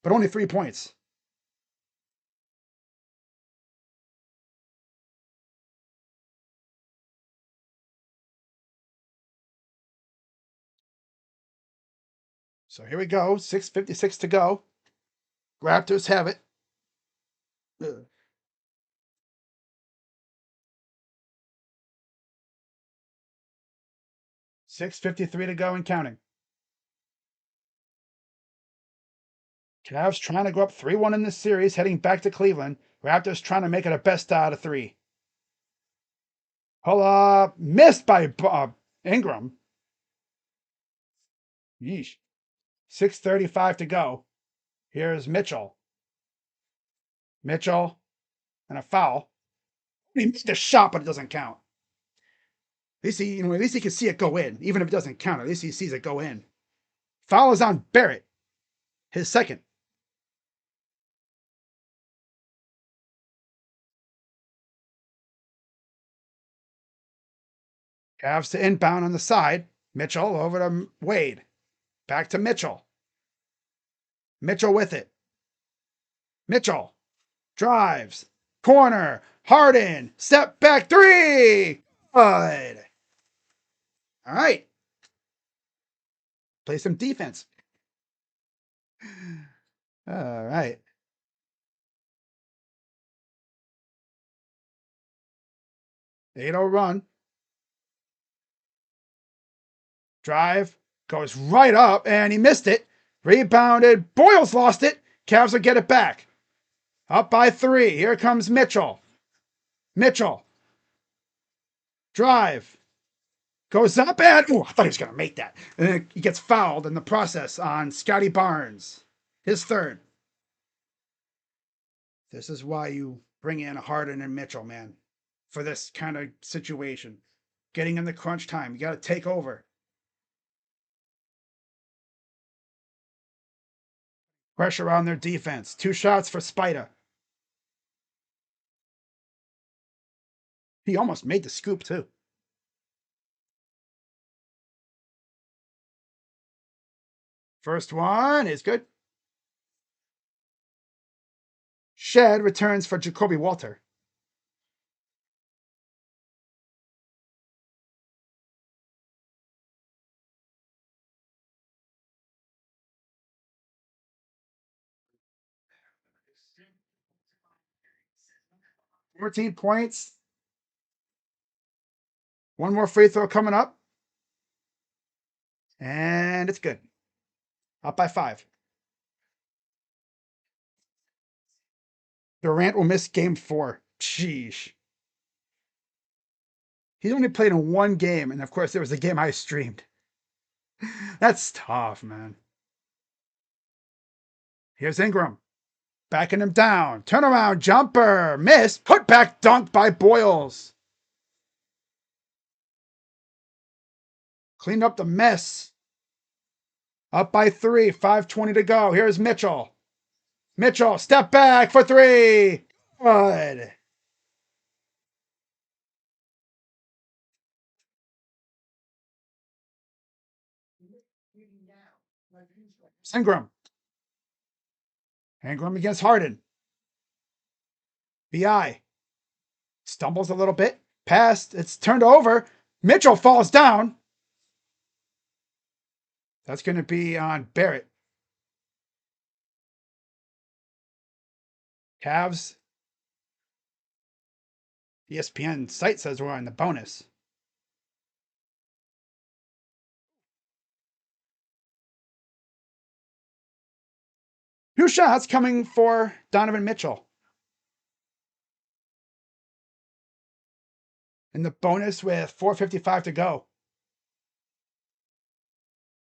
but only 3 points. So here we go. 6:56 to go. Raptors have it. Ugh. 6:53 to go and counting. Cavs trying to go up 3-1 in this series, heading back to Cleveland. Raptors trying to make it a best out of 3. Pull up. Missed by Ingram. Yeesh. 6:35 to go. Here's Mitchell. Mitchell and a foul. He missed the shot, but it doesn't count. At least he can see it go in, even if it doesn't count. At least he sees it go in. Foul is on Barrett, his second. Cavs to inbound on the side. Mitchell over to Wade. Back to Mitchell. Mitchell with it. Mitchell drives. Corner. Harden. Step back three. Good. All right. Play some defense. All right. 8-0 run. Drive. Goes right up, and he missed it. Rebounded. Boyles lost it. Cavs will get it back. Up by 3. Here comes Mitchell. Mitchell. Drive. Goes up and... Oh, I thought he was going to make that. And then he gets fouled in the process on Scotty Barnes. His third. This is why you bring in Harden and Mitchell, man. For this kind of situation. Getting in the crunch time. You got to take over. Pressure on their defense. 2 shots for Spida. He almost made the scoop, too. First one is good. Shed returns for Jacoby Walter. $14 points. One more free throw coming up. And it's good. Up by 5. Durant will miss game 4. Sheesh. He's only played in 1 game, and of course, there was a game I streamed. That's tough, man. Here's Ingram. Backing him down. Turnaround jumper. Miss. Put back dunk by Boyles. Cleaned up the mess. Up by 3. 5:20 to go. Here's Mitchell. Mitchell, step back for 3. Good. Ingram. Ingram against Harden. BI. Stumbles a little bit. Passed. It's turned over. Mitchell falls down. That's going to be on Barrett. Cavs. ESPN site says we're on the bonus. Two shots coming for Donovan Mitchell. In the bonus with 4:55 to go.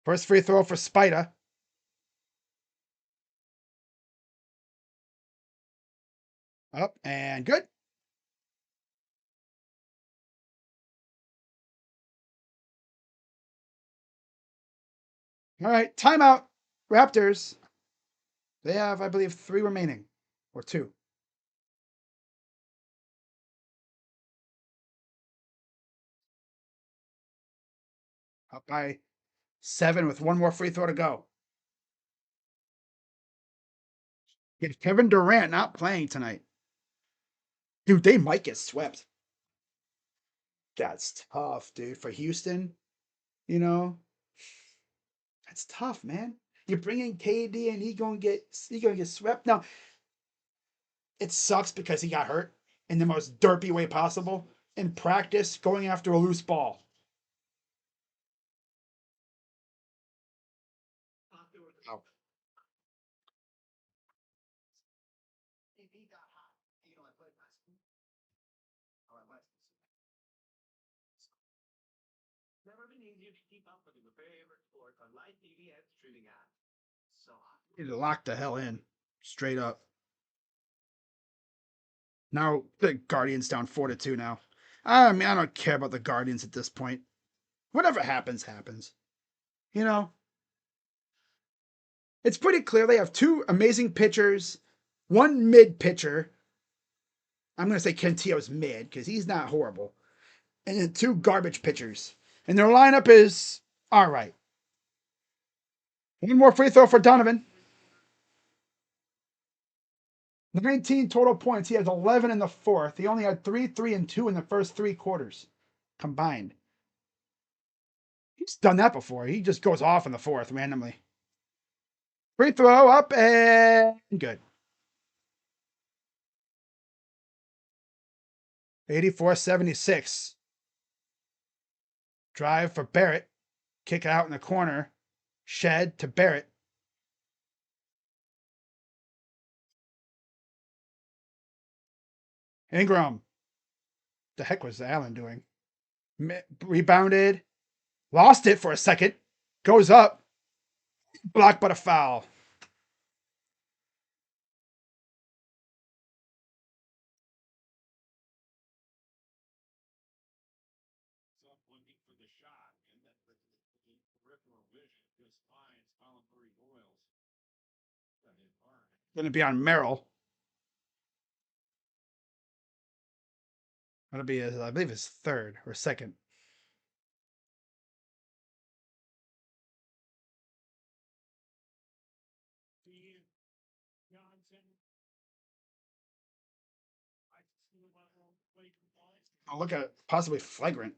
First free throw for Spida. Up and good. All right, timeout. Raptors. They have, I believe, 3 remaining. Or 2. Up by 7 with 1 more free throw to go. Get Kevin Durant not playing tonight. Dude, they might get swept. That's tough, dude. For Houston, you know, that's tough, man. You bring in KD and he's gonna get swept. Now, it sucks because he got hurt in the most derpy way possible in practice, going after a loose ball. Oh. Never been easier to keep up with your favorite sports on live TV and streaming apps. So He locked the hell in, straight up. Now the Guardians down 4-2 now. I mean, I don't care about the Guardians at this point. Whatever happens, happens. You know, it's pretty clear they have 2 amazing pitchers, 1 mid pitcher. I'm going to say Cantillo's mid because he's not horrible. And then 2 garbage pitchers. And their lineup is all right. 1 more free throw for Donovan. 19 total points. He has 11 in the 4th. He only had 3, 3, and 2 in the first 3 quarters combined. He's done that before. He just goes off in the 4th randomly. Free throw up and good. 84-76. Drive for Barrett. Kick out in the corner. Shed to Barrett. Ingram. The heck was Allen doing? Rebounded. Lost it for a second. Goes up. Blocked but a foul. Going to be on Merrill. That'll be his, I believe his third or second. Oh, look at it. Possibly flagrant.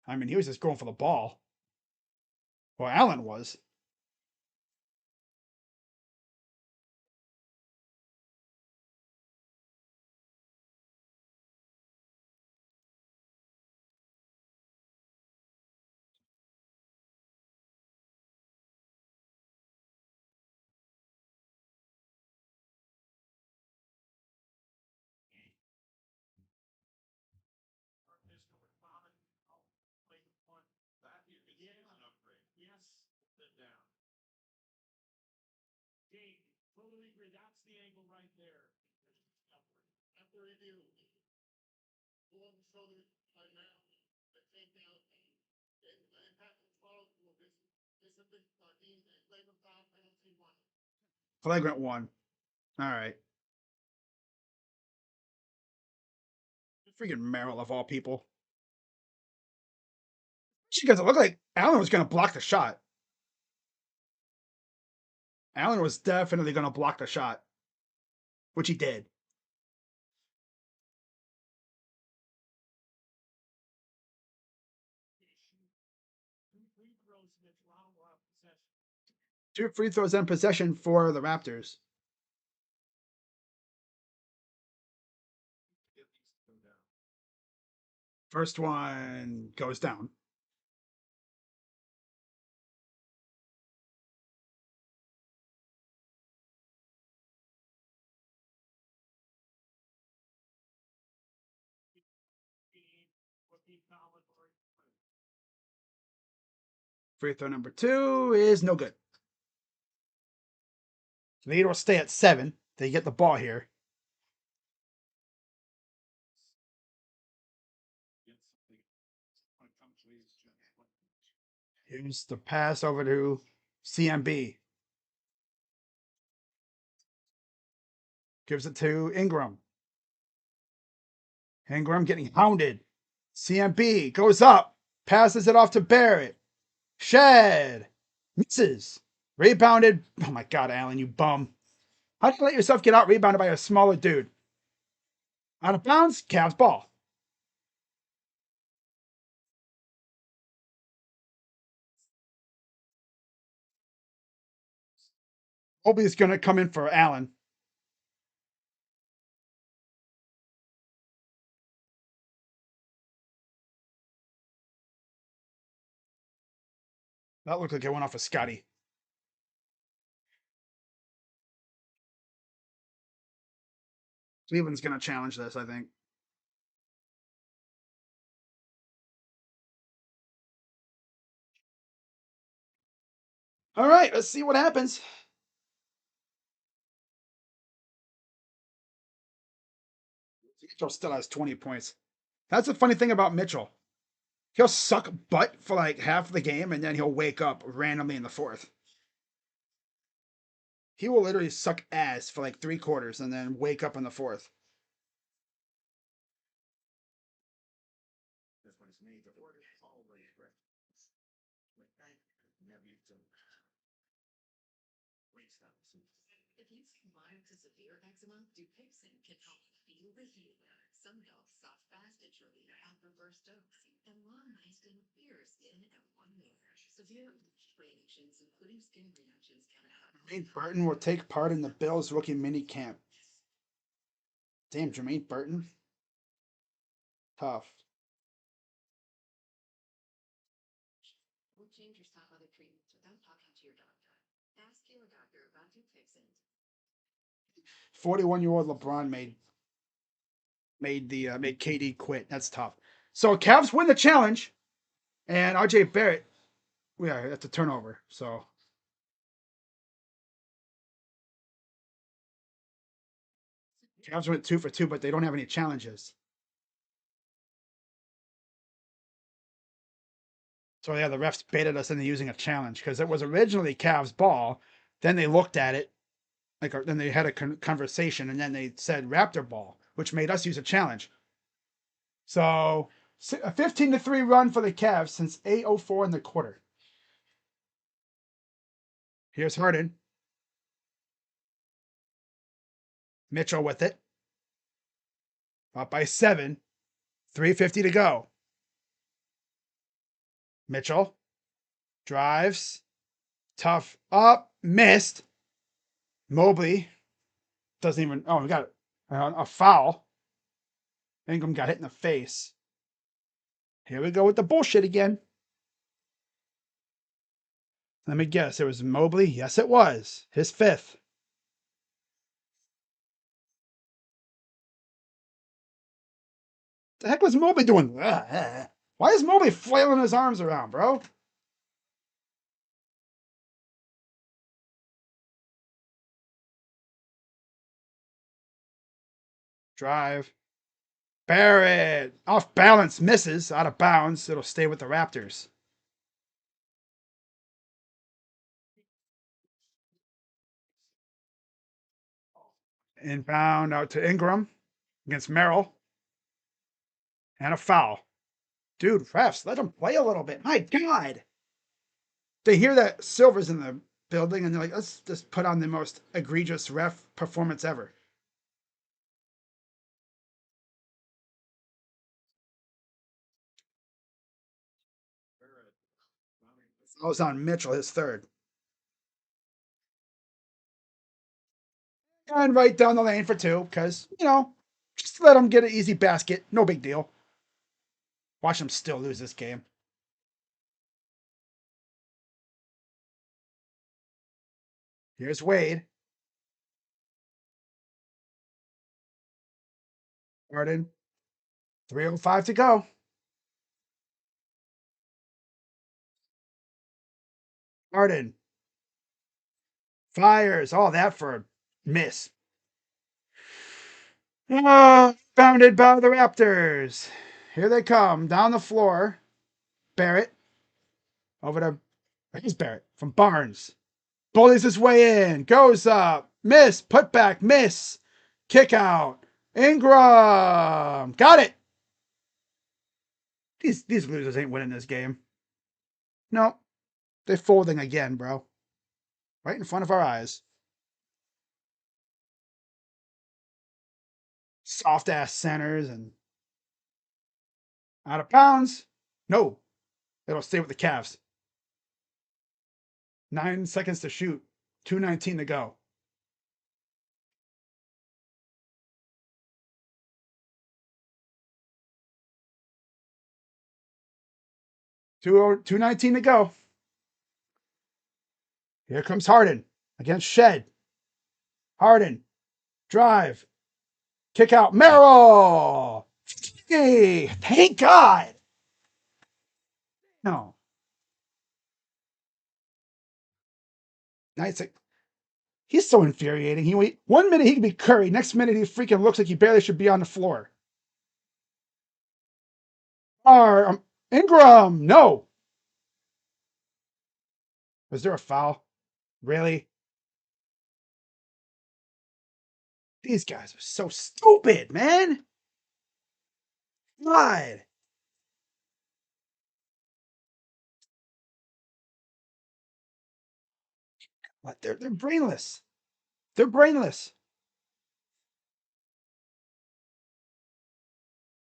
I mean, he was just going for the ball. Well, Allen was. Flagrant one. All right. Freaking Merrill of all people. Because it looked like Allen was going to block the shot. Allen was definitely going to block the shot, which he did. Two free throws in possession for the Raptors. First one goes down. Free throw number two is no good. Lead will stay at 7. They get the ball here. Here's the pass over to CMB. Gives it to Ingram. Ingram getting hounded. CMB goes up. Passes it off to Barrett. Shed. Misses. Rebounded. Oh my God, Allen, you bum. How do you let yourself get out rebounded by a smaller dude? Out of bounds, Cavs ball. Obi's going to come in for Allen. That looked like it went off of Scotty. Cleveland's going to challenge this, I think. All right, let's see what happens. Mitchell still has 20 points. That's the funny thing about Mitchell. He'll suck butt for like half the game and then he'll wake up randomly in the fourth. He will literally suck ass for like 3 quarters and then wake up in the fourth. If you see mild to severe eczema, Dupixent can help feel the heat. Some help soft fast itch relief at the first dose, and long-lasting clear skin at 1 year. Severe reactions, including skin reactions, can happen. Nate Burton will take part in the Bills rookie mini camp. Damn, Jermaine Burton. Tough. We'll change or stop other treatments without talking to your doctor. Ask your doctor about your fix it. 41-year-old LeBron made KD quit. That's tough. So Cavs win the challenge, and RJ Barrett, yeah, that's a turnover. So Cavs went 2 for 2, but they don't have any challenges. So yeah, the refs baited us into using a challenge because it was originally Cavs ball. Then they looked at it, then they had a conversation, and then they said Raptor ball, which made us use a challenge. So a 15-3 run for the Cavs since 8:04 in the quarter. Here's Harden. Mitchell with it. Up by 7. 3:50 to go. Mitchell drives. Tough up. Missed. Mobley doesn't even. Oh, we got a foul. Ingram got hit in the face. Here we go with the bullshit again. Let me guess. It was Mobley? Yes, it was. His 5th. The heck was Mobley doing? Why is Mobley flailing his arms around, bro? Drive. Barrett. Off balance. Misses. Out of bounds. It'll stay with the Raptors. Inbound out to Ingram against Merrill. And a foul. Dude, refs, let him play a little bit. My God. They hear that Silver's in the building and they're like, let's just put on the most egregious ref performance ever. I was on Mitchell, his 3rd. And right down the lane for 2, because, just let him get an easy basket. No big deal. Watch him still lose this game. Here's Wade. Harden. 3:05 to go. Harden. Fires. All that for a miss. Bounded by the Raptors. Here they come down the floor. Barrett. Over to. Here's Barrett from Barnes. Bullies his way in. Goes up. Miss. Put back. Miss. Kick out. Ingram. Got it. These losers ain't winning this game. No. They're folding again, bro. Right in front of our eyes. Soft ass centers and out of bounds. No. It'll stay with the Cavs. 9 seconds to shoot. 2:19 to go. Two 2:19 to go. Here comes Harden against Shed. Harden. Drive. Kick out. Merrill. Hey, thank God. No. Nice. He's so infuriating. 1 minute he can be Curry. Next minute he freaking looks like he barely should be on the floor. Ingram. No. Was there a foul? Really? These guys are so stupid, man. God. What? They're brainless. They're brainless.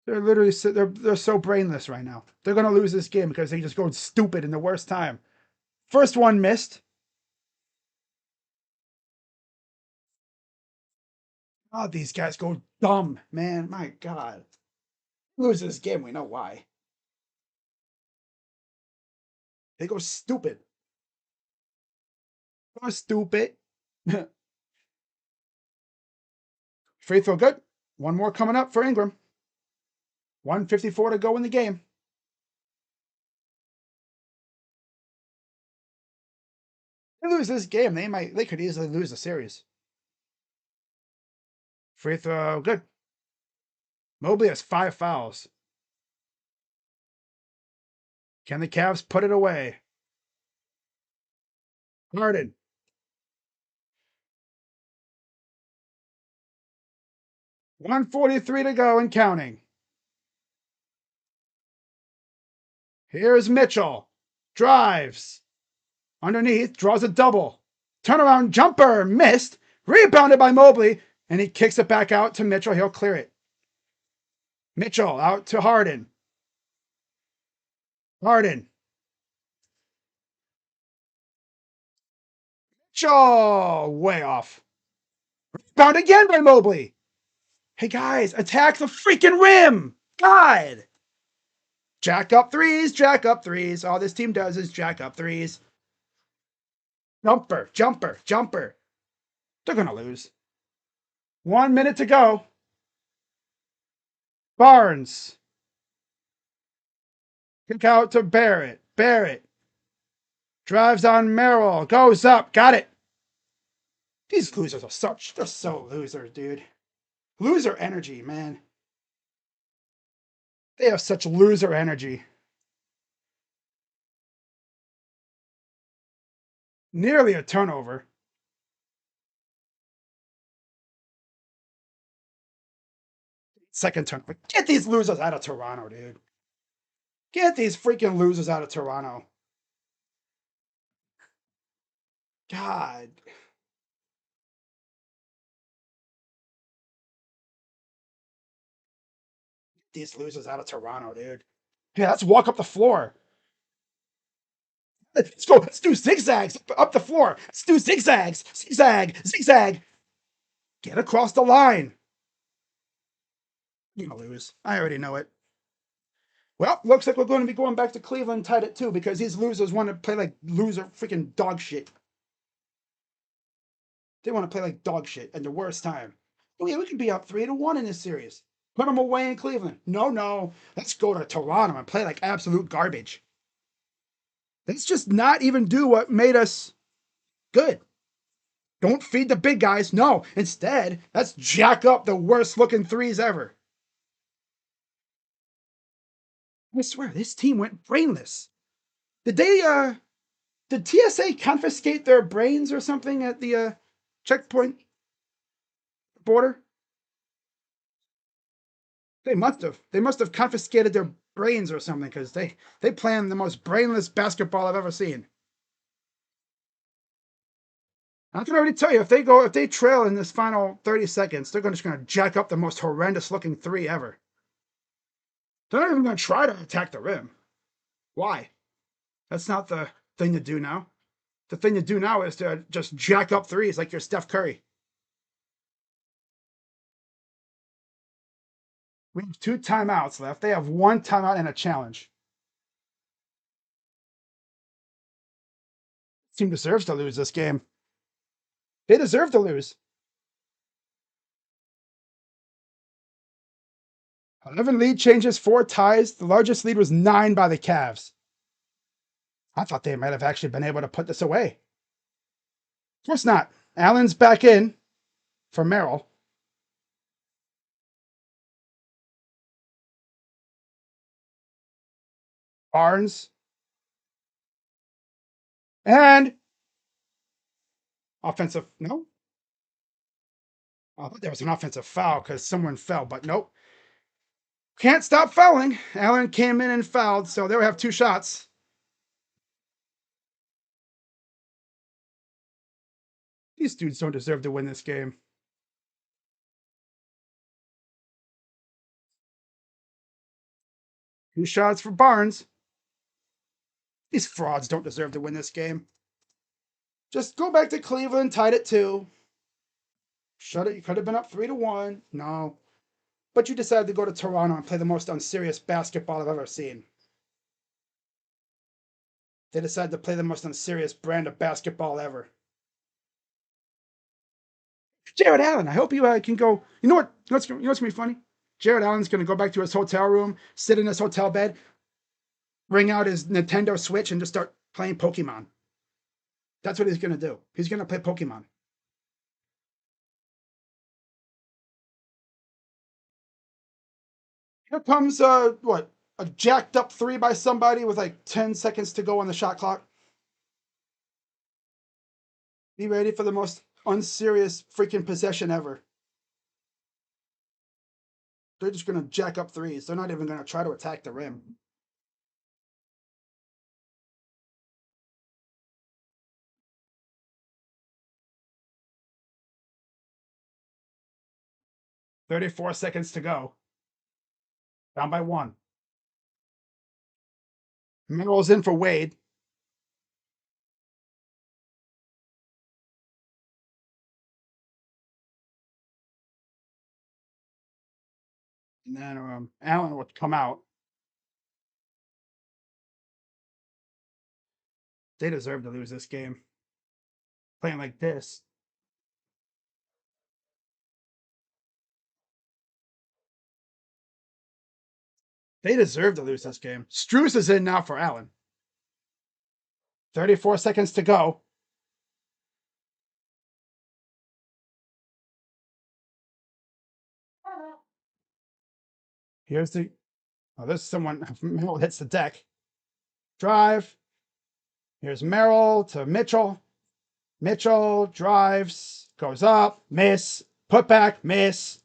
They're literally they're so brainless right now. They're gonna lose this game because they just go stupid in the worst time. First one missed. Oh, these guys go dumb, man. My God. Lose this game, we know why. They go stupid. Go stupid. Free throw good. One more coming up for Ingram. 1:54 to go in the game. They lose this game, they could easily lose the series. Free throw good. Mobley has 5 fouls. Can the Cavs put it away? Harden. .143 to go and counting. Here's Mitchell. Drives. Underneath, draws a double. Turnaround jumper, missed. Rebounded by Mobley, and he kicks it back out to Mitchell. He'll clear it. Mitchell out to Harden. Harden. Mitchell, way off. Rebound again by Mobley. Hey guys, attack the freaking rim. God. Jack up threes, jack up threes. All this team does is jack up threes. Jumper, jumper, jumper. They're going to lose. 1 minute to go. Barnes. Kick out to Barrett. Barrett. Drives on Merrill. Goes up. Got it. These losers are they're so losers, dude. Loser energy, man. They have such loser energy. Nearly a turnover. Second turnover. Get these losers out of Toronto, dude. Get these freaking losers out of Toronto. God. These losers out of Toronto, dude. Yeah, let's walk up the floor. Let's go. Let's do zigzags up the floor. Let's do zigzags. Zigzag. Zigzag. Get across the line. You're going to lose. I already know it. Well, looks like we're going to be going back to Cleveland tied at 2 because these losers want to play like loser freaking dog shit. They want to play like dog shit at the worst time. Oh yeah, we could be up 3-1 in this series. Put them away in Cleveland. No. Let's go to Toronto and play like absolute garbage. Let's just not even do what made us good. Don't feed the big guys. No. Instead, let's jack up the worst looking threes ever. I swear, this team went brainless. Did TSA confiscate their brains or something at the checkpoint border? They must have. They must have confiscated their brains or something because they planned the most brainless basketball I've ever seen. I can already tell you if they trail in this final 30 seconds, they're just going to jack up the most horrendous looking three ever. They're not even going to try to attack the rim. Why? That's not the thing to do now. The thing to do now is to just jack up threes like you're Steph Curry. We have 2 timeouts left. They have 1 timeout and a challenge. Team deserves to lose this game. They deserve to lose. 11 lead changes, 4 ties. The largest lead was 9 by the Cavs. I thought they might have actually been able to put this away. Of course not. Allen's back in for Merrill. Barnes. And offensive. No? I thought there was an offensive foul because someone fell, but nope. Can't stop fouling. Allen came in and fouled, so they'll have 2 shots. These dudes don't deserve to win this game. Two shots for Barnes. These frauds don't deserve to win this game. Just go back to Cleveland, tied at 2. Shut it. You could have been up 3-1. No. But you decided to go to Toronto and play the most unserious basketball I've ever seen. They decided to play the most unserious brand of basketball ever. Jared Allen, I hope you can go. You know what? You know what's gonna be funny? Jared Allen's gonna go back to his hotel room, sit in his hotel bed, bring out his Nintendo Switch, and just start playing Pokemon. That's what he's gonna do. He's gonna play Pokemon. Here comes what? A jacked up three by somebody with like 10 seconds to go on the shot clock. Be ready for the most unserious freaking possession ever. They're just gonna jack up threes. They're not even gonna try to attack the rim. "34 seconds to go. Down by one. Minerals in for Wade. And then Allen would come out. They deserve to lose this game. Playing like this. They deserve to lose this game. Strus is in now for Allen. 34 seconds to go. Here's the. Oh, there's someone. Merrill hits the deck. Drive. Here's Merrill to Mitchell. Mitchell drives, goes up, miss, put back, miss.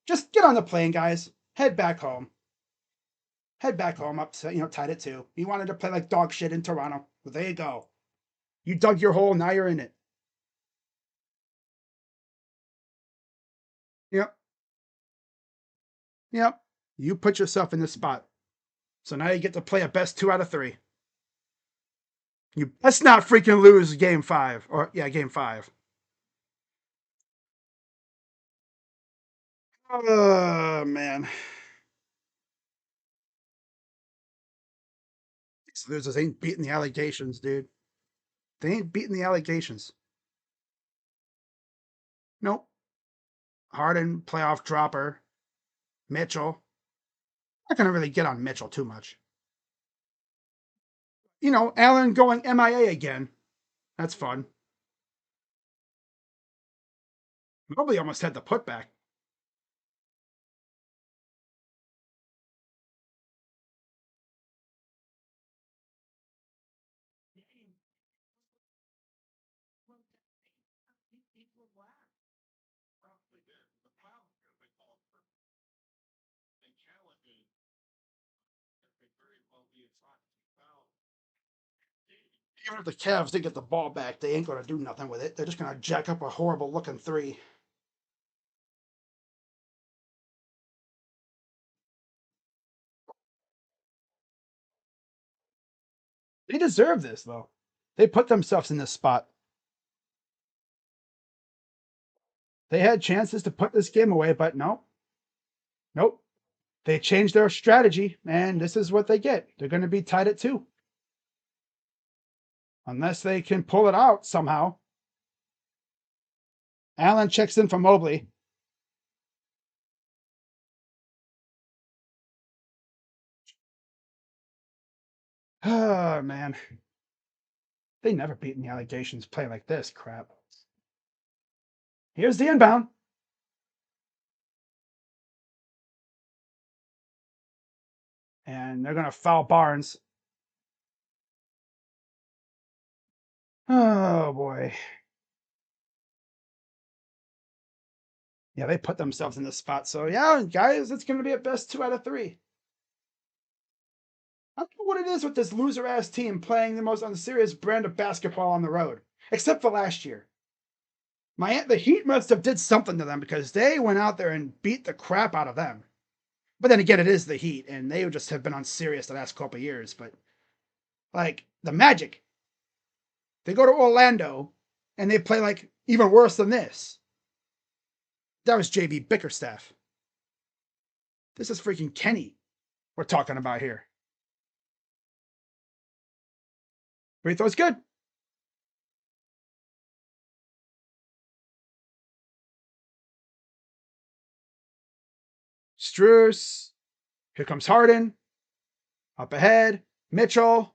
Just get on the plane, guys. Head back home. Head back home, upset, tied at 2. You wanted to play like dog shit in Toronto. Well, there you go. You dug your hole, now you're in it. Yep. Yep. You put yourself in this spot. So now you get to play a best 2 out of 3. You best not freaking lose game 5. Game 5. Oh, man. These losers ain't beating the allegations, dude. They ain't beating the allegations. Nope. Harden, playoff dropper. Mitchell. Not going to really get on Mitchell too much. Allen going MIA again. That's fun. Mobley almost had the putback. Even if the Cavs did get the ball back, they ain't going to do nothing with it. They're just going to jack up a horrible looking 3. They deserve this, though. They put themselves in this spot. They had chances to put this game away, but no. Nope. They changed their strategy, and this is what they get. They're going to be tied at 2. Unless they can pull it out somehow. Allen checks in for Mobley. Oh, man. They never beaten the allegations play like this crap. Here's the inbound. And they're going to foul Barnes. Oh, boy. Yeah, they put themselves in this spot. So, yeah, guys, it's going to be a best 2 out of 3. I don't know what it is with this loser ass team playing the most unserious brand of basketball on the road, except for last year. The Heat must have did something to them because they went out there and beat the crap out of them. But then again, it is the Heat, and they just have been unserious the last couple of years. But like the Magic, they go to Orlando and they play like even worse than this. That was JV Bickerstaff. This is freaking Kenny we're talking about here. Free throw's good. Strus. Here comes Harden. Up ahead. Mitchell.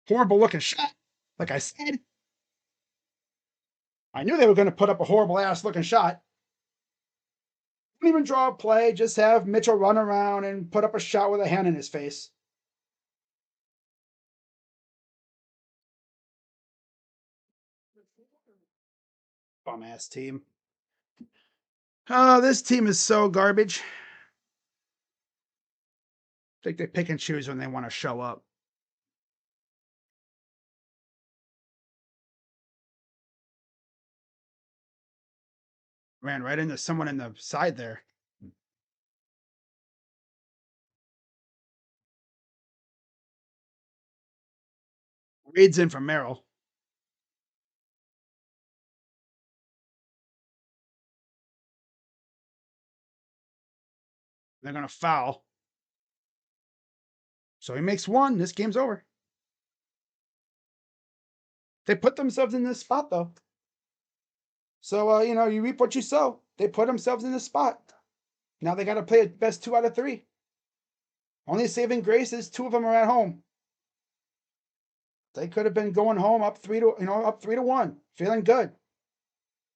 Horrible looking shot. Like I said, I knew they were going to put up a horrible ass looking shot. Don't even draw a play. Just have Mitchell run around and put up a shot with a hand in his face. Bum ass team. Oh, this team is so garbage. I think they pick and choose when they want to show up. Ran right into someone in the side there. Reads in from Merrill. They're going to foul. So he makes one. This game's over. They put themselves in this spot, though. So, you reap what you sow. They put themselves in this spot. Now they got to play a best 2 out of 3. Only saving grace is 2 of them are at home. They could have been going home up 3-1, feeling good.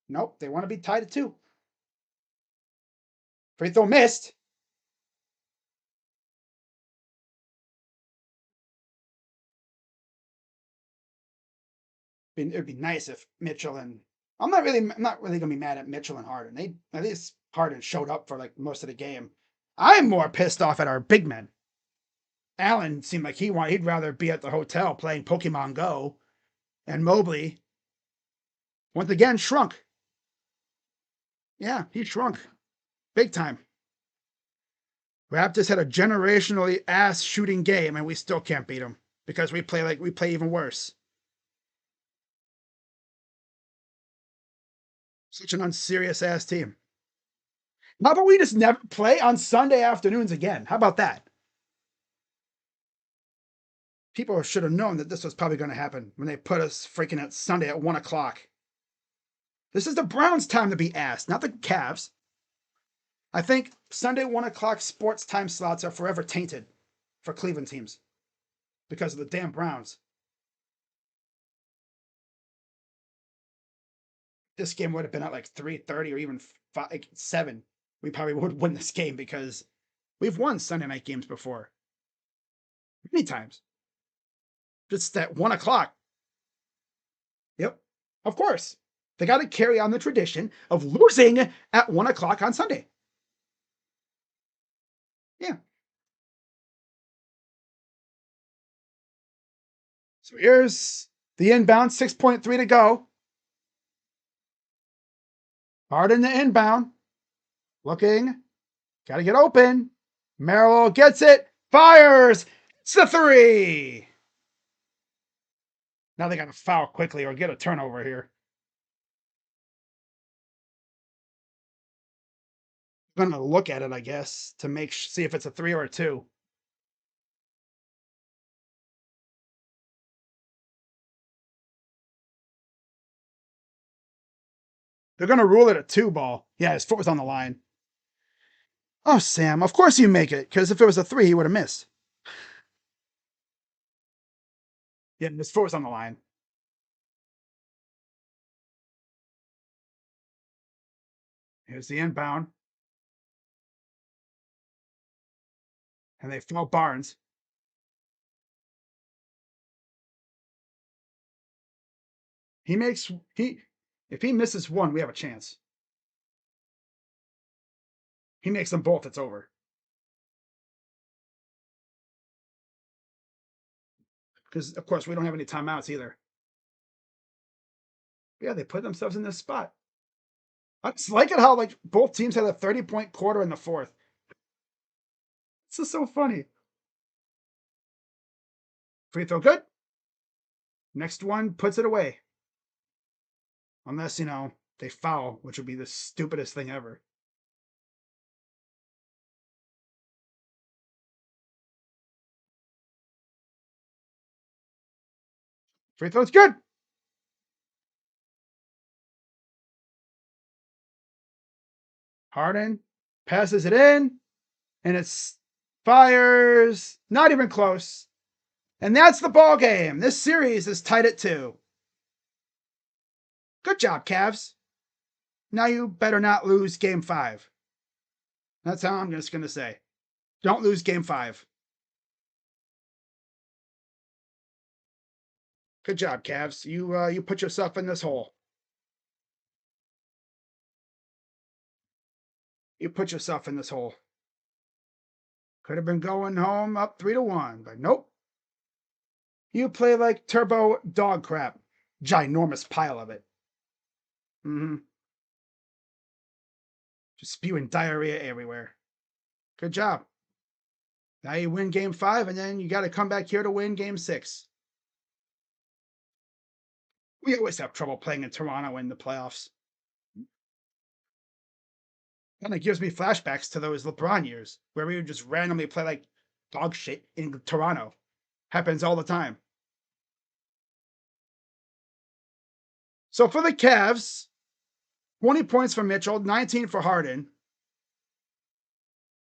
Nope, they want to be tied at 2. Free throw missed. It'd be nice if Mitchell and I'm not really gonna be mad at Mitchell and Harden. They at least Harden showed up for like most of the game. I'm more pissed off at our big men. Allen seemed like he'd rather be at the hotel playing Pokemon Go, and Mobley once again shrunk. Yeah, he shrunk big time. Raptors had a generationally ass shooting game, and we still can't beat them because we play even worse. Such an unserious ass team. How about we just never play on Sunday afternoons again? How about that? People should have known that this was probably going to happen when they put us freaking at Sunday at 1 o'clock. This is the Browns' time to be asked, not the Cavs. I think Sunday 1 o'clock sports time slots are forever tainted for Cleveland teams because of the damn Browns. This game would have been at like 3:30 or even 7. We probably would win this game because we've won Sunday night games before. Many times. Just at 1 o'clock. Yep. Of course. They got to carry on the tradition of losing at 1 o'clock on Sunday. Yeah. So here's the inbound, 6.3 to go. Harden the inbound. Looking. Got to get open. Merrill gets it. Fires. It's the 3. Now they got to foul quickly or get a turnover here. I'm going to look at it, I guess, to see if it's a 3 or a 2. They're going to rule it a 2 ball. Yeah, his foot was on the line. Oh, Sam, of course you make it, because if it was a 3, he would have missed. Yeah, his foot was on the line. Here's the inbound. And they foul Barnes. If he misses one, we have a chance. He makes them both, it's over. Because, of course, we don't have any timeouts either. Yeah, they put themselves in this spot. I just like it how like both teams had a 30-point quarter in the 4th. This is so funny. Free throw good. Next one puts it away. Unless, They foul, which would be the stupidest thing ever. Free throw's good. Harden passes it in, and it's fires. Not even close. And that's the ball game. This series is tied at 2. Good job, Cavs. Now you better not lose game 5. That's how I'm just going to say. Don't lose game 5. Good job, Cavs. You put yourself in this hole. You put yourself in this hole. Could have been going home up 3-1, but nope. You play like turbo dog crap. Ginormous pile of it. Just spewing diarrhea everywhere. Good job. Now you win game 5, and then you got to come back here to win game 6. We always have trouble playing in Toronto in the playoffs. Kind of gives me flashbacks to those LeBron years where we would just randomly play like dog shit in Toronto. Happens all the time. So for the Cavs, 20 points for Mitchell, 19 for Harden,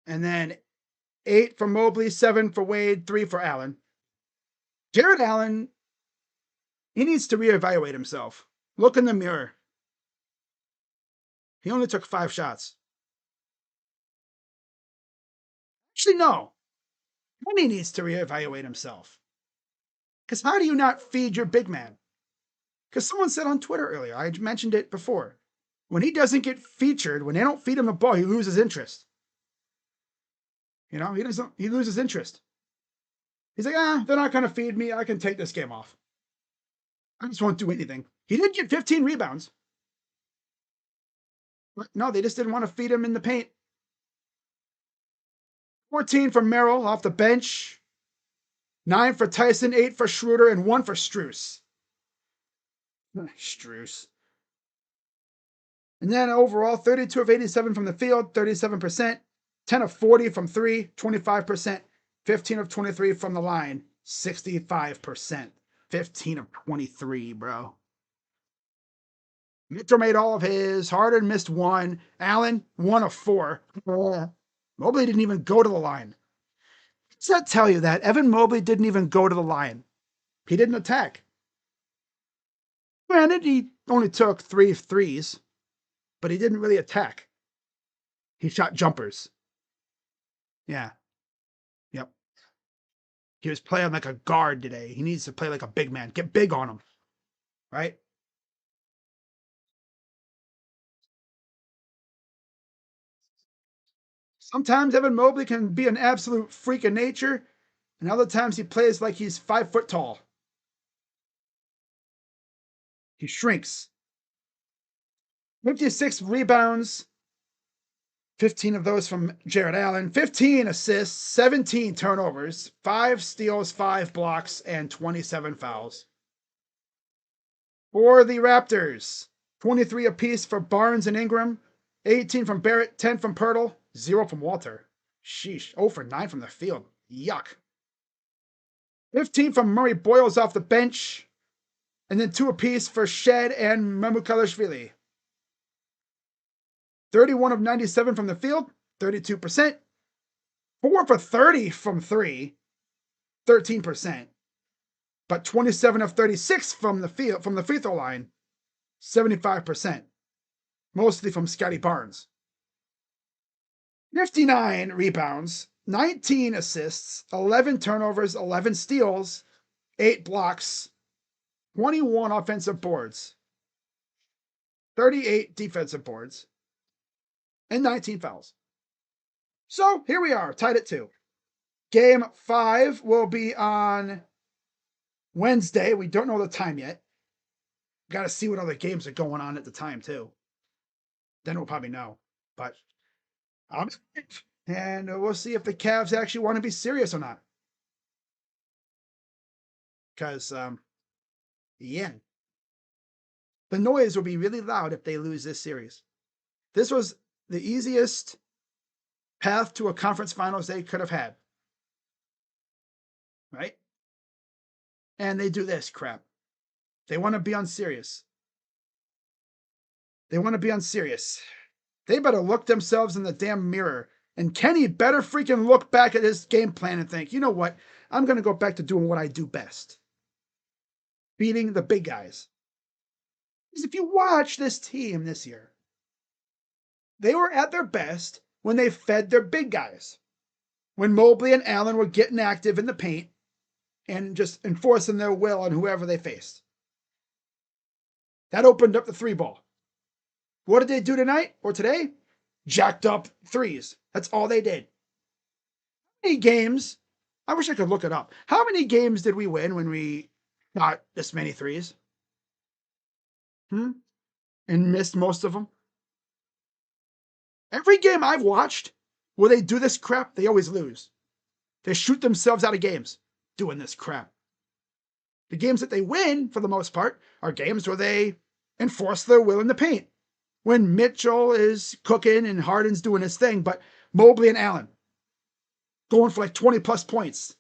and then 8 for Mobley, 7 for Wade, 3 for Allen. Jared Allen, he needs to reevaluate himself. Look in the mirror. He only took 5 shots. Actually, no. Then he needs to reevaluate himself. Because how do you not feed your big man? Because someone said on Twitter earlier, I mentioned it before, when he doesn't get featured, when they don't feed him the ball, he loses interest. He loses interest. He's like, they're not going to feed me. I can take this game off. I just won't do anything. He did get 15 rebounds. But no, they just didn't want to feed him in the paint. 14 for Merrill off the bench. 9 for Tyson, 8 for Schroeder, and 1 for Strus. Strus. And then overall, 32 of 87 from the field, 37%. 10 of 40 from 3, 25%. 15 of 23 from the line, 65%. 15 of 23, bro. Mitchell made all of his. Harden missed 1. Allen, 1 of 4. Mobley didn't even go to the line. Does that tell you that? Evan Mobley didn't even go to the line. He didn't attack. Granted, he only took 3 threes, but he didn't really attack. He shot jumpers. Yeah. Yep. He was playing like a guard today. He needs to play like a big man. Get big on him. Right? Sometimes Evan Mobley can be an absolute freak of nature, and other times he plays like he's 5 foot tall. He shrinks. 56 rebounds, 15 of those from Jared Allen, 15 assists, 17 turnovers, 5 steals, 5 blocks, and 27 fouls. For the Raptors, 23 apiece for Barnes and Ingram, 18 from Barrett, 10 from Pirtle, 0 from Walter. Sheesh, 0 for 9 from the field. Yuck. 15 from Murray Boyles off the bench, and then 2 apiece for Shed and Mamukelashvili. 31 of 97 from the field, 32%. 4 for 30 from 3, 13%. But 27 of 36 from the free throw line, 75%. Mostly from Scotty Barnes. 59 rebounds, 19 assists, 11 turnovers, 11 steals, 8 blocks, 21 offensive boards, 38 defensive boards, and 19 fouls. So here we are, tied at 2. Game 5 will be on Wednesday. We don't know the time yet. Got to see what other games are going on at the time, too. Then we'll probably know. But and we'll see if the Cavs actually want to be serious or not. Because, yeah. The noise will be really loud if they lose this series. This was the easiest path to a conference finals they could have had. Right? And they do this crap. They want to be unserious. They want to be unserious. They better look themselves in the damn mirror. And Kenny better freaking look back at his game plan and think, you know what? I'm going to go back to doing what I do best. Beating the big guys. Because if you watch this team this year, they were at their best when they fed their big guys. When Mobley and Allen were getting active in the paint and just enforcing their will on whoever they faced. That opened up the three ball. What did they do tonight or today? Jacked up threes. That's all they did. How many games? I wish I could look it up. How many games did we win when we got this many threes? And missed most of them? Every game I've watched where they do this crap, they always lose. They shoot themselves out of games doing this crap. The games that they win, for the most part, are games where they enforce their will in the paint. When Mitchell is cooking and Harden's doing his thing, but Mobley and Allen going for like 20 plus points.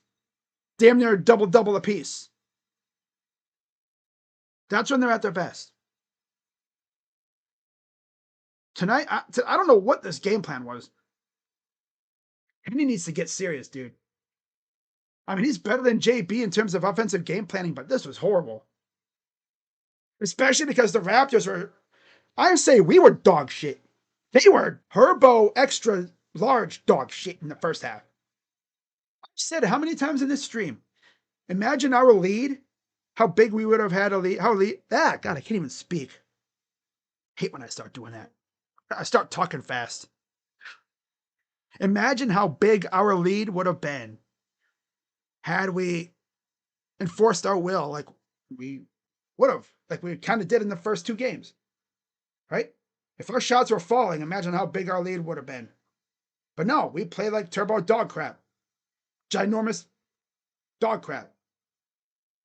Damn near double apiece. That's when they're at their best. Tonight, I don't know what this game plan was. Kenny needs to get serious, dude. I mean, he's better than JB in terms of offensive game planning, but this was horrible. Especially because the Raptors were, I say we were dog shit. They were Herbo extra large dog shit in the first half. I said it how many times in this stream? Imagine our lead, how big we would have had a lead. God, I can't even speak. I hate when I start doing that. I start talking fast. Imagine how big our lead would have been had we enforced our will like we would have, like we kind of did in the first two games, right? If our shots were falling, imagine how big our lead would have been. But no, we play like turbo dog crap. Ginormous dog crap.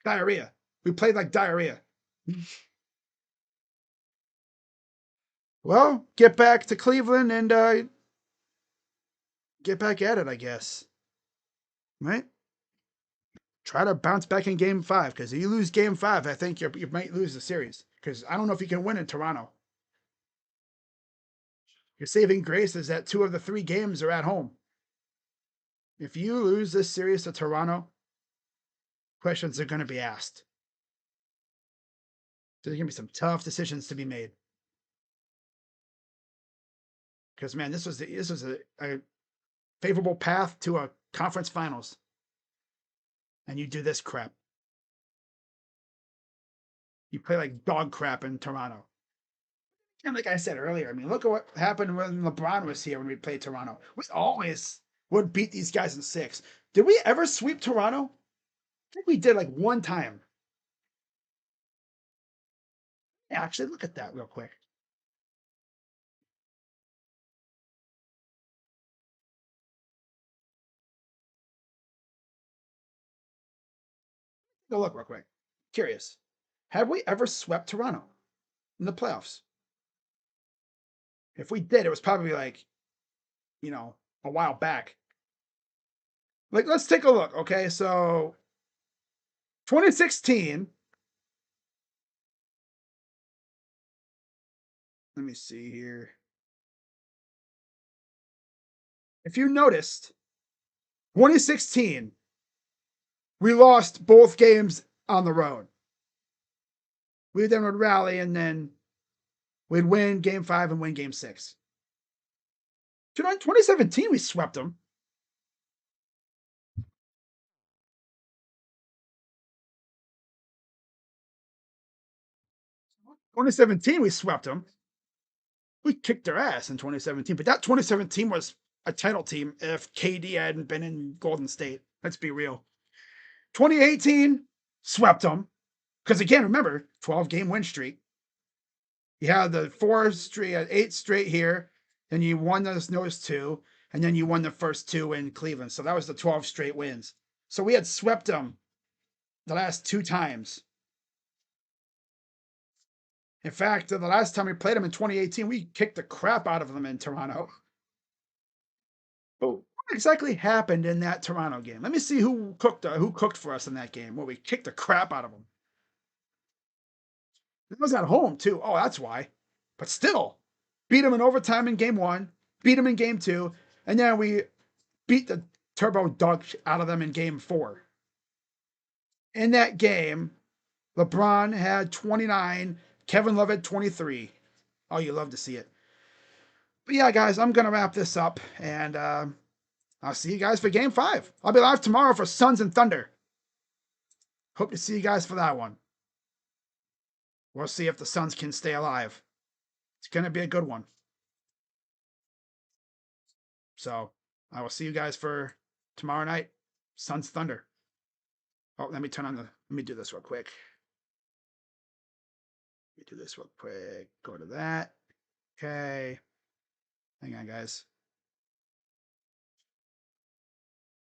Diarrhea. We played like diarrhea. Well, get back to Cleveland and get back at it, I guess. Right? Try to bounce back in game 5, because if you lose game 5, I think you might lose the series, because I don't know if you can win in Toronto. Your saving grace is that 2 of the 3 games are at home. If you lose this series to Toronto, questions are going to be asked. So there's going to be some tough decisions to be made. Because, man, this was a favorable path to a conference finals. And you do this crap. You play like dog crap in Toronto. And like I said earlier, I mean, look at what happened when LeBron was here when we played Toronto. We always would beat these guys in 6. Did we ever sweep Toronto? I think we did like one time. Actually, look at that real quick. Go look real quick. Curious. Have we ever swept Toronto in the playoffs? If we did, it was probably like, a while back. Like, let's take a look. Okay, so 2016. Let me see here. If you noticed, 2016, we lost both games on the road. We then would rally and then we'd win game 5 and win game 6. 2017, we swept them. In 2017, we swept them. We kicked their ass in 2017, but that 2017 was a title team if KD hadn't been in Golden State. Let's be real. 2018, swept them. Because again, remember, 12-game win streak. You had the 8 straight here, then you won those 2, and then you won the first 2 in Cleveland. So that was the 12 straight wins. So we had swept them the last 2 times. In fact, the last time we played them in 2018, we kicked the crap out of them in Toronto. But what exactly happened in that Toronto game? Let me see who cooked for us in that game. Well, we kicked the crap out of them. It was at home too. Oh, that's why. But still, beat them in overtime in game 1, beat them in game 2, and then we beat the turbo dog out of them in game 4. In that game, LeBron had 29, Kevin Love had 23. Oh, you love to see it. But yeah, guys, I'm gonna wrap this up, and I'll see you guys for game 5. I'll be live tomorrow for Suns and Thunder. Hope to see you guys for that one. We'll see if the Suns can stay alive. It's gonna be a good one. So I will see you guys for tomorrow night, Suns Thunder. Oh, let me do this real quick. Go to that. Okay. Hang on, guys.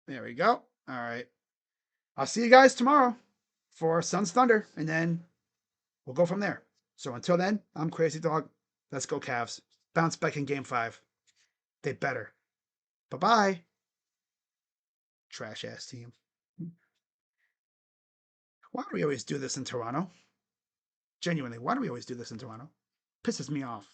There we go. All right. I'll see you guys tomorrow for Suns Thunder, and then we'll go from there. So until then, I'm Crazy Dog. Let's go Cavs. Bounce back in game 5. They better. Bye-bye. Trash ass team. Why do we always do this in Toronto? Genuinely, why do we always do this in Toronto? Pisses me off.